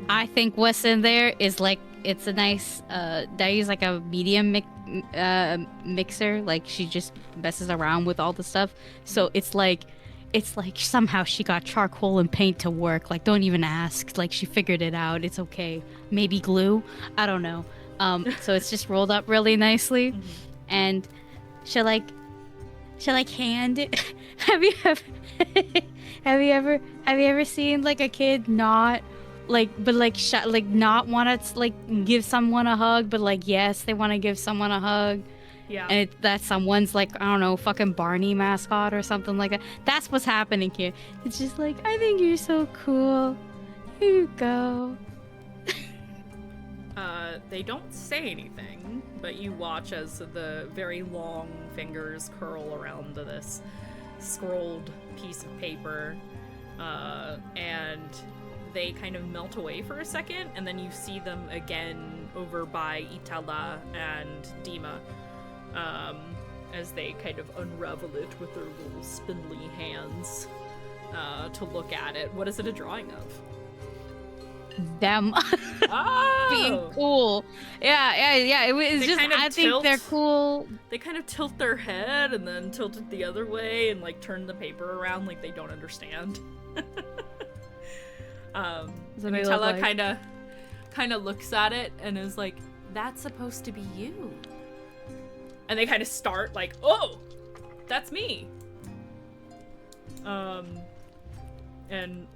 I think what's in there is like, it's a nice I use like a medium mixer. Like she just messes around with all the stuff, so it's like somehow she got charcoal and paint to work. Like, don't even ask. Like, she figured it out. It's okay. Maybe glue. I don't know. So it's just rolled up really nicely, and she'll hand it. Have you ever seen like a kid not not want to like give someone a hug, but like yes, they want to give someone a hug. Yeah. And that someone's like, I don't know, fucking Barney mascot or something like that. That's what's happening here. It's just like, I think you're so cool. Here you go. They don't say anything, but you watch as the very long fingers curl around this scrolled piece of paper, and they kind of melt away for a second, and then you see them again over by Itala and Dima, as they kind of unravel it with their little spindly hands to look at it. What is it a drawing of? Them being cool. Yeah. It's just, I think they're cool. They kind of tilt their head and then tilt it the other way and like turn the paper around like they don't understand. Nutella kind of looks at it and is like, "That's supposed to be you." And they kind of start like, "Oh, that's me." And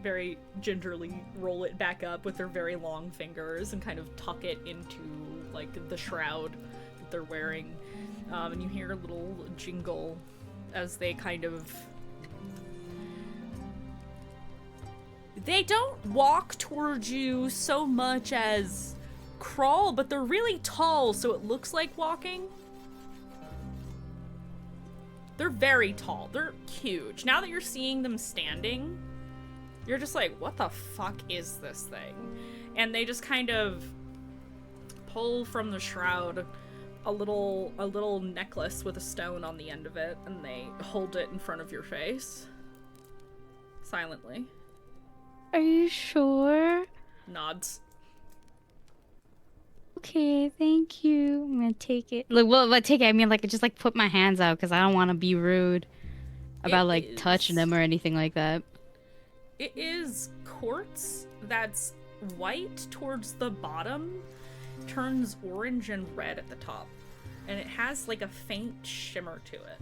very gingerly roll it back up with their very long fingers and kind of tuck it into like the shroud that they're wearing. And you hear a little jingle as they kind of... They don't walk towards you so much as crawl, but they're really tall, so it looks like walking. They're very tall. They're huge. Now that you're seeing them standing, you're just like, what the fuck is this thing? And they just kind of pull from the shroud a little necklace with a stone on the end of it, and they hold it in front of your face. Silently. Are you sure? Nods. Okay, thank you. I'm gonna take it. Like, well, take it. I mean, like, just like put my hands out because I don't want to be rude about like touching them or anything like that. It is quartz that's white towards the bottom, turns orange and red at the top, and it has like a faint shimmer to it.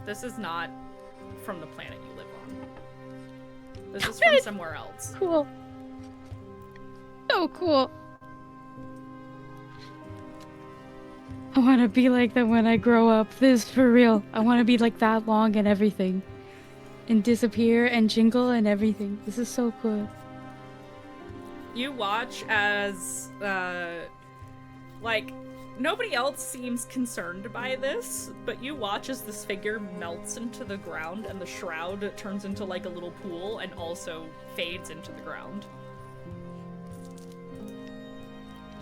This is not from the planet you live on. This is from somewhere else. Cool. So cool. I want to be like that when I grow up. This is for real. I want to be like that long and everything. And disappear and jingle and everything. This is so cool. You watch as, like, nobody else seems concerned by this, but you watch as this figure melts into the ground and the shroud turns into like a little pool and also fades into the ground.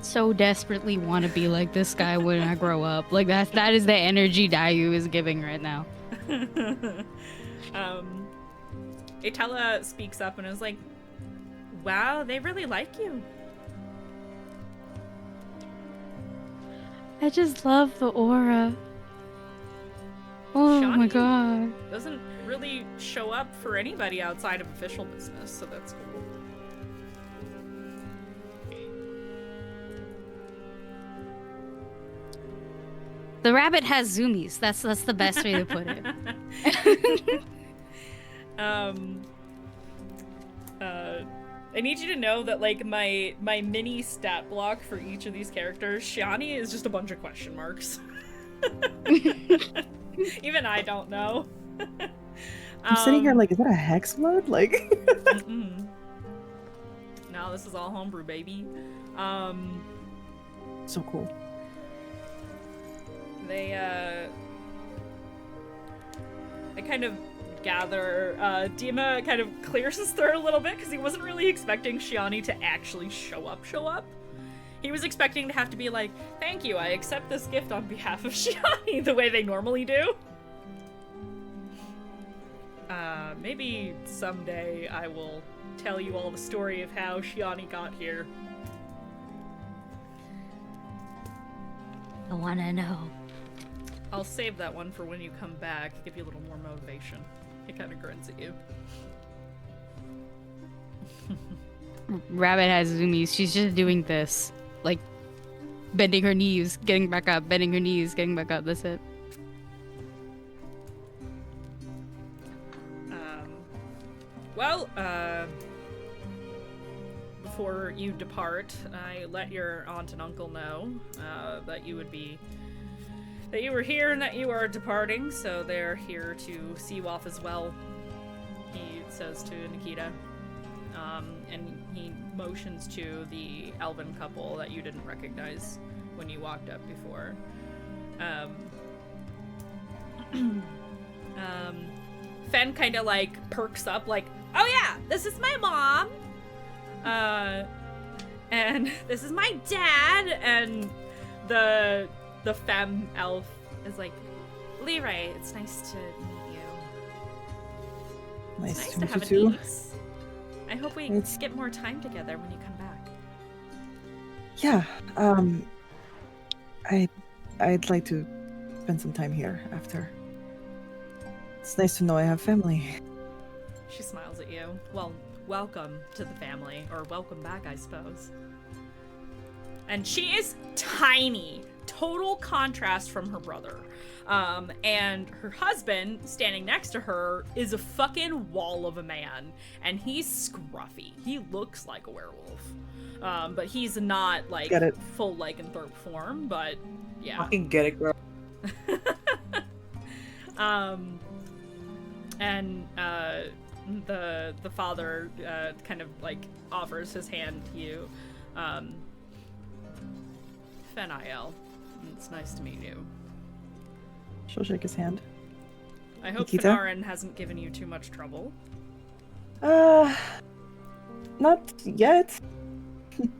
So desperately want to be like this guy when I grow up. Like that is the energy Dayu is giving right now. Itala speaks up and is like, wow, they really like you. I just love the aura. Oh my god. Doesn't really show up for anybody outside of official business, so that's cool. The rabbit has zoomies. That's the best way to put it. I need you to know that like my mini stat block for each of these characters, Shiani is just a bunch of question marks. Even I don't know. I'm sitting here like, is that a hex mode? Like, no, this is all homebrew, baby. So cool. They kind of gather. Dima kind of clears his throat a little bit because he wasn't really expecting Shiani to actually show up. He was expecting to have to be like, thank you, I accept this gift on behalf of Shiani, the way they normally do. Maybe someday I will tell you all the story of how Shiani got here. I wanna know. I'll save that one for when you come back, give you a little more motivation. He kind of grins at you. Rabbit has zoomies. She's just doing this. Like, bending her knees, getting back up, bending her knees, getting back up. That's it. Before you depart, I let your aunt and uncle know that you were here and that you are departing, so they're here to see you off as well, he says to Nikita. And he motions to the elven couple that you didn't recognize when you walked up before. Fen kind of like perks up, like, oh yeah, this is my mom, and this is my dad, and the femme elf is like, Leroy, it's nice to meet you. Nice It's nice to to meet have you a too. date. I hope we It's- get more time together when you come back. Yeah. I'd like to spend some time here after. It's nice to know I have family. She smiles at you. Well, welcome to the family, or welcome back, I suppose. And she is tiny. Total contrast from her brother. And her husband, standing next to her, is a fucking wall of a man. And he's scruffy. He looks like a werewolf. But he's not, like, Get it. full lycanthrope form, but yeah. Fucking get it, girl. And the father kind of like offers his hand to you. Feniel, it's nice to meet you. She'll shake his hand. I hope Nikita? Fenarin hasn't given you too much trouble. Not yet.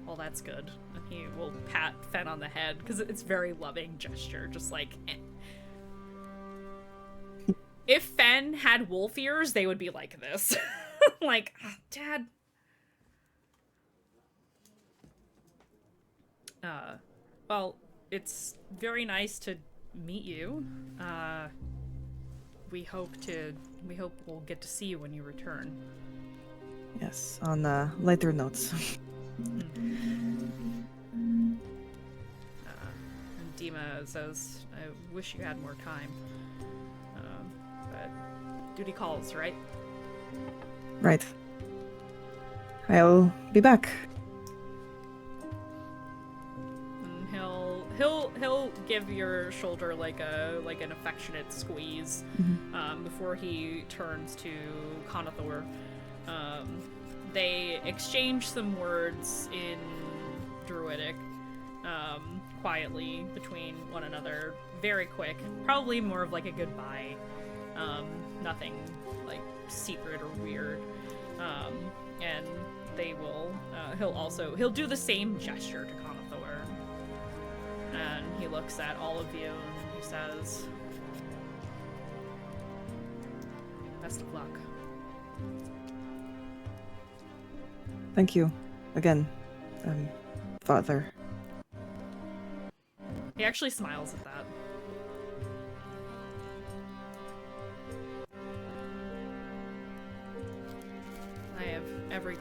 Well, that's good. And he will pat Fen on the head because it's very loving gesture, just like. Eh. If Fen had wolf ears, they would be like this. Like, oh, Dad. Well, it's very nice to meet you. We hope we'll get to see you when you return. Yes, on lighter notes. And Dima says, I wish you had more time. But duty calls, right? Right. I'll be back. And he'll give your shoulder like an affectionate squeeze before he turns to Conathor. They exchange some words in Druidic, quietly between one another, very quick, probably more of like a goodbye, nothing like secret or weird, and they will, he'll do the same gesture to Conathor, and he looks at all of you and he says, best of luck. Thank you. Again, Father. He actually smiles at that. I have every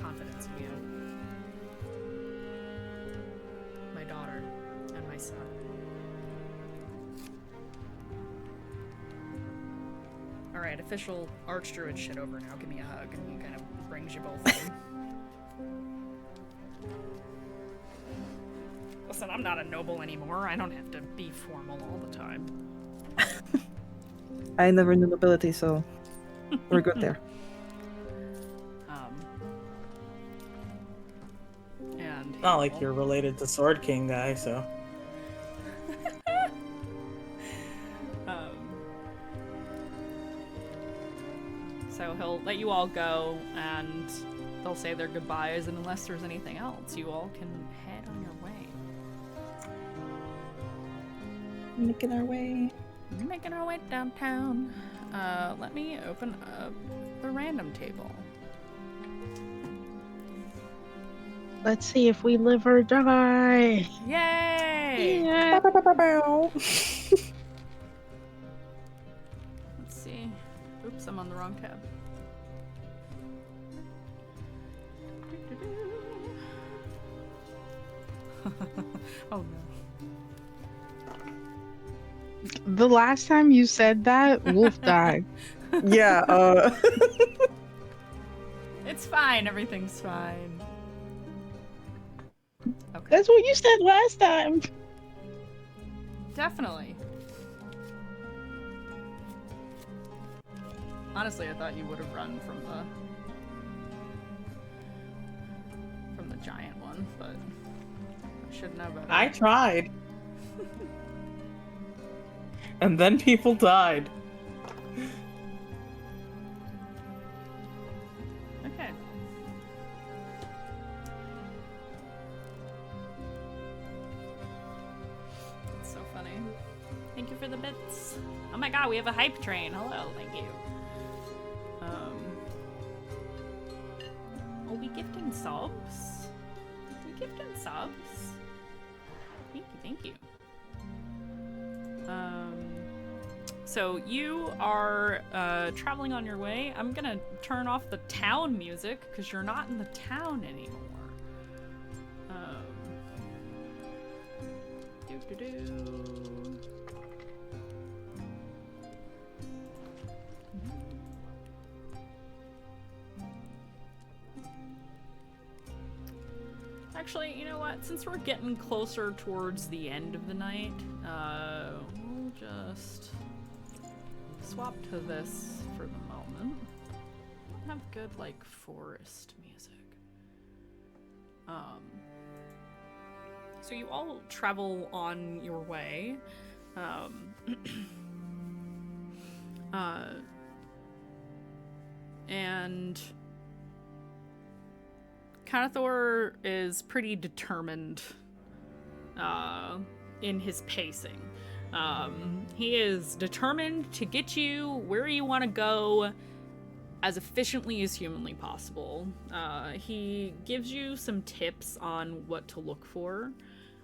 confidence in you. My daughter and my son. Alright, official Archdruid shit over now. Give me a hug, and he kind of brings you both in. Listen, I'm not a noble anymore. I don't have to be formal all the time. I never knew nobility, so we're good there. And Not like you're related to Sword King guy, so. So he'll let you all go, and they'll say their goodbyes, and unless there's anything else, you all can head on your way. Making our way. Making our way downtown. Let me open up the random table. Let's see if we live or die. Yay! Yeah. Let's see. Oops, I'm on the wrong tab. Oh no. The last time you said that, Wolf died. Yeah, It's fine, everything's fine. Okay. That's what you said last time. Definitely. Honestly, I thought you would have run from giant one, but I should know better. I tried. And then people died. Okay. That's so funny. Thank you for the bits. Oh my god, we have a hype train. Hello, thank you. Are we gifting subs? Are we gifting subs? Thank you. So you are traveling on your way. I'm gonna turn off the town music because you're not in the town anymore. Actually, you know what? Since we're getting closer towards the end of the night, we'll just swap to this for the moment. Don't have good, like, forest music. So you all travel on your way. And Canathor is pretty determined in his pacing. He is determined to get you where you want to go as efficiently as humanly possible. He gives you some tips on what to look for,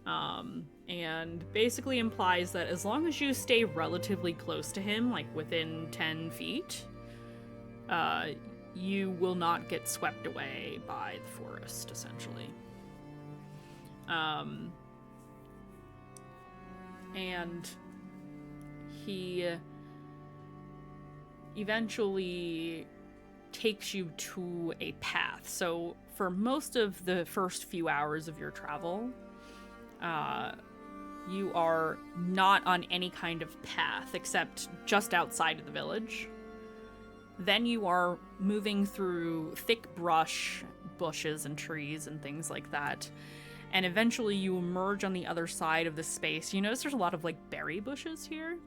and basically implies that as long as you stay relatively close to him, like within 10 feet, you will not get swept away by the forest, essentially. And he eventually takes you to a path. So for most of the first few hours of your travel, you are not on any kind of path except just outside of the village. Then you are moving through thick brush, bushes and trees and things like that. And eventually you emerge on the other side of the space. You notice there's a lot of, like, berry bushes here.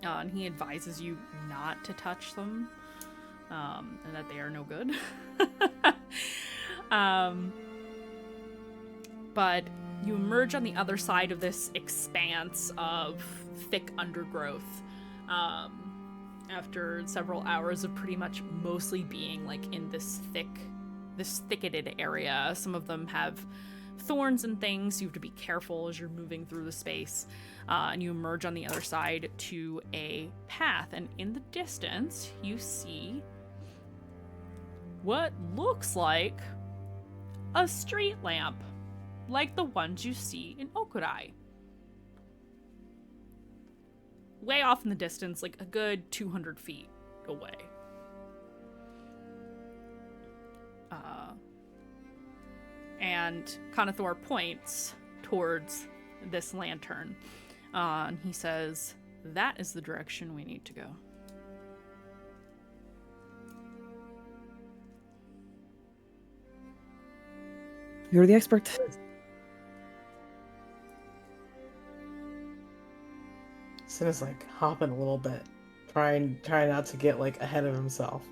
And he advises you not to touch them. And that they are no good. But you emerge on the other side of this expanse of thick undergrowth. After several hours of pretty much mostly being, like, in this thicketed area. Some of them have thorns and things, so you have to be careful as you're moving through the space. And you emerge on the other side to a path, and in the distance, you see what looks like a street lamp, like the ones you see in Okurai. Way off in the distance, like a good 200 feet away. And Canathor points towards this lantern. And he says, that is the direction we need to go. You're the expert. Sin is like hopping a little bit, trying not to get like ahead of himself,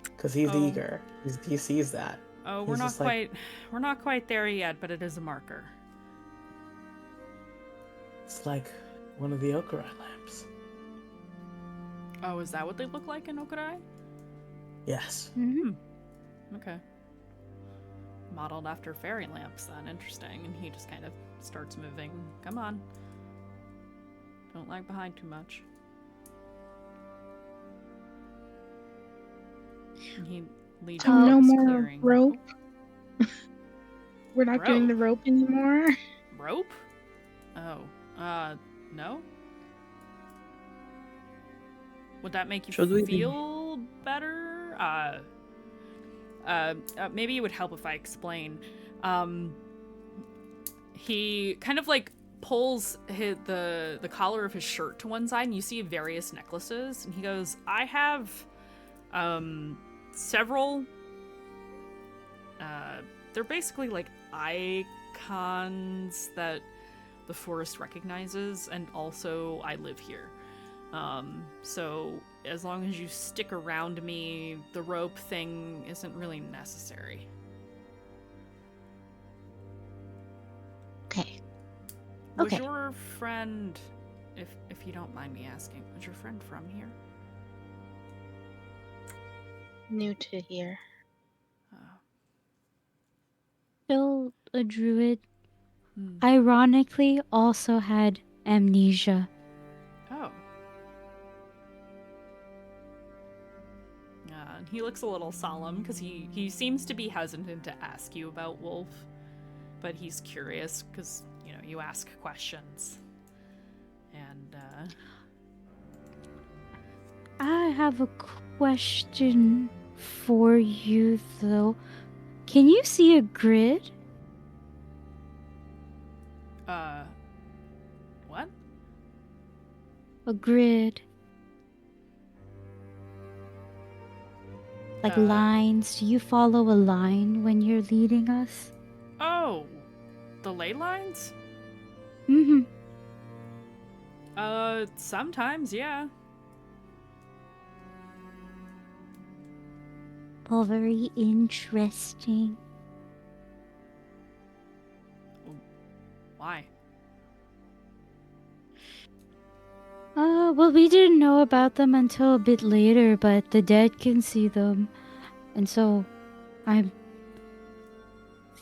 because he's eager. He sees that. Oh, we're not quite there yet, but it is a marker. It's like one of the Okurai lamps. Oh, is that what they look like in Okurai? Yes. Mm-hmm. Okay. Modeled after fairy lamps, then. Interesting. And he just kind of starts moving. Come on. Don't lag behind too much. And he leads you no to this more clearing. rope. We're not Rope? doing the rope anymore. Rope? Oh. No? Would that make you Should we be- feel better? Maybe it would help if I explain. He kind of like pulls the collar of his shirt to one side, and you see various necklaces, and he goes, I have several They're basically like icons that the forest recognizes, and also I live here. So as long as you stick around me, the rope thing isn't really necessary. Okay. Was Okay. your friend, if you don't mind me asking, was your friend from here? New to here. Still a druid. Hmm. Ironically, also had amnesia. Oh. And he looks a little solemn because he seems to be hesitant to ask you about Wolf, but he's curious because, you know, you ask questions. And, I have a question for you, though. Can you see a grid? what? A grid. Like lines. Do you follow a line when you're leading us? Oh, the ley lines? Mm-hmm. Sometimes, yeah. All very interesting. Why? Well, we didn't know about them until a bit later, but the dead can see them. And so, I'm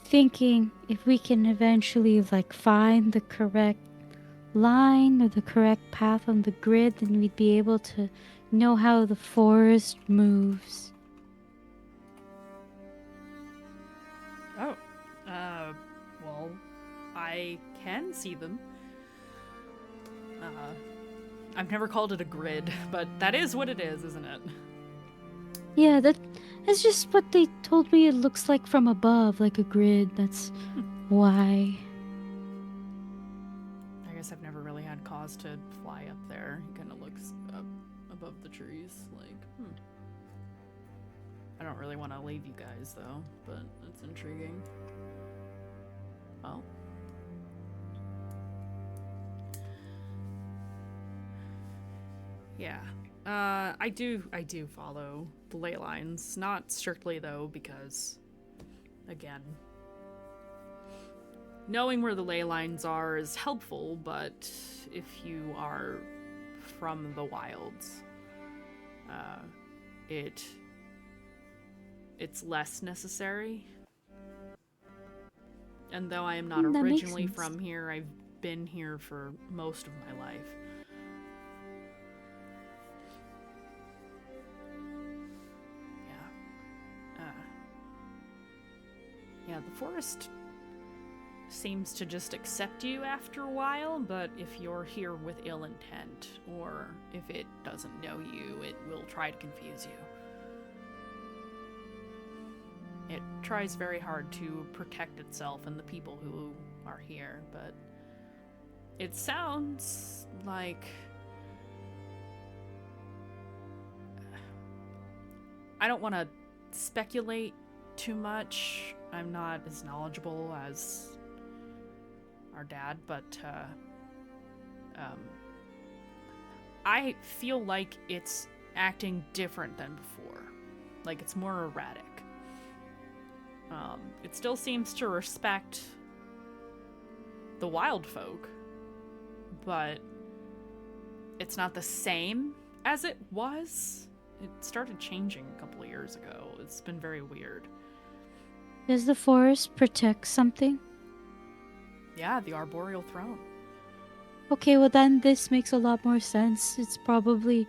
thinking if we can eventually, like, find the correct line or the correct path on the grid, then we'd be able to know how the forest moves. Oh, well, I can see them. I've never called it a grid, but that is what it is, isn't it? Yeah, that's just what they told me it looks like from above, like a grid. That's why. I guess I've never really had cause to fly up there. He kind of looks up above the trees, like, I don't really want to leave you guys, though, but it's intriguing. Well. Yeah. I do follow the ley lines. Not strictly, though, because, again, knowing where the ley lines are is helpful, but if you are from the wilds, it's less necessary. And though I am not That makes originally sense. from here, I've been here for most of my life. Yeah, the forest seems to just accept you after a while, but if you're here with ill intent, or if it doesn't know you, it will try to confuse you. It tries very hard to protect itself and the people who are here, but it sounds like... I don't want to speculate too much. I'm not as knowledgeable as our dad, but I feel like it's acting different than before. Like it's more erratic. It still seems to respect the wild folk, but it's not the same as it was. It started changing a couple of years ago. It's been very weird. Does the forest protect something? Yeah, the arboreal throne. Okay, well then this makes a lot more sense. It's probably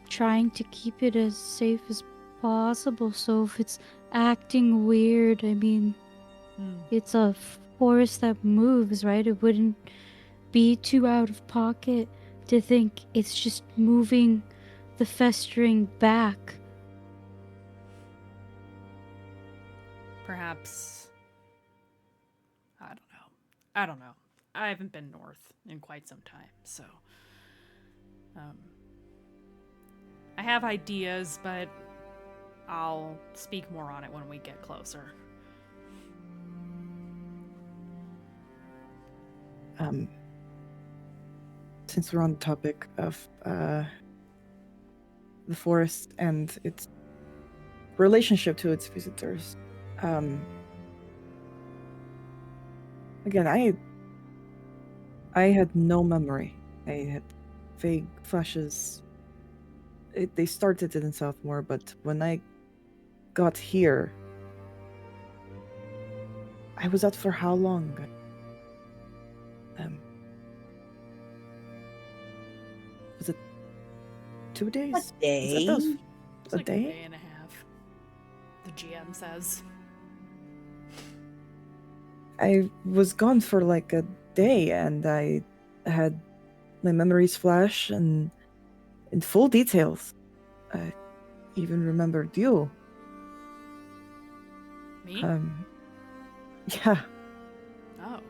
trying to keep it as safe as possible. So if it's acting weird, I mean, it's a forest that moves, right? It wouldn't be too out of pocket to think it's just moving the festering back. Perhaps... I don't know. I haven't been north in quite some time, so... I have ideas, but I'll speak more on it when we get closer. Since we're on the topic of the forest and its relationship to its visitors, again, I had no memory. I had vague flashes. They started it in Southmore, but when I got here, I was out for how long? Was it 2 days? A day? Was that those? It's A like day? a day and a half. The GM says. I was gone for like a day, and I had my memories flash and in full details. I even remembered you. Me? Yeah. Oh.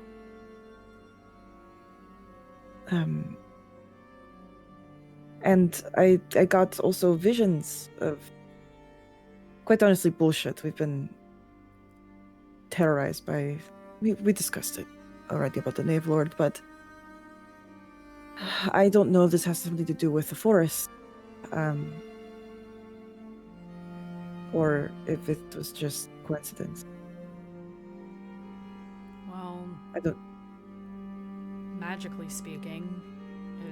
And I got also visions of, quite honestly, bullshit. We've been terrorized by, we discussed it already about the Knave Lord, but I don't know if this has something to do with the forest, or if it was just coincidence. Well, I don't. magically speaking,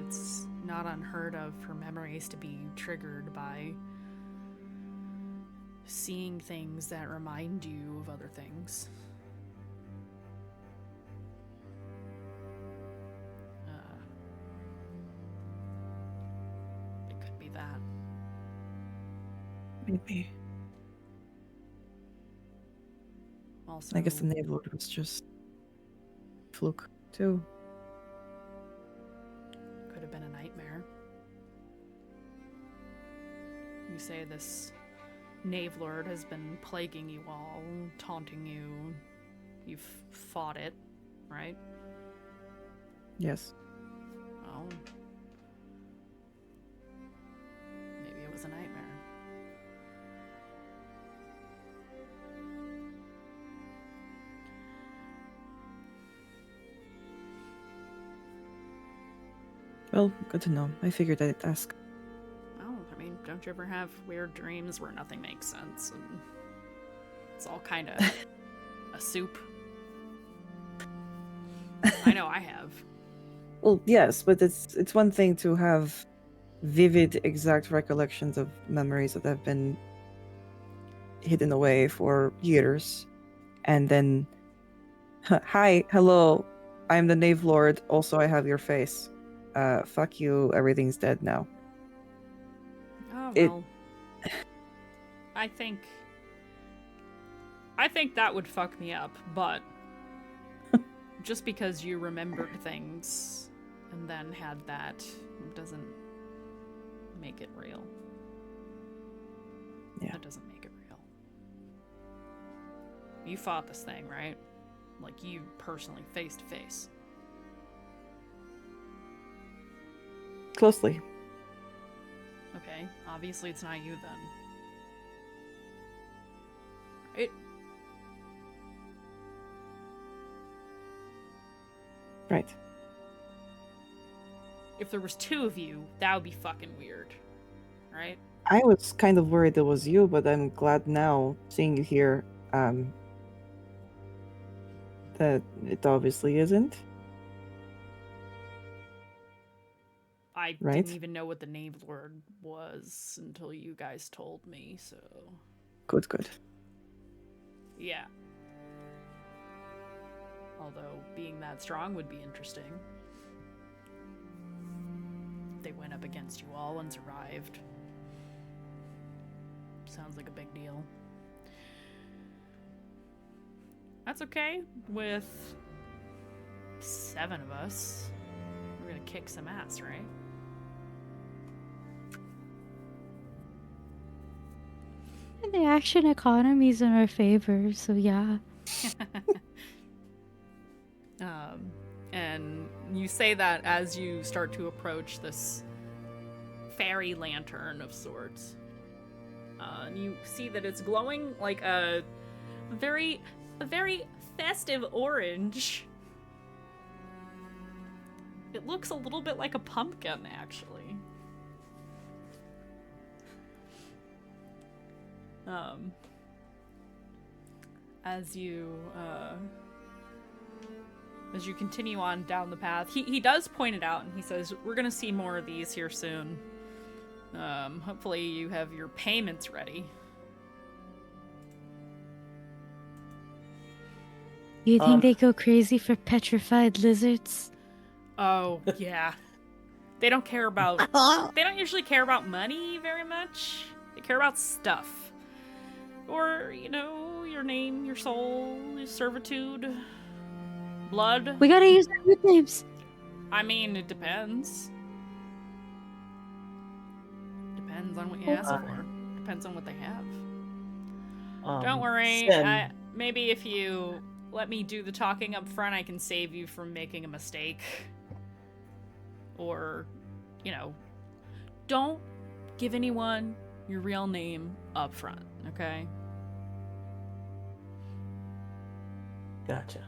it's not unheard of for memories to be triggered by seeing things that remind you of other things. It could be that. Maybe. Also, I guess the Knave Lord was just fluke too. could have been a nightmare. You say this Knave Lord has been plaguing you all, taunting you. You've fought it, right? Yes. Oh. Maybe it was a nightmare. Well, good to know. I figured I'd ask. Oh, I mean, don't you ever have weird dreams where nothing makes sense and it's all kind of a soup? I know I have. Well, yes, but it's one thing to have vivid, exact recollections of memories that have been hidden away for years, and then, hi, hello, I'm the Knave Lord. Also, I have your face. Fuck you. Everything's dead now. Oh, It- well. I think that would fuck me up, but just because you remembered things and then had that doesn't make it real. Yeah. That doesn't make it real. You fought this thing, right? Like, you personally, face to face. Closely. Okay, obviously it's not you then. Right? Right. If there was two of you, that would be fucking weird. Right? I was kind of worried it was you, but I'm glad now, seeing you here, that it obviously isn't. I Right. didn't even know what the Knave Lord was until you guys told me, so... Good. Yeah. Although, being that strong would be interesting. They went up against you all and survived. Sounds like a big deal. That's okay. With 7 of us, we're gonna kick some ass, right? The action economy's in our favor, so yeah. And you say that as you start to approach this fairy lantern of sorts. And you see that it's glowing like a very festive orange. It looks a little bit like a pumpkin, actually. As you continue on down the path, he does point it out, and he says, "We're gonna see more of these here soon. Hopefully you have your payments ready." You think they go crazy for petrified lizards? Oh, yeah. They don't care about... They don't usually care about money very much. They care about stuff. Or, you know, your name, your soul, your servitude, blood. We gotta use our good names. I mean, it depends. Depends on what you ask for. Depends on what they have. Don't worry. Maybe if you let me do the talking up front, I can save you from making a mistake. Or, you know, don't give anyone your real name up front, okay? Gotcha.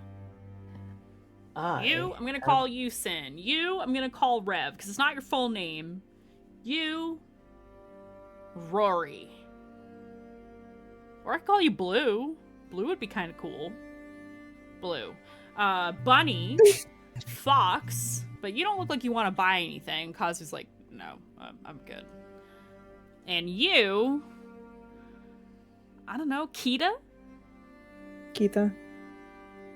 I'm gonna call you Sin. I'm gonna call Rev, because it's not your full name. Rory. Or I could call you Blue. Blue would be kind of cool. Blue. Bunny. Fox. But you don't look like you want to buy anything. Kazu's like, no, I'm good. And you... I don't know, Kita? Keita.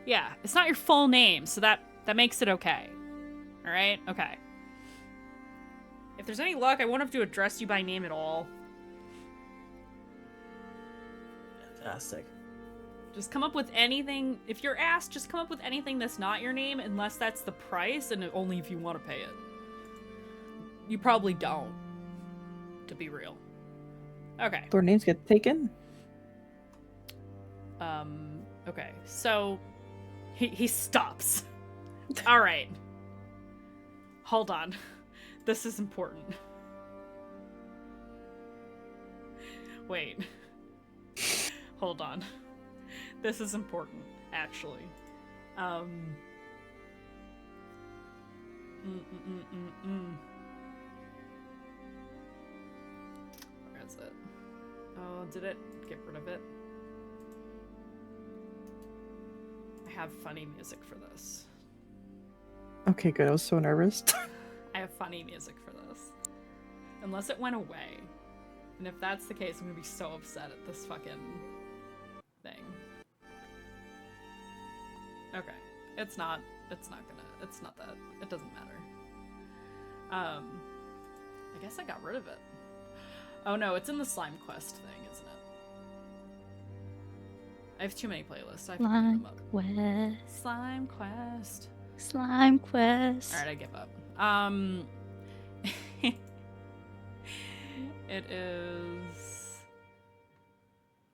Yeah, it's not your full name, so that makes it okay. Alright? Okay. If there's any luck, I won't have to address you by name at all. Fantastic. Just come up with anything. If you're asked, just come up with anything that's not your name, unless that's the price, and only if you want to pay it. You probably don't, to be real. Okay. Their names get taken? Okay, so he stops. All right. Hold on. This is important. Wait. Hold on. This is important, actually. Where is it? Oh, did it get rid of it? I have funny music for this. Okay, good. I was so nervous. I have funny music for this. Unless it went away. And if that's the case, I'm gonna be so upset at this fucking thing. Okay. It's not that. It doesn't matter. I guess I got rid of it. Oh no, it's in the Slime Quest thing, isn't it? I have too many playlists. I have to clean them up. Quest. Slime Quest. Slime Quest. Alright, I give up. It is...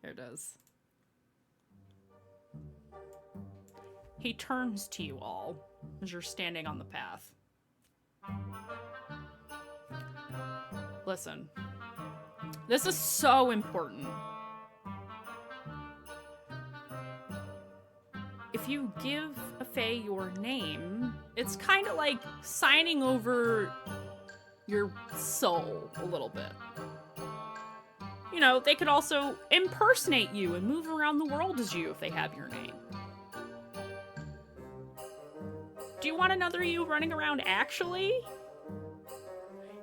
Here it is. He turns to you all as you're standing on the path. Listen. This is so important. If you give a Fae your name, it's kind of like signing over your soul a little bit. You know, they could also impersonate you and move around the world as you if they have your name. Do you want another you running around actually?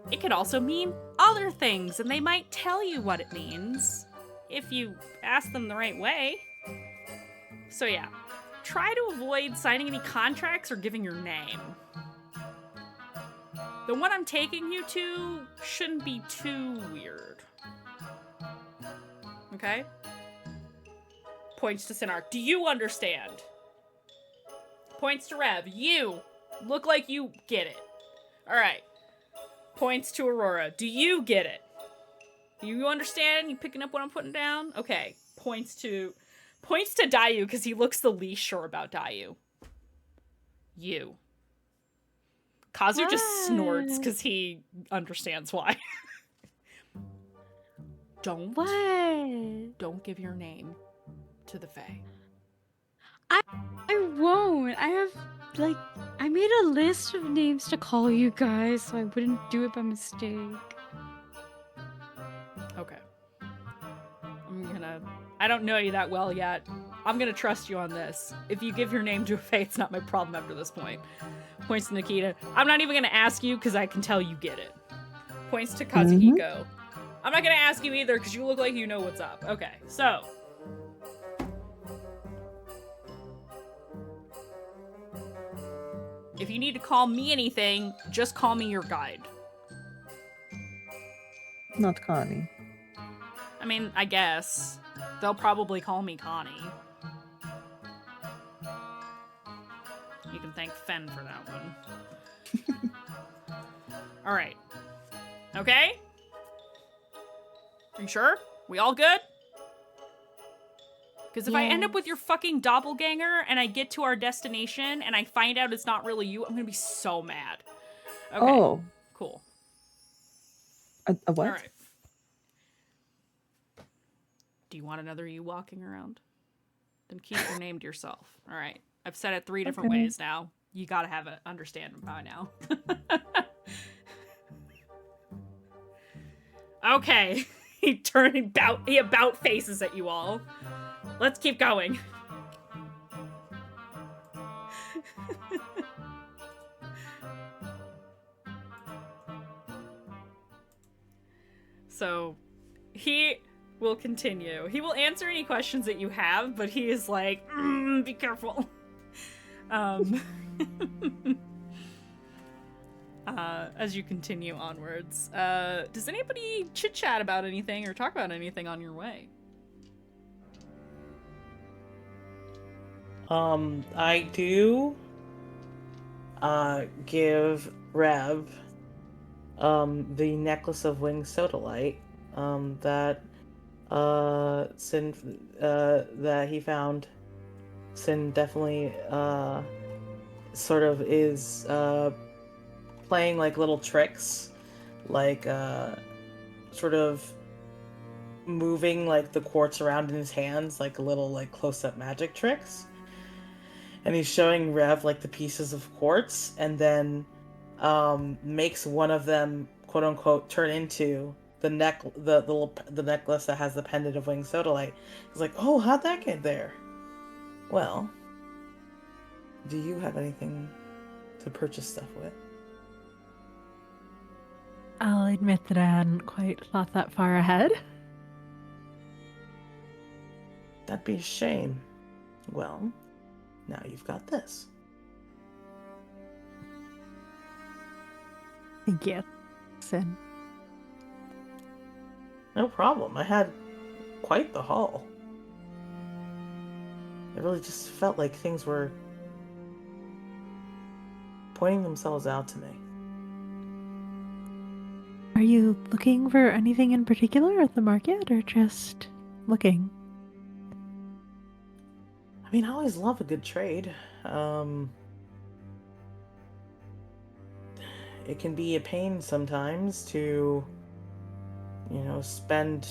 It could also mean other things, and they might tell you what it means if you ask them the right way. So yeah, try to avoid signing any contracts or giving your name. The one I'm taking you to shouldn't be too weird. Okay? Points to Sinark. Do you understand? Points to Rev. You look like you get it. Alright. Points to Aurora. Do you get it? Do you understand? You picking up what I'm putting down? Okay. Points to Dayu, because he looks the least sure about Dayu. You. Kazu just snorts because he understands why. don't What? give your name to the Fae. I won't. I made a list of names to call you guys so I wouldn't do it by mistake. Okay. I don't know you that well yet. I'm gonna trust you on this. If you give your name to a Fae, it's not my problem after this point. Points to Nikita. I'm not even gonna ask you because I can tell you get it. Points to Kazuhiko. I'm not gonna ask you either because you look like you know what's up. Okay, so. If you need to call me anything, just call me your guide. Not Connie. I mean, I guess. They'll probably call me Connie. You can thank Fen for that one. Alright. Okay? Are you sure? We all good? Because if I end up with your fucking doppelganger and I get to our destination and I find out it's not really you, I'm gonna be so mad. Okay. Oh. Cool. A what? Alright. Do you want another you walking around? Then keep your name to yourself. Alright. I've said it 3 different ways now. You gotta have it understand by now. Okay. He about faces at you all. Let's keep going. So, he will continue. He will answer any questions that you have, but he is like, be careful. As you continue onwards. Does anybody chit-chat about anything or talk about anything on your way? I do give Rev the necklace of winged sodalite that Sin that he found. Sin definitely sort of is playing like little tricks, like sort of moving like the quartz around in his hands, like little like close-up magic tricks. And he's showing Rev like the pieces of quartz, and then makes one of them quote unquote turn into the necklace that has the pendant of winged sodalite. He's like, oh, how'd that get there? Well, do you have anything to purchase stuff with? I'll admit that I hadn't quite thought that far ahead. That'd be a shame. Well, now you've got this. Thank you, Sin. No problem. I had quite the haul. It really just felt like things were pointing themselves out to me. Are you looking for anything in particular at the market, or just looking? I mean, I always love a good trade. It can be a pain sometimes to, spend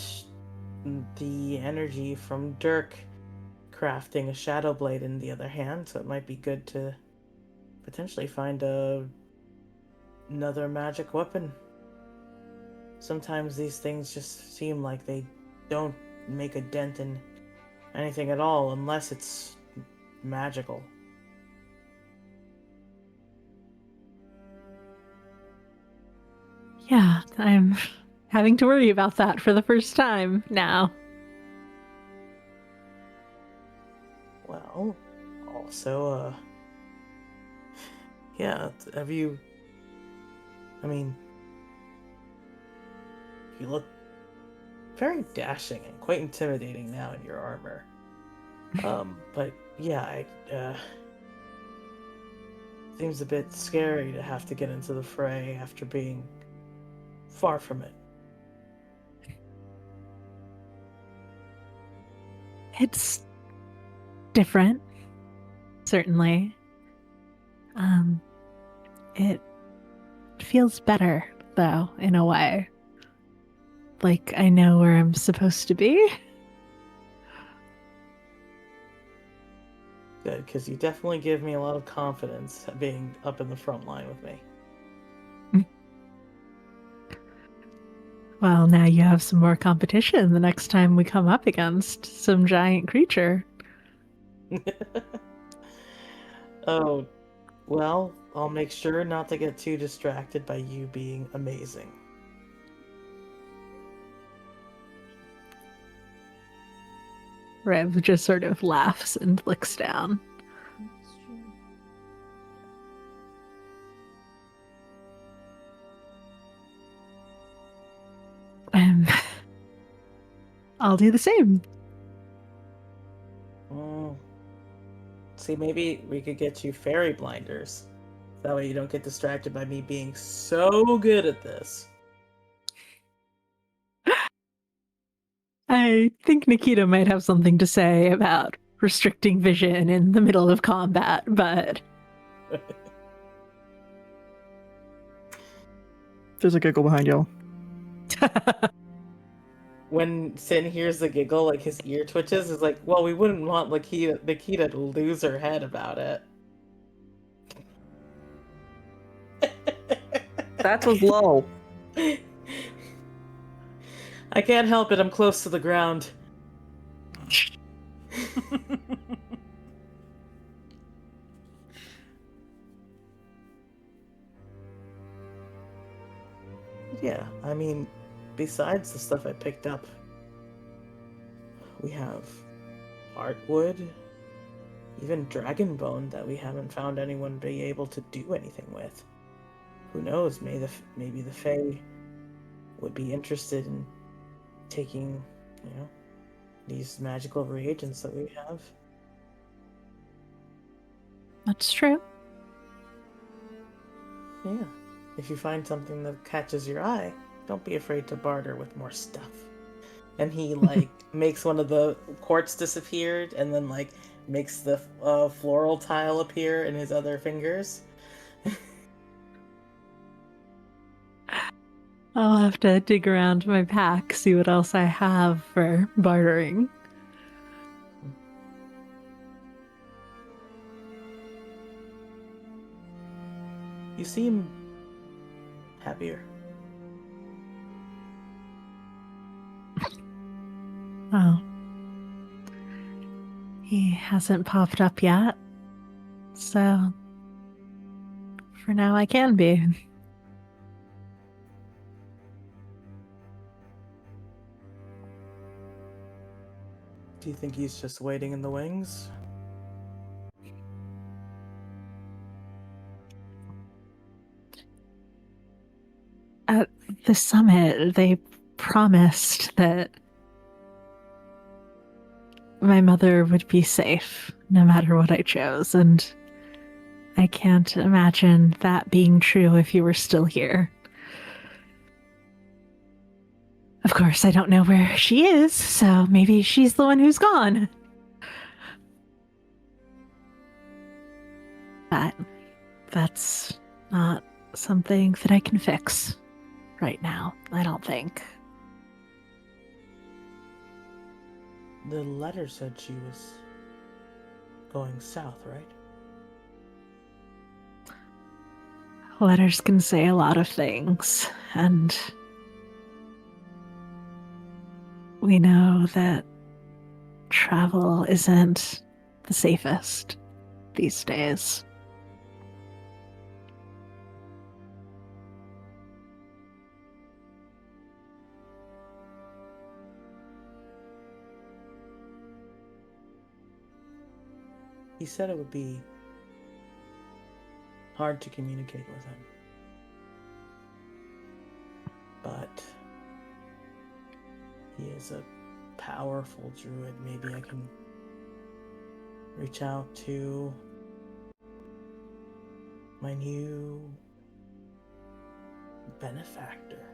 the energy from Dirk crafting a shadow blade in the other hand, so it might be good to potentially find another magic weapon. Sometimes these things just seem like they don't make a dent in anything at all unless it's magical. Yeah, I'm having to worry about that for the first time now. Well, also, yeah, have you... I mean, you look very dashing and quite intimidating now in your armor. But yeah, seems a bit scary to have to get into the fray after being far from it. It's different, certainly. It feels better, though, in a way. like I know where I'm supposed to be. Good, because you definitely give me a lot of confidence being up in the front line with me. Well, now you have some more competition the next time we come up against some giant creature. Oh, well, I'll make sure not to get too distracted by you being amazing. Rev just sort of laughs and looks down. I'll do the same. See, maybe we could get you fairy blinders. That way you don't get distracted by me being so good at this. I think Nikita might have something to say about restricting vision in the middle of combat, but... There's a giggle behind y'all. When Sin hears the giggle, like his ear twitches, is like, well, we wouldn't want Nikita to lose her head about it. That was low. I can't help it, I'm close to the ground. Yeah, I mean, besides the stuff I picked up, we have heartwood, even dragon bone that we haven't found anyone be able to do anything with. Who knows, maybe the Fae would be interested in taking, these magical reagents that we have. That's true. Yeah. If you find something that catches your eye, don't be afraid to barter with more stuff. And he, makes one of the quartz disappear, and then, makes the floral tile appear in his other fingers. I'll have to dig around my pack, see what else I have for bartering. You seem happier. Oh. He hasn't popped up yet. So, for now I can be. Do you think he's just waiting in the wings? At the summit, they promised that my mother would be safe no matter what I chose, and I can't imagine that being true if you were still here. Of course, I don't know where she is, so maybe she's the one who's gone. But that's not something that I can fix right now, I don't think. The letter said she was going south, right? Letters can say a lot of things, and we know that travel isn't the safest these days. He said it would be hard to communicate with him. But he is a powerful druid. Maybe I can reach out to my new benefactor.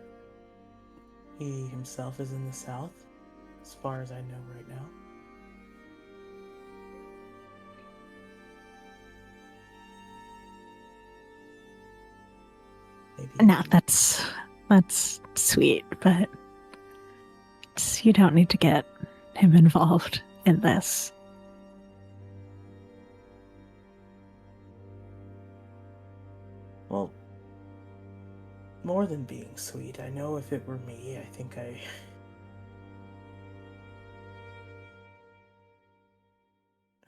He himself is in the south, as far as I know right now. Maybe. No, that's sweet, but You don't need to get him involved in this. Well, more than being sweet, I know if it were me, I think I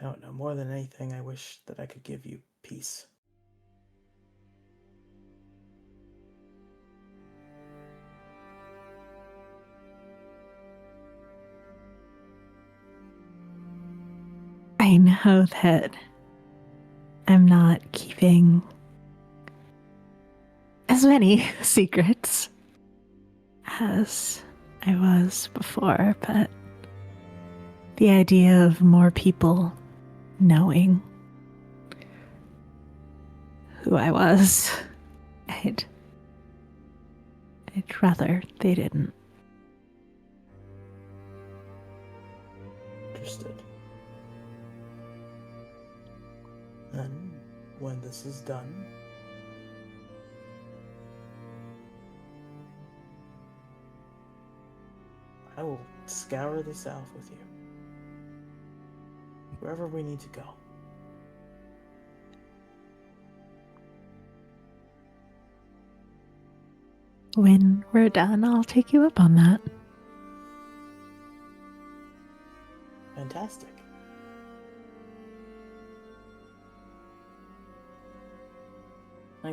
don't know, more than anything, I wish that I could give you peace. I know that I'm not keeping as many secrets as I was before, but the idea of more people knowing who I was, I'd rather they didn't. Understood. Then, when this is done, I will scour the South with you. Wherever we need to go. When we're done, I'll take you up on that. Fantastic. I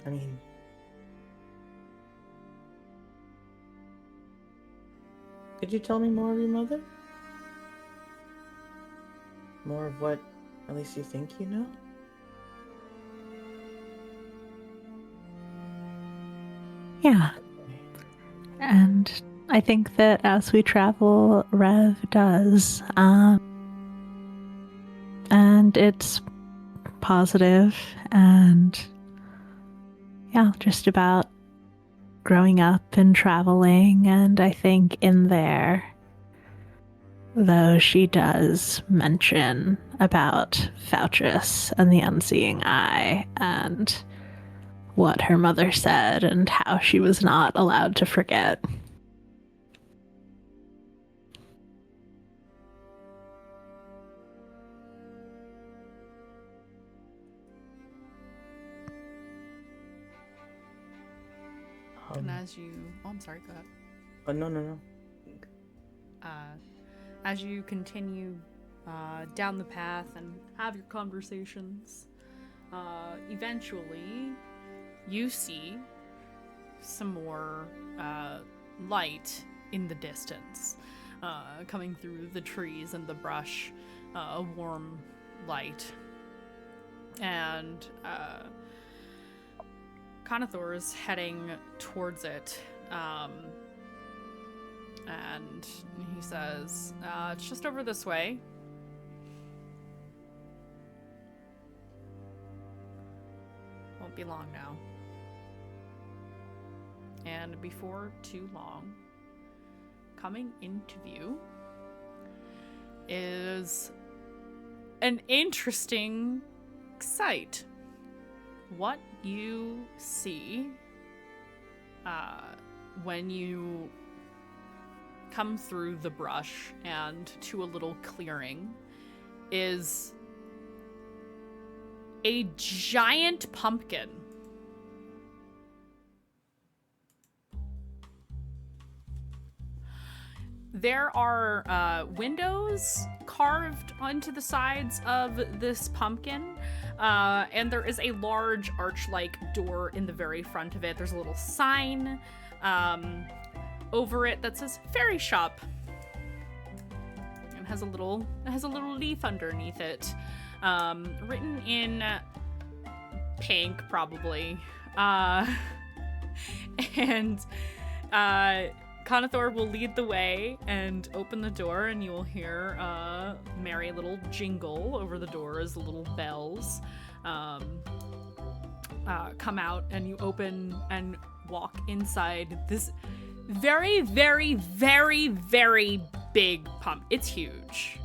mean, could you tell me more of your mother? More of what at least you think you know? Yeah. And I think that as we travel, Rev does. And it's positive and, yeah, just about growing up and traveling. And I think in there, though, she does mention about Foutress and the Unseeing Eye and what her mother said and how she was not allowed to forget. And as you... Oh, I'm sorry, go ahead. No. As you continue down the path and have your conversations, eventually you see some more light in the distance, coming through the trees and the brush, a warm light. And Conathor is heading towards it, and he says, it's just over this way. Won't be long now. And before too long, coming into view is an interesting sight. What you see when you come through the brush and to a little clearing is a giant pumpkin. There are windows carved onto the sides of this pumpkin, and there is a large arch-like door in the very front of it. There's a little sign over it that says Fairy Shop, and has a little leaf underneath it, written in pink, probably, and Conathor will lead the way and open the door, and you will hear a merry little jingle over the door as the little bells come out, and you open and walk inside this very, very, very, very big pump. It's huge.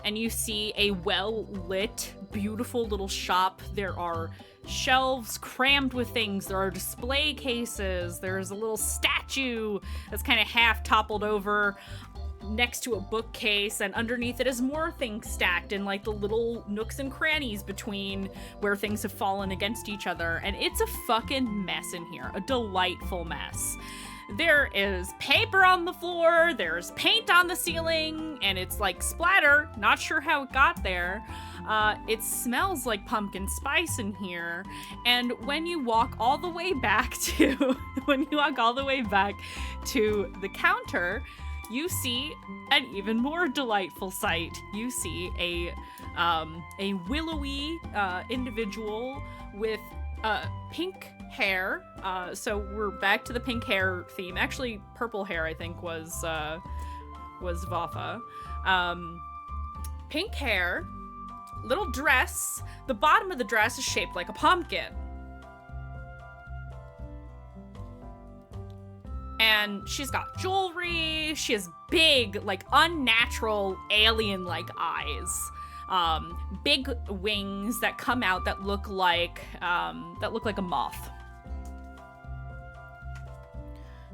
And you see a well-lit, beautiful little shop. There are shelves crammed with things. There are display cases. There's a little statue that's kind of half toppled over next to a bookcase, and underneath it is more things stacked in like the little nooks and crannies between where things have fallen against each other. And it's a fucking mess in here. A delightful mess. There is paper on the floor, there's paint on the ceiling, and it's like splatter. Not sure how it got there. It smells like pumpkin spice in here. And when you walk all the way back to the counter, you see an even more delightful sight. You see a willowy individual with pink hair. So we're back to the pink hair theme. Actually, purple hair, I think, was Vafa. Pink hair, little dress. The bottom of the dress is shaped like a pumpkin. And she's got jewelry. She has big, like, unnatural, alien-like eyes. Big wings that come out that look like a moth.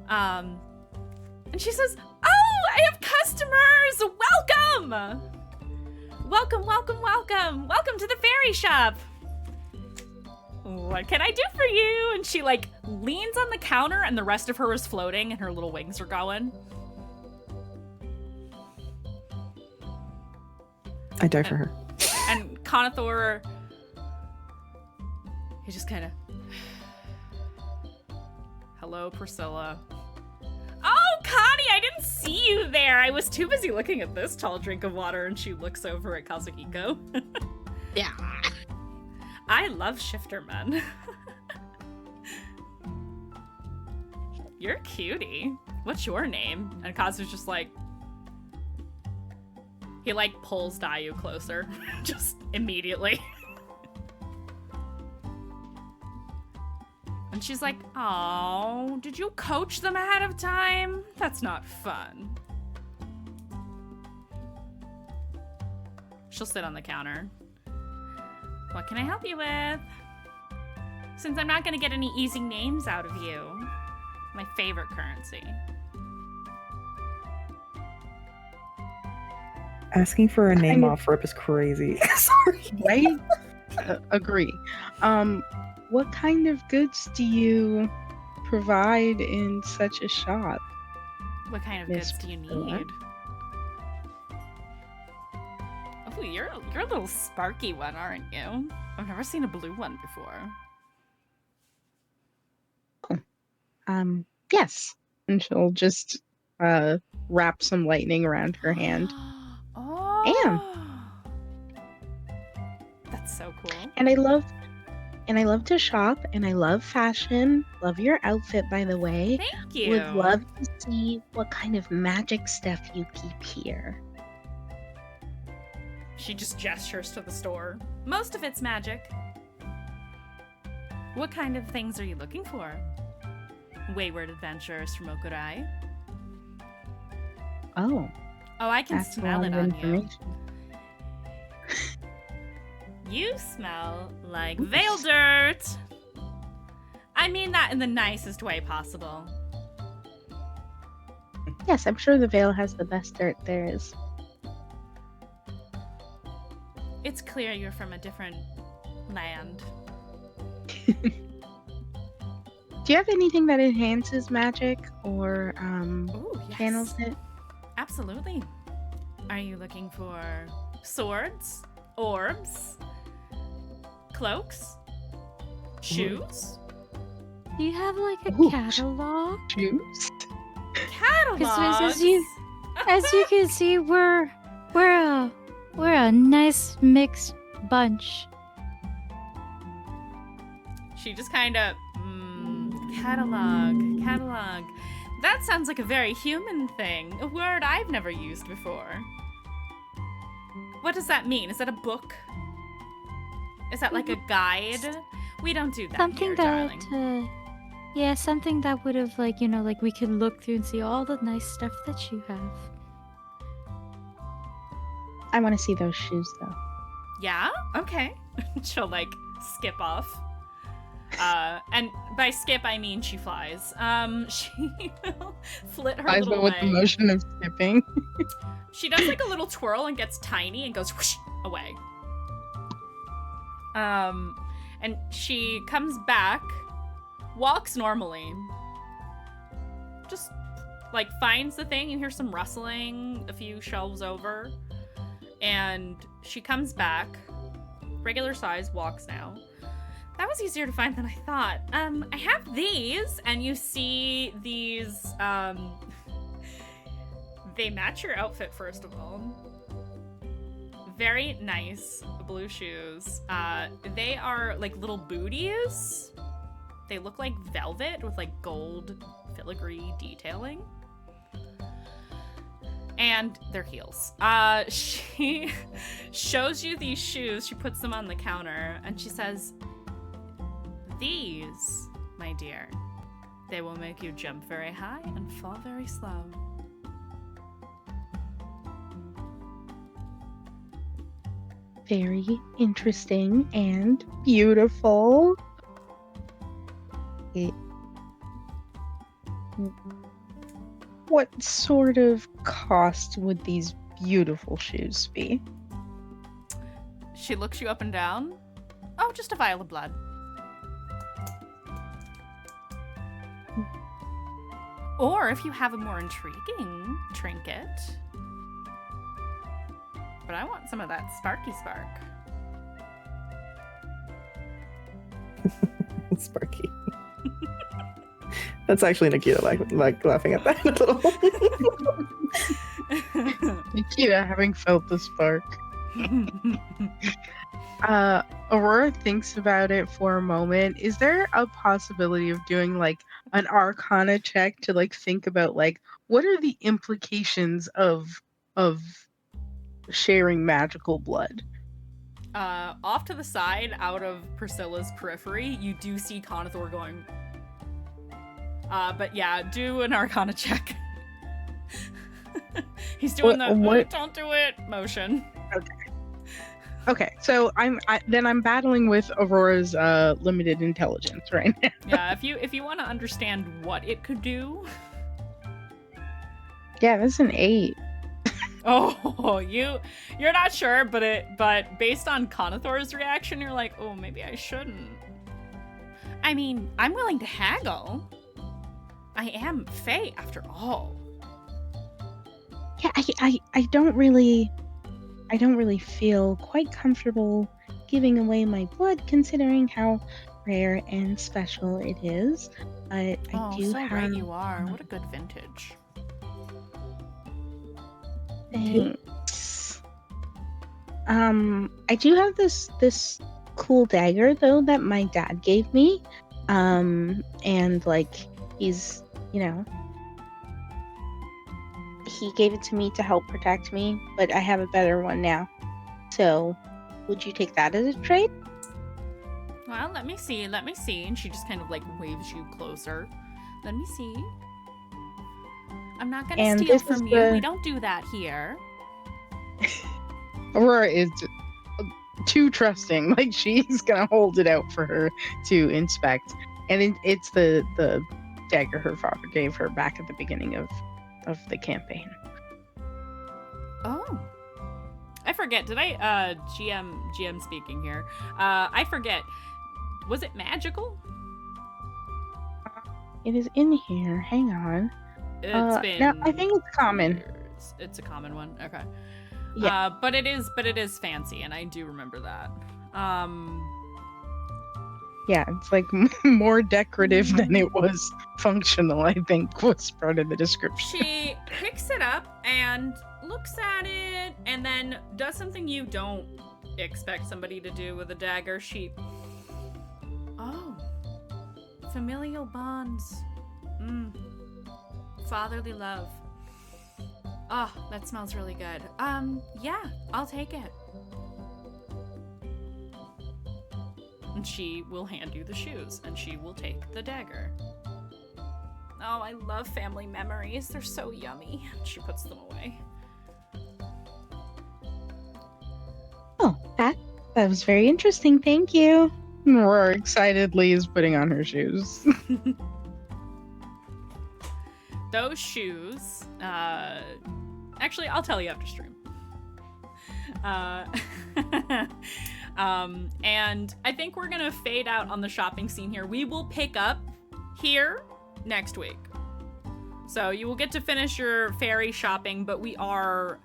And she says, "Oh, I have customers! Welcome! Welcome, welcome, welcome! Welcome to the fairy shop! What can I do for you?" And she, like, leans on the counter, and the rest of her is floating, and her little wings are going. I die for her. And Conathor, he just kind of, "Hello, Priscilla." "Oh, Connie, I didn't see you there. I was too busy looking at this tall drink of water." And she looks over at Kazuhiko. Yeah. I love shifter men. You're a cutie. What's your name? And Kazu's just like, he like pulls Dayu closer, just immediately. And she's like, "Oh, did you coach them ahead of time? That's not fun." She'll sit on the counter. "What can I help you with? Since I'm not gonna get any easy names out of you." My favorite currency. Asking for a name off rip is crazy. Sorry. Right? Agree. What kind of goods do you provide in such a shop? What kind of Miss goods do you Priscilla? need? Oh, you're a little sparky one, aren't you? I've never seen a blue one before. Yes. And she'll just wrap some lightning around her hand. Oh. That's so cool. And I love to shop, and I love fashion. Love your outfit, by the way. Thank you. Would love to see what kind of magic stuff you keep here. She just gestures to the store. Most of it's magic. What kind of things are you looking for? Wayward adventurers from Okurai. Oh, Oh, I can that's a smell lot it of on you. information. You smell like veil dirt. I mean that in the nicest way possible. Yes, I'm sure the Vale has the best dirt there is. It's clear you're from a different land. Do you have anything that enhances magic or Ooh, yes. channels it? Absolutely. Are you looking for swords, orbs, cloaks, shoes? Do you have like a Ooh. catalog? Shoes? Catalogs? As you can see, we're a nice mixed bunch. She just kind of, catalog. That sounds like a very human thing, a word I've never used before. What does that mean? Is that a book? Is that like a guide? We don't do that Something here, that, darling. yeah, something that would have like like we could look through and see all the nice stuff that you have. I want to see those shoes though. Yeah? Okay. She'll like skip off. And by skip, I mean she flies. She will flit her Flies, little but with the leg. motion of skipping. She does like a little twirl and gets tiny and goes whoosh away. And she comes back, walks normally, just like finds the thing. You hear some rustling a few shelves over, and she comes back, regular size, walks now. That was easier to find than I thought. I have these, and you see these, they match your outfit, first of all. Very nice blue shoes. They are like little booties. They look like velvet with like gold filigree detailing. And they're heels. She shows you these shoes. She puts them on the counter and she says, "These, my dear, they will make you jump very high and fall very slow." Very interesting and beautiful. What sort of cost would these beautiful shoes be? She looks you up and down. Oh, just a vial of blood. Or if you have a more intriguing trinket. But I want some of that sparky spark. Sparky. That's actually Nikita like laughing at that a little. Nikita, having felt the spark. Aurora thinks about it for a moment. Is there a possibility of doing like an Arcana check to like think about like what are the implications of sharing magical blood? Off to the side, out of Priscilla's periphery, you do see Conathor going. But yeah, do an Arcana check. He's doing what? Don't do it motion. Okay, so I'm battling with Aurora's limited intelligence right now. Yeah, if you want to understand what it could do. Yeah, that's an 8. Oh, you're not sure, but based on Conathor's reaction, you're like, oh, maybe I shouldn't. I mean, I'm willing to haggle. I am Fae after all. Yeah, I don't really feel quite comfortable giving away my blood, considering how rare and special it is. But I do so have. right you are. What a good vintage. Thanks. I do have this cool dagger though that my dad gave me. And like he's, he gave it to me to help protect me, but I have a better one now. So, would you take that as a trade? Well, let me see. And she just kind of like waves you closer. Let me see. I'm not gonna steal from you. We don't do that here. Aurora is too trusting. Like she's gonna hold it out for her to inspect, and it's the dagger her father gave her back at the beginning of the campaign. Oh, I forget. Did I GM speaking here? I forget. Was it magical? It is in here. Hang on. It's been. No, I think it's common. Years. It's a common one. Okay. Yeah. But it is fancy, and I do remember that. Yeah, it's like more decorative than it was functional, I think, was part of the description. She picks it up and looks at it, and then does something you don't expect somebody to do with a dagger. Oh, familial bonds. Fatherly love. Oh, that smells really good. Yeah, I'll take it. And she will hand you the shoes, and she will take the dagger. Oh, I love family memories. They're so yummy. She puts them away. Oh, that was very interesting. Thank you. Aurora excitedly is putting on her shoes. Those shoes, actually, I'll tell you after stream. And I think we're gonna fade out on the shopping scene here. We will pick up here next week. So you will get to finish your fairy shopping, but we are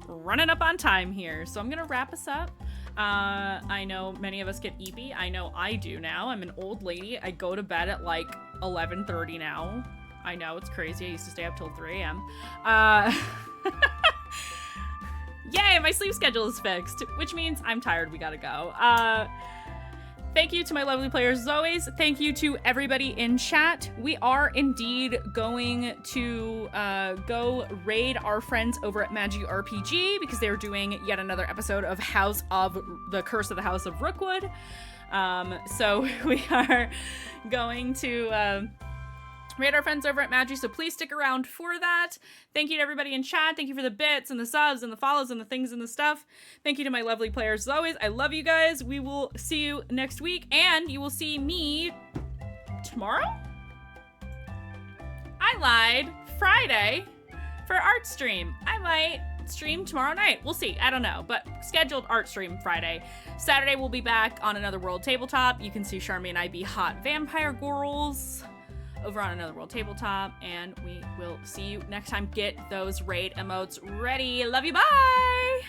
running up on time here. So I'm gonna wrap us up. I know many of us get EB. I know I do now. I'm an old lady. I go to bed at like 11:30 now. I know, it's crazy. I used to stay up till 3 a.m. Yay, my sleep schedule is fixed, which means I'm tired. We gotta go. Thank you to my lovely players as always. Thank you to everybody in chat. We are indeed going to go raid our friends over at Magic RPG because they're doing yet another episode of House of the Curse of the House of Rookwood. So we are going to raid our friends over at Magi, so please stick around for that. Thank you to everybody in chat. Thank you for the bits and the subs and the follows and the things and the stuff. Thank you to my lovely players as always. I love you guys. We will see you next week, and you will see me tomorrow? I lied. Friday for art stream. I might stream tomorrow night. We'll see. I don't know, but scheduled art stream Friday. Saturday we'll be back on Another World Tabletop. You can see Charmy and I be hot vampire girls over on Another World Tabletop, and we will see you next time. Get those raid emotes ready. Love you. Bye.